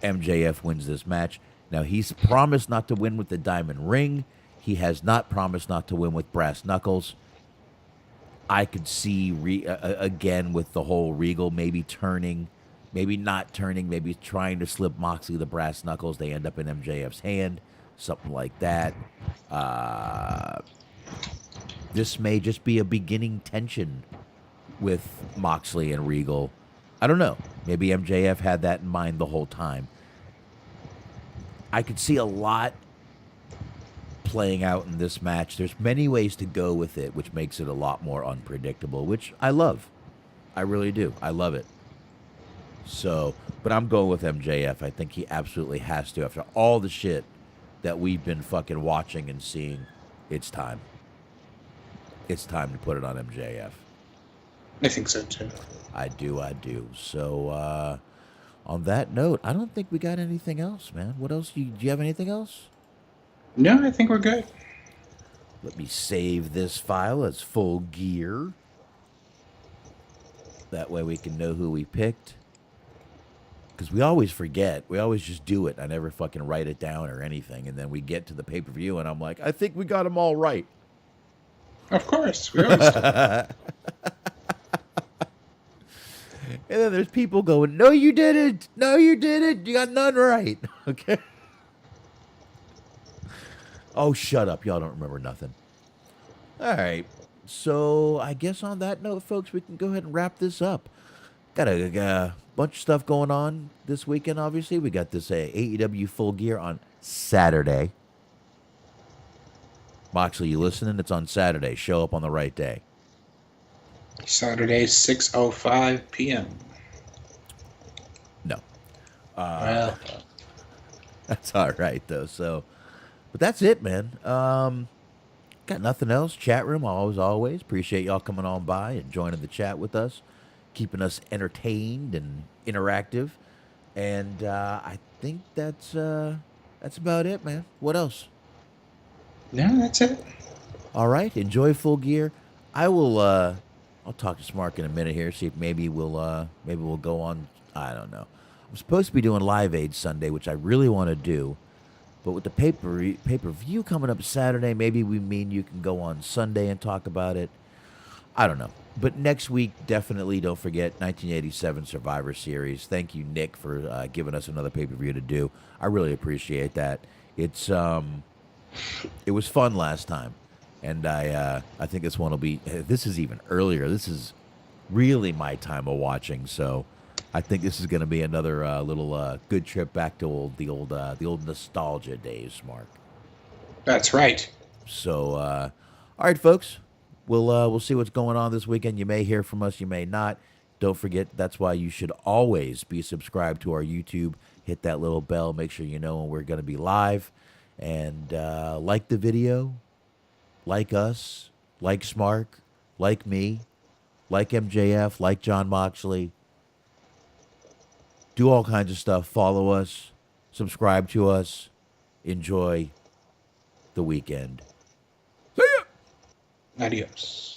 MJF wins this match. Now, he's promised not to win with the diamond ring. He has not promised not to win with brass knuckles. I could see again with the whole Regal maybe turning, maybe not turning, maybe trying to slip Moxley the brass knuckles. They end up in MJF's hand, something like that. Uh, this may just be a beginning tension with Moxley and Regal. I don't know. Maybe MJF had that in mind the whole time. I could see a lot playing out in this match. There's many ways to go with it, which makes it a lot more unpredictable, which I love. I really do. I love it. So, but I'm going with MJF. I think he absolutely has to. After all the shit that we've been fucking watching and seeing, it's time. It's time to put it on MJF. I think so too. I do. So, on that note, I don't think we got anything else, man. What else? Do you have anything else? No, I think we're good. Let me save this file as Full Gear. That way we can know who we picked. Because we always forget. We always just do it. I never fucking write it down or anything. And then we get to the pay-per-view and I'm like, I think we got them all right. Of course. We always do. And then there's people going, no, you didn't. No, you didn't. You got none right. Okay. Oh, shut up. Y'all don't remember nothing. All right. So I guess on that note, folks, we can go ahead and wrap this up. Got a bunch of stuff going on this weekend, obviously. We got this AEW Full Gear on Saturday. Moxley, you listening? It's on Saturday. Show up on the right day. Saturday, 6:05 p.m. No. Well, That's all right, though. So, but that's it, man. Got nothing else. Chat room, always. Appreciate y'all coming on by and joining the chat with us, keeping us entertained and interactive. And I think that's about it, man. What else? no, that's it. All right. Enjoy Full Gear. I will. I'll talk to Smark in a minute here. See if maybe we'll go on. I don't know. I'm supposed to be doing Live Aid Sunday, which I really want to do. But with the pay-per-view coming up Saturday, maybe you can go on Sunday and talk about it. I don't know. But next week, definitely don't forget 1987 Survivor Series. Thank you, Nick, for giving us another pay-per-view to do. I really appreciate that. It was fun last time. And I think this one will be. This is even earlier. This is really my time of watching. So I think this is going to be another little good trip back to the old nostalgia days, Mark. That's right. So all right, folks. We'll see what's going on this weekend. You may hear from us. You may not. Don't forget. That's why you should always be subscribed to our YouTube. Hit that little bell. Make sure you know when we're going to be live. And like the video. Like us, like Smark, like me, like MJF, like John Moxley. Do all kinds of stuff. Follow us, subscribe to us, enjoy the weekend. See ya! Adios.